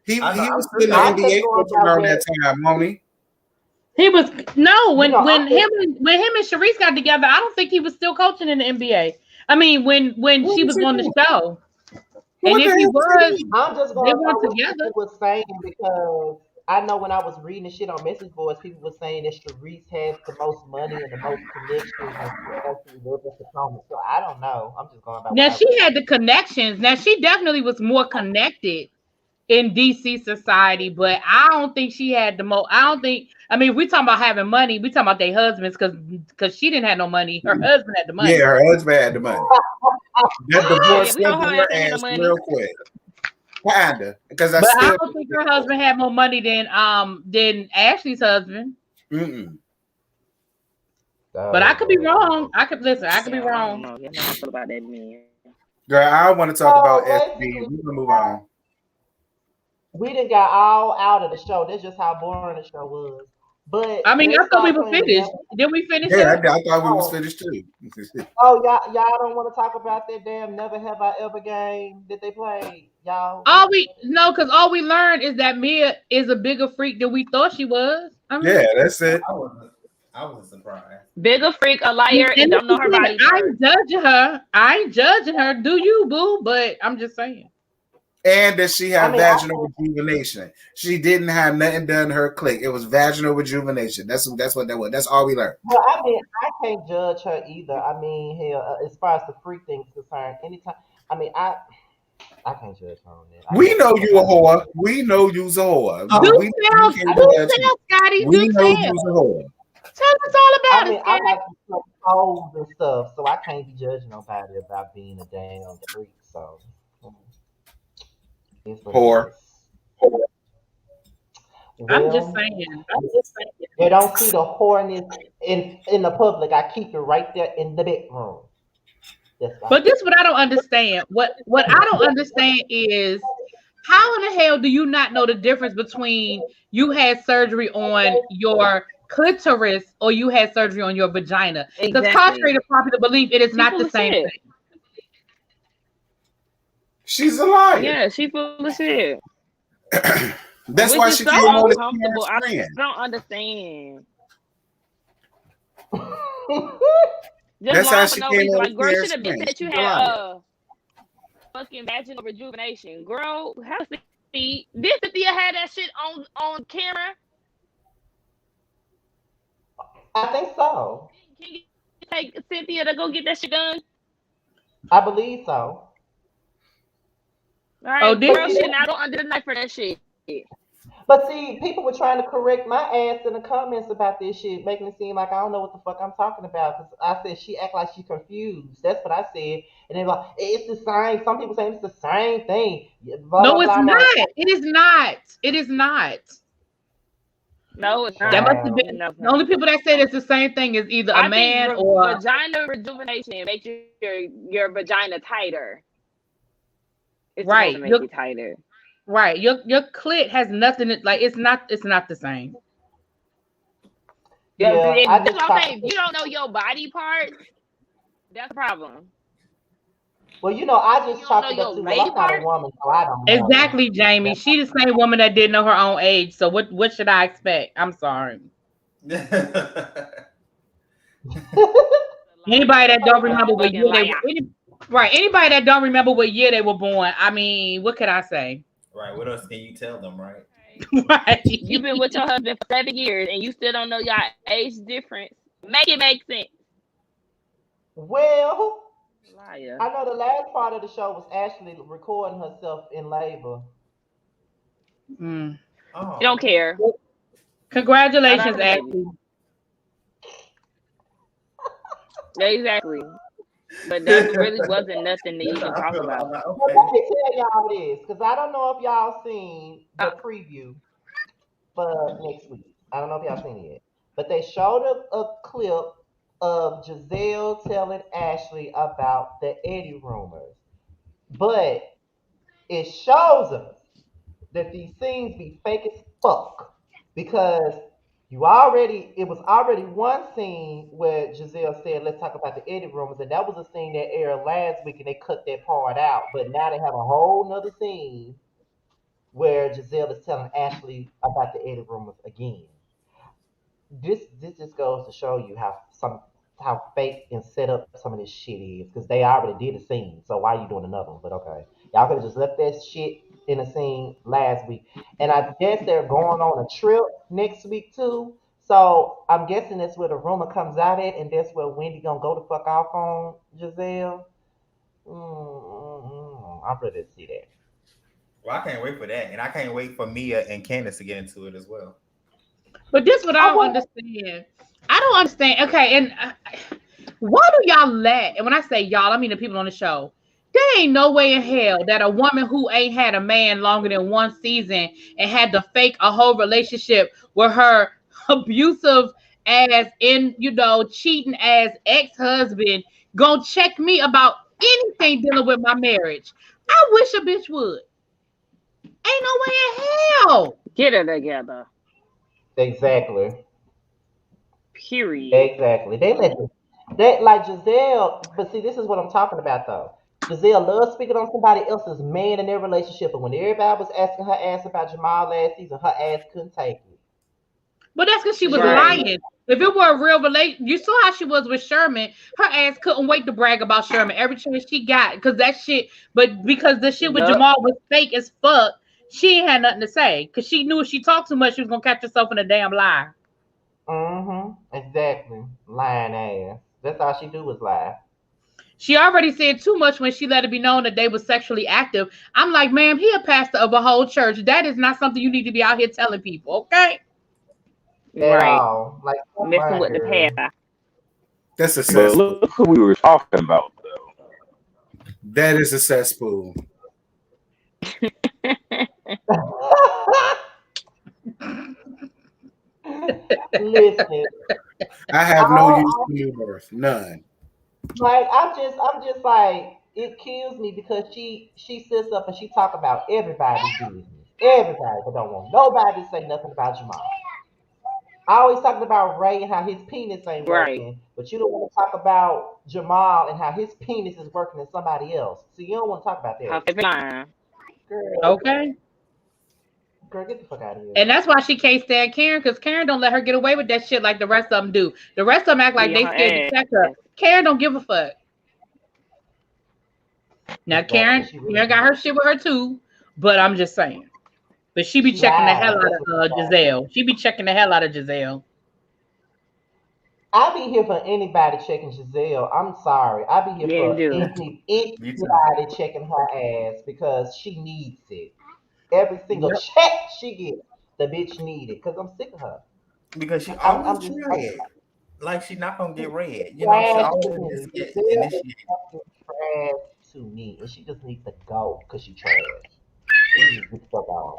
He was still I'm an just NBA going coach by around what that time, Moni. He was no you know. when him and Sharice got together. I don't think he was still coaching in the NBA. I mean, when What she was was he on the doing? show, and What the if he hell was he was, doing? I'm just they going by weren't what together. people were saying because I know when I was reading the shit on message boards, people were saying that Sharice had the most money and the most connections and she actually lived in Potomac. So I don't know. I'm just going by what Now I she read. had the connections. Now she definitely was more connected in DC society, but I don't think she had the most. I don't think. I mean, we talking about having money. We talking about their husbands because she didn't have no money. Her husband had the Yeah, money. her husband had the money. That Yeah, divorce we know went her to ass her ain't had no ass money. real quick. Kinda. Because I But I still don't think her husband had more money than Ashley's husband. mm-mm. But I Oh could be Lord. wrong. I could listen. I could be Yeah, I don't wrong. know. You know how I feel about that man. Girl, I don't want to talk about So SB. basically, We can move on. we done got all out of the show. That's just how boring the show was. But I mean, they I thought we start were playing the finished. never. Did we finish Yeah, it? I thought we was Oh, finished too. y'all don't want to talk about that damn Never Have I Ever game that they played, y'all. All we no, because all we learned is that Mia is a bigger freak than we thought she was. I Yeah, mean, that's it. I wasn't surprised. Bigger freak, a liar, and and don't know her listen, body I parts. ain't judging her. I ain't judging her. Do you, boo? But I'm just saying. And that she I had mean, I vaginal rejuvenation. She didn't have nothing done to her clit. It was vaginal rejuvenation. That's what that was. That's all we learned. well, I mean, I can't judge her either. I mean, hell, as far as the freak thing is concerned, anytime. I mean, I can't judge her on that. I We never know felt you a like that. whore. We know you's a whore. Do We tell, can't I do mean, judge you. tell, Scotty. We Do know tell. you's a whore. Tell us all I about it, mean, I Scotty. like to suck toes and stuff, so I can't be judging nobody about being a damn freak. So, mm, it's what it Whore. is. I'm just Well, saying. they don't see the whoreness in the public. I keep it right there in the bedroom. That's why. But this what I don't understand. What I don't understand is how in the hell do you not know the difference between you had surgery on your clitoris or you had surgery on your vagina? Because contrary Exactly. to popular belief, it is She not full the of same shit. thing. She's a liar. Yeah, she full of shit. That's Which why is she so came on as uncomfortable. Karen's I friend. don't understand. Just That's how lying for she no came reason. on as Like, girl, should Karen's have been friend. said you She's a had liar. fucking vaginal rejuvenation. Girl, have a seat. Did Cynthia had that shit on camera? I think so. Can you take Cynthia to go get that shit done? I believe so. All Oh, right, did But girl, see, she? shit not go under the knife for that shit. people were trying to correct my ass in the comments about this shit, making it seem like I don't know what the fuck I'm talking about. Cause I said she act like she confused. That's what I said. And they're like, it's the same. Some people saying it's the same thing. Blah blah No, blah. it's I'm like, not. It is not. It is not. No, it's That not. must have child. been No, it's the only not. people that say it's the same thing is either a I think man or vagina rejuvenation makes your vagina tighter. It's supposed to right. make it tighter. Right. Your clit has nothing like it's not the same. Yeah, Yeah, I that's just what I'm talked. saying. If you don't know your body parts, that's a problem. Well, I If just you don't know chalked it up your to, well, lady I'm not a parts, woman, so I don't know. Exactly, Jamie. That's She the same woman that didn't know her own age. So what should I expect? I'm sorry. Anybody that don't a remember what fucking year liar. right. Anybody that don't remember what year they were born. I mean, what could I say? Right. What else can you tell them, right? Right. You've been with your husband for 7 years and you still don't know y'all age difference. Make it make sense. well. Liar. I know the last part of the show was Ashley recording herself in labor. Mm. You don't Oh. care about Congratulations, the baby. Ashley. Exactly. But that really wasn't nothing to even I talk feel like, about. I'm like, But okay. let me tell y'all this, because I don't know if y'all seen the preview for next week. I don't know if y'all seen it yet. But they showed a clip of Giselle telling Ashley about the Eddie rumors, but it shows us that these things be fake as fuck because it was already one scene where Giselle said, "Let's talk about the Eddie rumors," and that was a scene that aired last week, and they cut that part out. But now they have a whole nother scene where Giselle is telling Ashley about the Eddie rumors again. This just goes to show you how fake and set up some of this shit is because they already did a scene. So why are you doing another one? But okay, y'all could have just left that shit in a scene last week. And I guess they're going on a trip next week too. So I'm guessing that's where the rumor comes out at, and that's where Wendy gonna go the fuck off on Giselle. I'm ready to see that. Well, I can't wait for that, and I can't wait for Mia and Candace to get into it as well. But this what I don't understand. I don't understand. Okay, and why do y'all let? And when I say y'all, I mean the people on the show. There ain't no way in hell that a woman who ain't had a man longer than one season and had to fake a whole relationship with her abusive ass in, cheating ass ex-husband gonna check me about anything dealing with my marriage. I wish a bitch would. Ain't no way in hell. Get it together. Exactly. Period. Exactly. They like Giselle, but see, this is what I'm talking about though. Giselle loves speaking on somebody else's man in their relationship, but when everybody was asking her ass about Jamal last season, her ass couldn't take it. But that's because she was Right. lying. If it were a real relation, you saw how she was with Sherman. Her ass couldn't wait to brag about Sherman every chance she got. Because that shit, but because the shit with Yup. Jamal was fake as fuck, she ain't had nothing to say. Because she knew if she talked too much, she was gonna catch herself in a damn lie. Exactly. Lying ass. That's all she do is lie. She already said too much when she let it be known that they were sexually active. I'm like, ma'am, he a pastor of a whole church. That is not something you need to be out here telling people, okay? At Right. all. Like, come Messing on, with the girl. past. That's a But cesspool. look who we were talking about, though. That is a cesspool. Listen, I have no use all for New Earth. None. like I'm just like it kills me because she sits up and she talk about everybody's business. Everybody, but don't want nobody to say nothing about Jamal. I always talking about Ray and how his penis ain't Right. working, but you don't want to talk about Jamal and how his penis is working in somebody else. So you don't want to talk about How that. favorite line. Girl, Okay. girl, get the fuck out of here. And that's why she can't stand Karen, because Karen don't let her get away with that shit like the rest of them do. The rest of them act like Be on they her scared to ass. check her. Karen don't give a fuck. Now Exactly. Karen, She really Karen got her shit with her too, but I'm just saying. But she be she checking the hell lied. out That's what of Giselle. She be checking the hell out of Giselle. I be here for anybody checking Giselle. I'm sorry. I be here Yeah, you for do. Me too. anybody checking her ass because she needs it. Every single Yep. check she gets, the bitch need it. Cause I'm sick of her. Because she I'm, always I'm just try it. Like she not gonna get red. She trash to always me. just get Giselle is initiated. fucking trash to me, and she just needs to go because she trash. She needs to get the fuck out.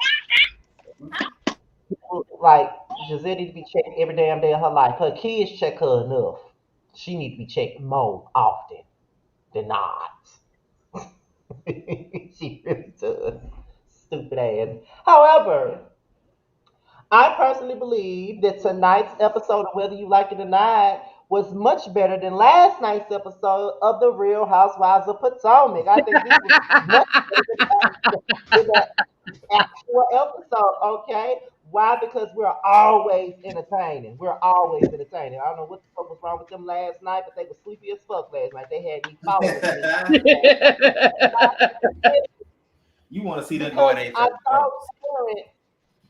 Like Giselle needs to be checked every damn day of her life. Her kids check her enough. She needs to be checked more often than not. She really does. Stupid ass. However, I personally believe that tonight's episode of Whether You Like It or Not was much better than last night's episode of The Real Housewives of Potomac. I think this was much better than the actual episode, okay? Why? Because we're always entertaining. We're always entertaining. I don't know what the fuck was wrong with them last night, but they were sleepy as fuck last night. They had me falling asleep You want to see them go because at each I other saw first. Terrence.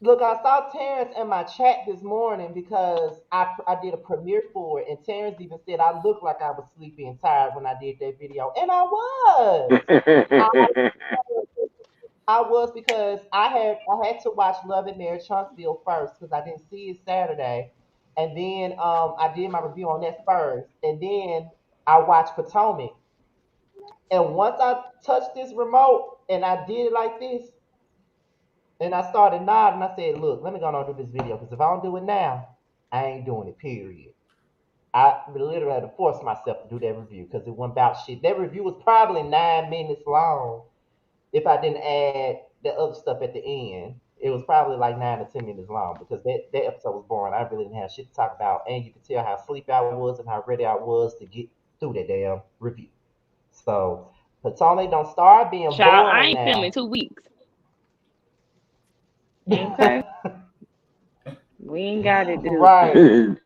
Look, I saw Terrence in my chat this morning because I did a premiere for it, and Terrence even said I looked like I was sleepy and tired when I did that video, and I was. I, I was because I had to watch Love and Marriage Huntsville first because I didn't see it Saturday, and then I did my review on that first, and then I watched Potomac, and once I touched this remote and I did it like this, and I started nodding. I said, "Look, let me go on and do this video because if I don't do it now, I ain't doing it. Period." I literally had to force myself to do that review because it went about shit. That review was probably 9 minutes long if I didn't add the other stuff at the end. It was probably like 9 or 10 minutes long because that episode was boring. I really didn't have shit to talk about, and you could tell how sleepy I was and how ready I was to get through that damn review. So Potomac don't start being Child, I boring ain't filming now. 2 weeks. Okay. We ain't got it, dude. Right.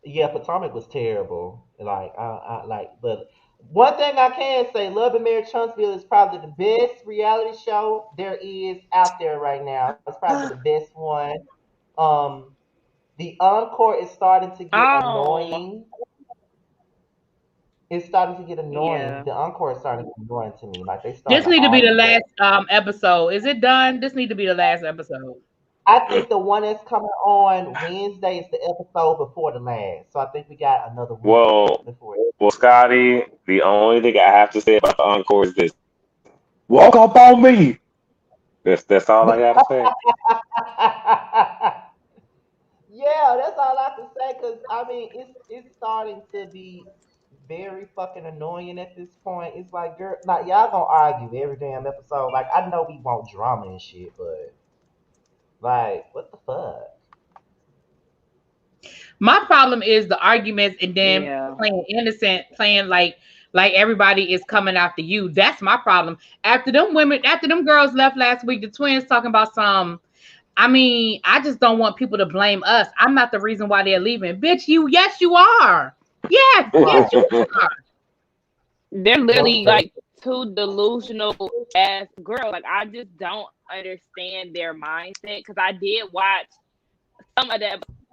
Yeah, Potomac was terrible. But one thing I can say, Love and Marriage Huntsville is probably the best reality show there is out there right now. It's probably the best one. Um, the encore is starting to get Oh, annoying. It's starting to get annoying. yeah. The encore is starting to get annoying to me. Like they This starting to need to be the argue. last episode. Is it done? This need to be the last episode. I think the one that's coming on Wednesday is the episode before the last. So I think we got another week well, before it. well, Scotty, the only thing I have to say about the encore is this: walk up on me. That's all I gotta say. Yeah, that's all I can say. Cause I mean, it's starting to be very fucking annoying at this point. It's like, girl, like y'all gonna argue every damn episode. Like I know we want drama and shit, but like, what the fuck? My problem is the arguments and then Yeah. playing innocent, playing like everybody is coming after you. That's my problem. After them girls left last week, the twins talking about some. I mean, I just don't want people to blame us. I'm not the reason why they're leaving. Bitch, yes, you are. Yes, Right. you are. They're Most literally definitely. like two delusional ass girls. Like I just don't understand their mindset because I did watch some of the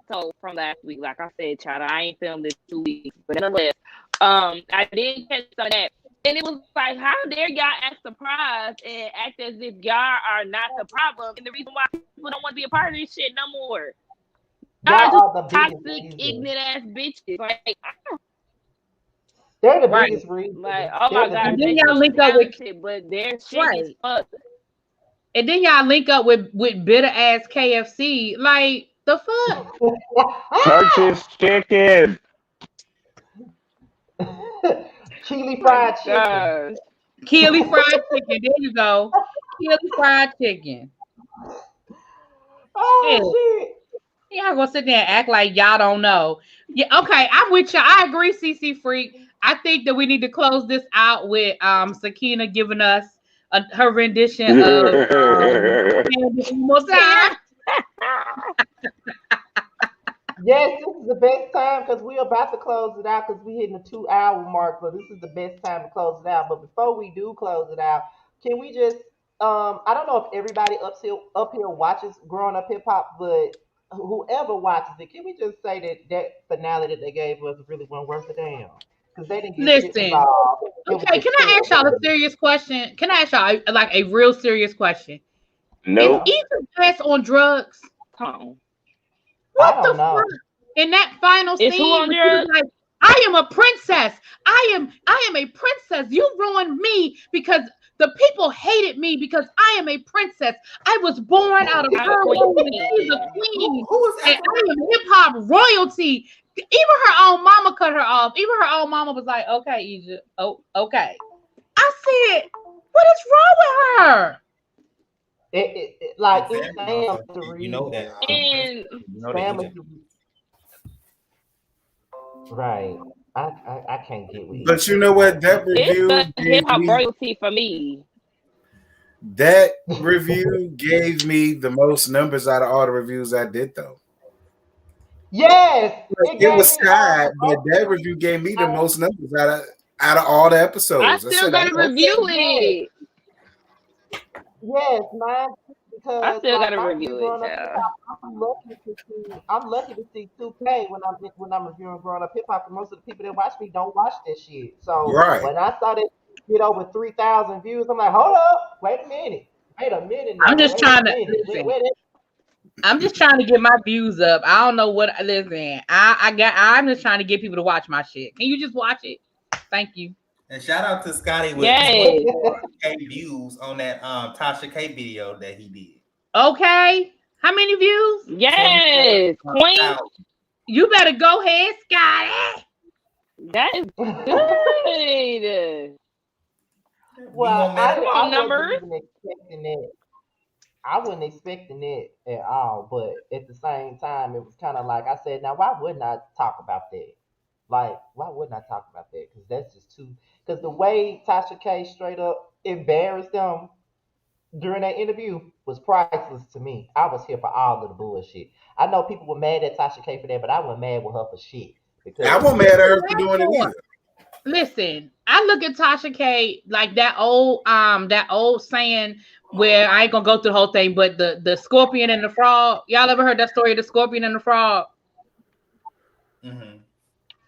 episode from last week. Like I said, child, I ain't filmed this 2 weeks, but nonetheless, I did catch some of that. And it was like, how dare y'all act surprised and act as if y'all are not the problem and the reason why people don't want to be a part of this shit no more. Y'all Y'all just are the biggest toxic, reason. ignorant ass bitches. Like, They're the Right. biggest reason. oh They're my the gosh, And then they biggest y'all so link reason. up with talented, but their shit is right. fucked. And then y'all link up with bitter ass KFC. Like the fuck? Church's chicken. Chili Oh my fried chicken. gosh. Keely fried chicken. There you go. Keely fried chicken. Shit. Oh shit. Y'all gonna sit there and act like y'all don't know. Yeah, okay. I'm with you. I agree, CC Freak. I think that we need to close this out with Sakina giving us her rendition of one more time. Yes, this is the best time because we're about to close it out because we're hitting the 2 hour mark. So this is the best time to close it out. But before we do close it out, can we just I don't know if everybody up here watches Growing Up Hip Hop, but whoever watches it, can we just say that finale that they gave us really wasn't worth a damn? Because they didn't get shit Listen. involved. It was Okay, just can I ask y'all a terrible. serious question? Can I ask y'all like a real serious question? Is Nope. Yeah. Ethan Cass on drugs? Come on. What I don't the know. fuck? In that final Is who scene on when she was drugs? like, I am a princess. I am a princess. You ruined me because the people hated me because I am a princess. I was born out of I'm a her queen. womb. She's a Who queen. who was And acting I am hip hop royalty. Even her own mama cut her off. Even her own mama was like, okay, Egypt. Oh, okay. I said, what is wrong with her? Like it's exactly? Sam Also, the you know reason. that And you know that Sam is Egypt. right. I can't get with But you Egypt. know what? Like That it's review the hip gave hop me royalty for me. that review gave me the most numbers out of all the reviews I did though. yes, Like, it it gave was me tied, but that okay. review gave me the I, most numbers out of all the I episodes. I still said, gotta oh, review okay. yes, it. yes, mine too, I because still like gotta my review review it, growing up hip child. hop, I'm lucky to see 2K when I'm reviewing growing up hip hop. And most of the people that watch me don't watch that shit. So Right. when I saw that get over 3,000 views, I'm like, hold up, wait a minute I'm now, just wait a trying to minute, listen. I'm just trying to get my views up. I don't know what. Listen, I'm just trying to get people to watch my shit. Can you just watch it? Thank you. And shout out to Scotty with Yes. 24K views on that Tasha K video that he did. Okay. How many views? Yes. Queen. 24,000. You better go ahead, Scotty. That is good. We Well, gonna Come manifest. I on, wasn't numbers. even expecting it. I wasn't expecting it at all, but at the same time, it was kind of like I said, now why wouldn't I talk about that? Like, why wouldn't I talk about that? Because that's just too. Because the way Tasha K straight up embarrassed them during that interview was priceless to me. I was here for all of the bullshit. I know people were mad at Tasha K for that, but I wasn't mad with her for shit I because won't mad at her for doing it For? either. Listen, I look at Tasha K like that old saying where I ain't gonna go through the whole thing, but the scorpion and the frog. Y'all ever heard that story of the scorpion and the frog? Mm-hmm.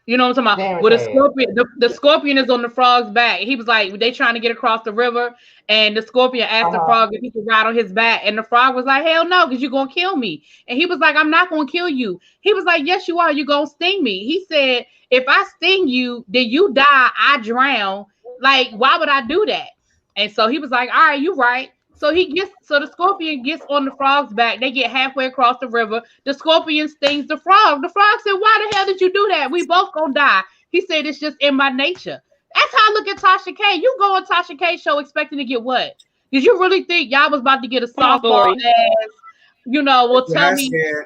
You know what I'm talking about? Terrence With a had. scorpion, the scorpion is on the frog's back. He was like, they trying to get across the river, and the scorpion asked Uh the huh. frog if he could ride on his back, and the frog was like, hell no, because you're gonna kill me. And he was like, I'm not gonna kill you. He was like, yes, you are. You're gonna sting me. He said, if I sting you, then you die, I drown. Like, why would I do that? And so he was like, all right, you right. So the scorpion gets on the frog's back. They get halfway across the river. The scorpion stings the frog. The frog said, why the hell did you do that? We both gonna die. He said, it's just in my nature. That's how I look at Tasha K. You go on Tasha K show expecting to get what? Did you really think y'all was about to get a Come on, softball story. ass? Well, That's what tell I me, said.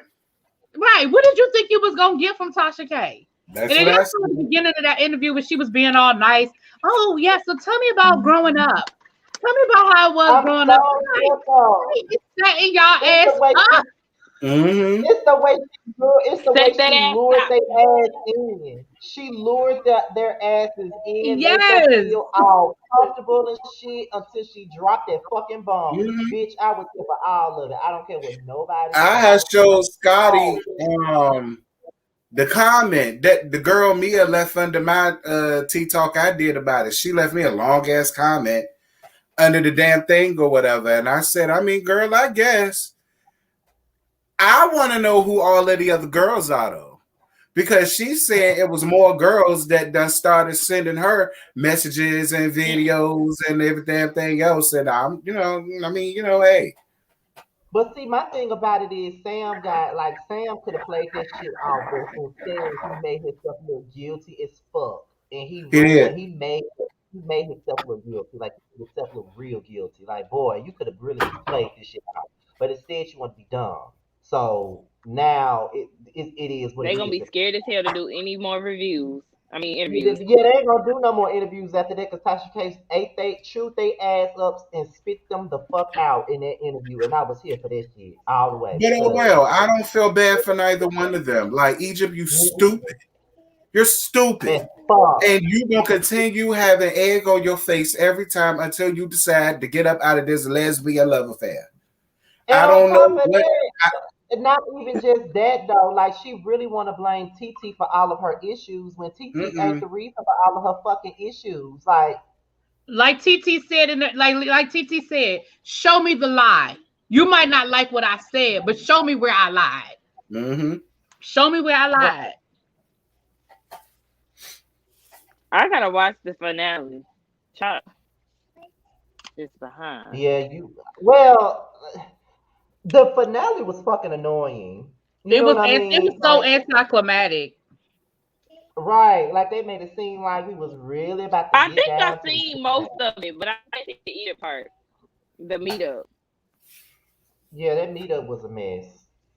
right? What did you think you was gonna get from Tasha K? And That's then what y'all I saw at the said. beginning of that interview when she was being all nice. Oh, yeah. So tell me about growing up. Tell me about how it was I'm growing so up. I'm like, sick of. it's setting y'all It's the ass way she. up. Mm-hmm. It's the way Set that she ass lured out. their ass in. She lured their asses in, made them Yes. feel all comfortable and shit until she dropped that fucking bomb. Mm-hmm. Bitch, I was here for all of it. I don't care what nobody I say. I had was here for showed all Scotty of it. the comment that the girl Mia left under my T talk I did about it. She left me a long ass comment under the damn thing or whatever. And I said, I mean, girl, I guess I want to know who all of the other girls are though. Because she said it was more girls that done started sending her messages and videos and everything else. And I'm, I mean, hey. But see, my thing about it is Sam could have played that shit off, but instead he made himself look guilty as fuck, and he He did. ruined. He made himself look guilty, like he made himself look real guilty. Like boy, you could have really just played this shit out, but instead you want to be dumb. So now it is what They're it gonna is. be scared as hell to do any more reviews. I mean Yeah, interviews. they ain't gonna do no more interviews after that because Tasha Case ate they chewed they ass up and spit them the fuck out in that interview, and I was here for that shit all the way But oh because well, I don't feel bad for neither one of them. Like Egypt, you stupid. You're as stupid. fuck. And you gonna continue having egg on your face every time until you decide to get up out of this lesbian love affair. And I on don't know top of what. that, not even just that though, like she really want to blame TT for all of her issues when TT ain't Mm-mm. the reason for all of her fucking issues. Like, Like TT said like TT said, show me the lie. You might not like what I said, but show me where I lied. Mm-hmm. Show me where I right, lied. I gotta watch the finale. Chop is behind. yeah, well, the finale was fucking annoying. You know what I It was mean? so Like, anticlimactic. right, like they made it seem like we was really about to I get think I down to the shit. seen most of it, but I didn't see the eater part. The meetup. Yeah, that meetup was a mess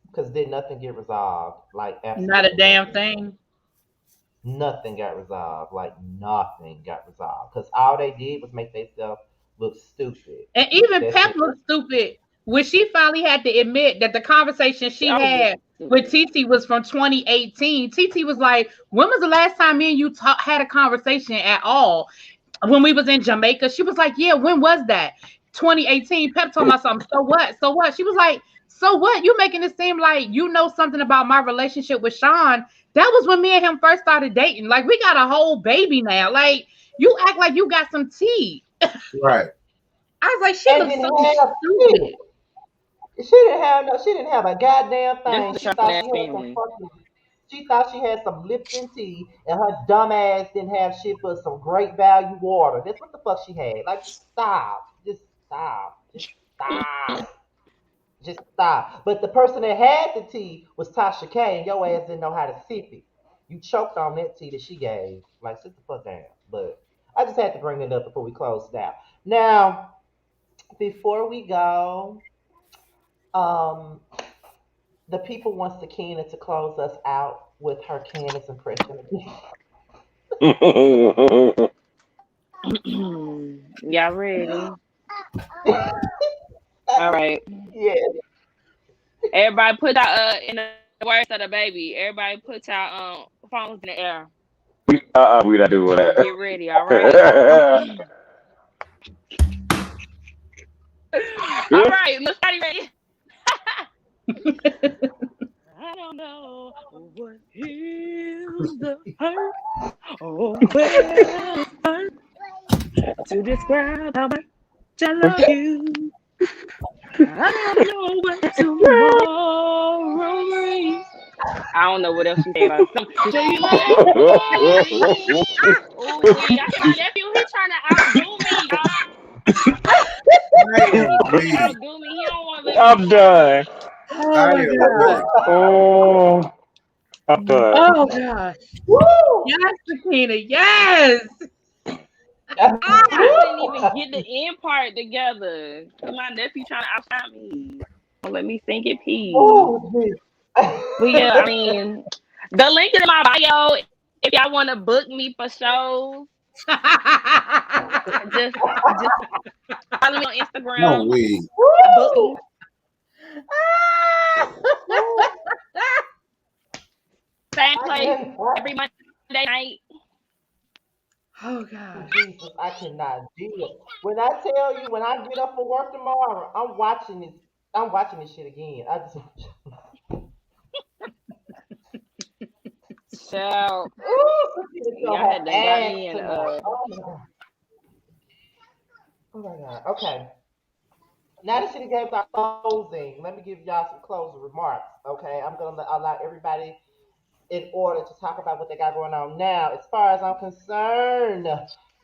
because did nothing get resolved? Like Not a absolutely damn nothing. thing. Nothing got resolved. Like nothing got resolved because all they did was make themselves look stupid. And even That's Pep it. looked stupid when she finally had to admit that the conversation She she always looks had with stupid. TT was from 2018. TT was like, when was the last time me and you had a conversation at all? When we was in Jamaica, she was like, yeah, when was that? 2018. Pep told me something. So what? So what? She was like, so what? You making it seem like you know something about my relationship with Sean. That was when me and him first started dating. Like, we got a whole baby now. Like, you act like you got some tea. Right. I was like, she And looks didn't so have stupid. shit. She didn't have a goddamn That's thing. the She shopping thought ass she had some family. fucking. She thought she had some Lipton tea, and her dumb ass didn't have shit but some great value water. That's what the fuck she had. Like, just stop. Just stop. Just stop. Just stop. But the person that had the tea was Tasha K, and your ass didn't know how to sip it. You choked on that tea that she gave. Like, sit the fuck down. But I just had to bring it up before we close down. Now, before we go, um, the people wants Sakina to close us out with her Candace impression. Y'all ready? All right. Yeah. Everybody put out in the words of the baby. Everybody put out phones in the air. We not doing Get ready. All right. that. All right. Look, ready. I don't know what heals the hurt or where it hurt to describe how much I love you. I don't know what tomorrow brings. I don't know what else you say about some. So you like, oh, that's my nephew. He's trying to outdo me, y'all. He's trying to outdo me. He don't want to let me I'm done. Oh my god. Oh, I'm done. Oh gosh. Woo! Yes, Sakina. Yes. I couldn't even get the end part together. My nephew trying to outshine me. Don't let me sing it, peace. Oh, geez. But yeah, I mean, the link is in my bio. If y'all want to book me for shows, just follow me on No, Instagram. we. Book me. Same place every Monday night. Oh gosh. Jesus, I cannot deal. When I tell you, when I get up for work tomorrow, I'm watching this. I'm watching this shit again. I just. So Ooh, she's y'all her had done got ass me in tonight. Oh my god. Oh my god. Okay. Now that she gave our closing, let me give y'all some closing remarks. Okay, I'm gonna allow everybody in order to talk about what they got going on now. As far as I'm concerned,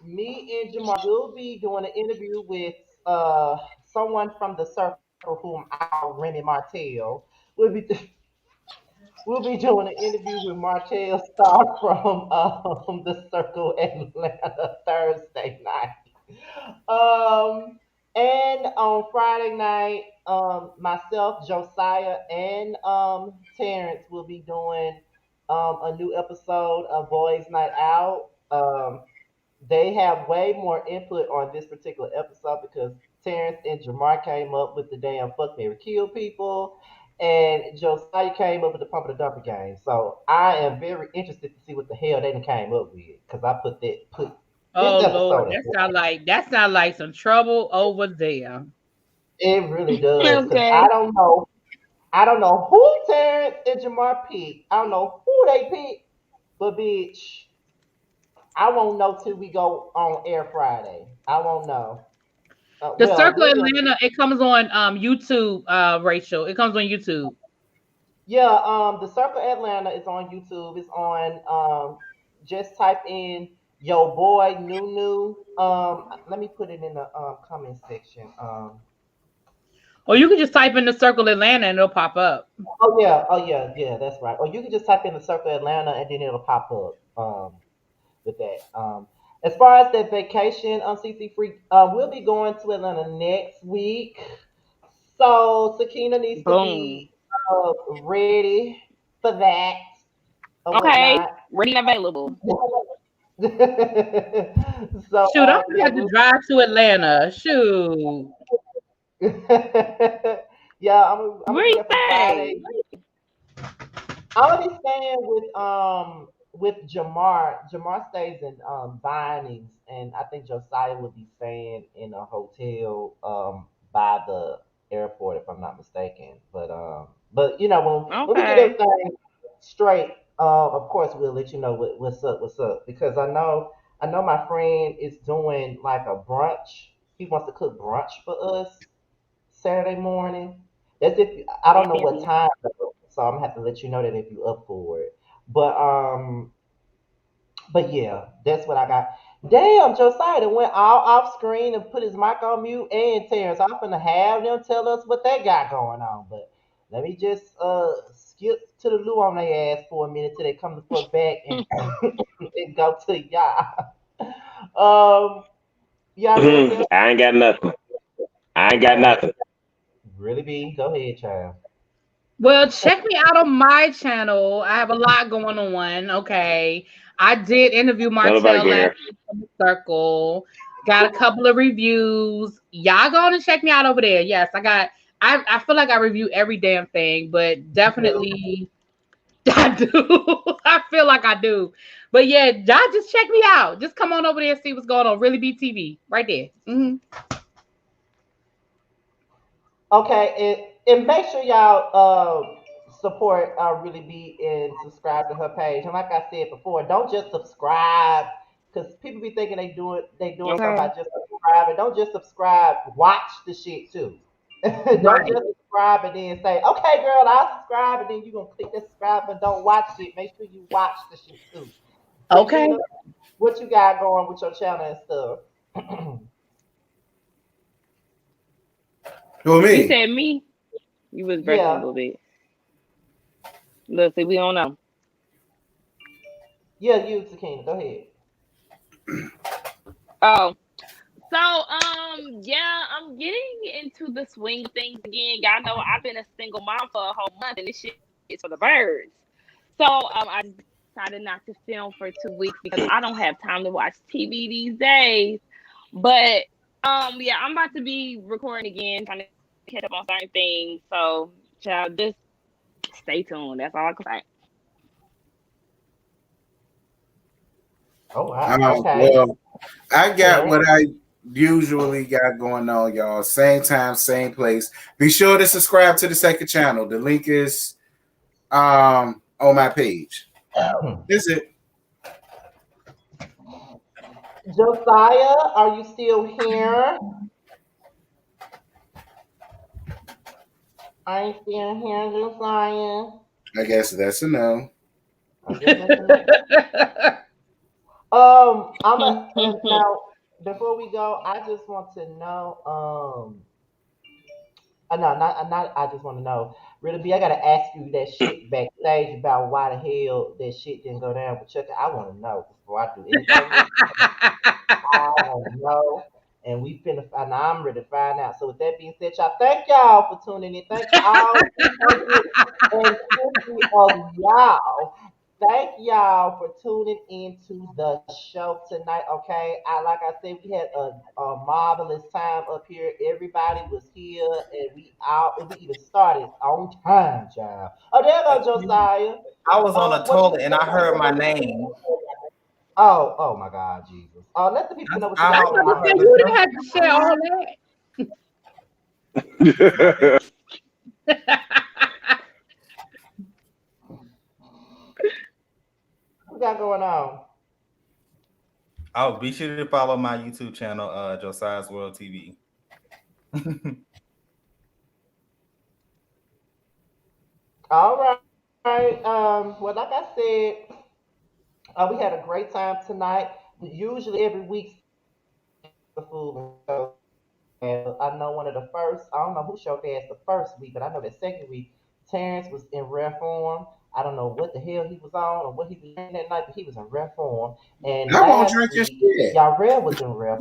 me and Jamar will be doing an interview with someone from the circle whom I call Remy Martell. We'll be we'll be doing an interview with Martell Starr from the Circle Atlanta Thursday night. And on Friday night, myself, Josiah, and Terrence will be doing a new episode of Boys Night Out. They have way more input on this particular episode because Terrence and Jamar came up with the damn fuck Mary Kill people, and Josiah came up with the pump of the dumper game. So I am very interested to see what the hell they done came up with because I put this Oh Lord, episode in. that sound like some trouble over there. It really does because Okay. I don't know who Terrence and Jamar picked. I don't know who they picked, but bitch, I won't know till we go on air Friday. I won't know. The Well, Circle we'll be on. Atlanta, it comes on YouTube, Rachel. It comes on YouTube. Yeah, the Circle Atlanta is on YouTube. It's on just type in yo boy Nunu. Let me put it in the comment section. Or you can just type in the Circle Atlanta and it'll pop up. Oh yeah, that's right. Or you can just type in the Circle Atlanta and then it'll pop up with that. As far as that vacation, CC Free, we'll be going to Atlanta next week. So Sakina needs to Boom. be ready for that or Okay. whatnot. Ready and available. So Shoot, I'm gonna yeah, have to drive to Atlanta. Shoot. yeah, I'm Where gonna be you there for stay? Friday. I'm gonna be staying with Jamar. Jamar stays in Vinings, and I think Josiah would be staying in a hotel by the airport, if I'm not mistaken. But you know when we get Okay. everything straight, of course we'll let you know what's up because I know my friend is doing like a brunch. He wants to cook brunch for us Saturday morning. That's if I don't know what Fancy. time, though, so I'm gonna have to let you know that if you up for it. But but yeah, that's what I got. Damn, Josiah done went all off screen and put his mic on mute and Terrence. I'm finna have them tell us what they got going on. But let me just skip to the loo on their ass for a minute till they come the fuck back and, and go to y'all. Y'all ready to I ain't got nothing. I ain't got okay. nothing. Really be? Go ahead, child. Well, check me out on my channel. I have a lot going on. Okay. I did interview Don't nobody Martell last care. week from the circle. Got a couple of reviews. Y'all go on and check me out over there. Yes, I feel like I review every damn thing, but definitely I do. I feel like I do. But yeah, y'all just check me out. Just come on over there and see what's going on. Really Be TV. Right there. Okay, and make sure y'all support really be and subscribe to her page. And like I said before, don't just subscribe because people be thinking they doing something Okay. by just subscribing. Don't just subscribe. Watch the shit too. Don't Right. just subscribe and then say, "Okay, girl, I'll subscribe," and then you gonna click the subscribe and don't watch it. Make sure you watch the shit too. Okay. Sakina, what you got going with your channel and stuff? Who You me? said me. You was breaking a Yeah, little bit. Let's see. We don't know. yeah, you, Sakina. Go ahead. Oh. So, yeah, I'm getting into the swing of things again. Y'all know I've been a single mom for a whole month, and this shit is for the birds. So, I decided not to film for 2 weeks because I don't have time to watch TV these days. But, yeah, I'm about to be recording again, trying to catch up on certain things. So, child, just stay tuned. That's all I can say. Oh wow. Okay. Well, I got Terrence. what I usually got going on, y'all. Same time, same place. Be sure to subscribe to the second channel. The link is on my page. Is it? Josiah, are you still here? Are you still here, Josiah? I guess that's a no. I guess that's enough. I'm a, and now before we go, I just want to know. No, not. I just want to know. Really, B, I gotta ask you that shit backstage about why the hell that shit didn't go down with Chuck. I want to know before I do anything else. I want to know, and we finna. And I'm ready to find out. So with that being said, y'all, thank y'all for tuning in. Thank all 250 of y'all. Thank y'all for tuning into the show tonight. Okay, like I said, we had a marvelous time up here. Everybody was here, and we even started on time, child. Oh, there go Josiah. I was on the What you? toilet and I heard my name. Oh my God, Jesus. Let the people know what you I got was going about I to on. say heard you the didn't have to share all that. What you got going on? Oh, be sure to follow my YouTube channel, Josiah's World TV. All right. Well, like I said, we had a great time tonight. Usually every week, the food and I know one of the first. I don't know who showed ass the first week, but I know the second week, Terrence was in rare form. I don't know what the hell he was on or what he was doing that night, but he was in rare form. And I won't last drink your week, shit. Yarrell was in rare.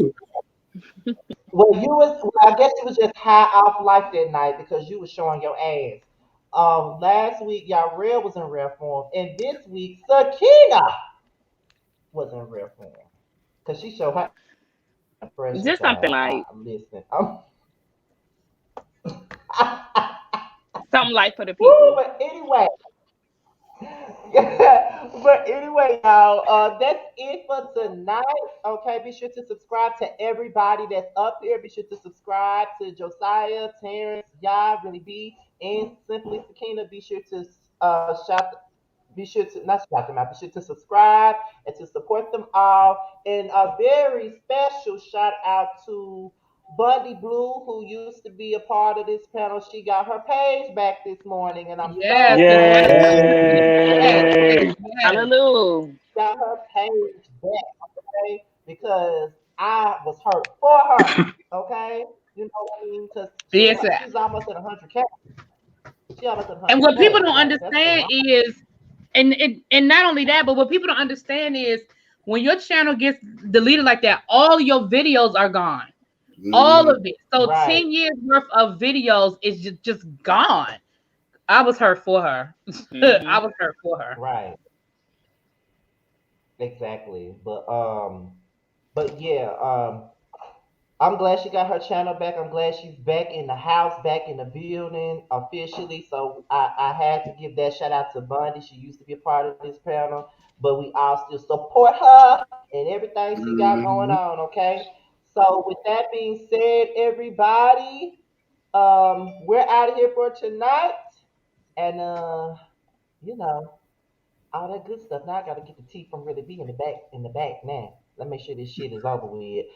Well, I guess you was just high off life that night because you was showing your ass. Last week, Yarrell was in rare form, and this week, Sakina was in rare form because she showed her pressure Just something child. like Listen, something like for the woo, people. but anyway, but anyway, y'all, that's it for tonight. Okay, be sure to subscribe to everybody that's up here. Be sure to subscribe to Josiah, Terrence, Yah, Really B, and Simply Sakina. Be sure to shout. Be sure to not shout them out. Be sure to subscribe and to support them all. And a very special shout out to Bundy Blue, who used to be a part of this panel. She got her page back this morning, and I'm Yes, so glad congratulations. Yes, yes, Yay! yes. Hallelujah. got her page back. Okay, because I was hurt for her. Okay, you know what I mean? Because Yes, she's almost at 100K. She almost at and what people 100K. don't Like that's a understand lot. is, and not only that, but what people don't understand is when your channel gets deleted like that, all your videos are gone. All Mhm. of it. So Right, 10 years worth of videos is just gone. I was hurt for her. I Mm-hmm. was hurt for her. right, exactly. But yeah, I'm glad she got her channel back. I'm glad she's back in the house, back in the building officially. So I had to give that shout out to Bundy. She used to be a part of this panel, but we all still support her and everything she got going Mhm. on. Okay. So with that being said, everybody, we're out of here for tonight, and you know all that good stuff. Now I got to get the tea from really be in the back now. Let me make sure this shit is over with.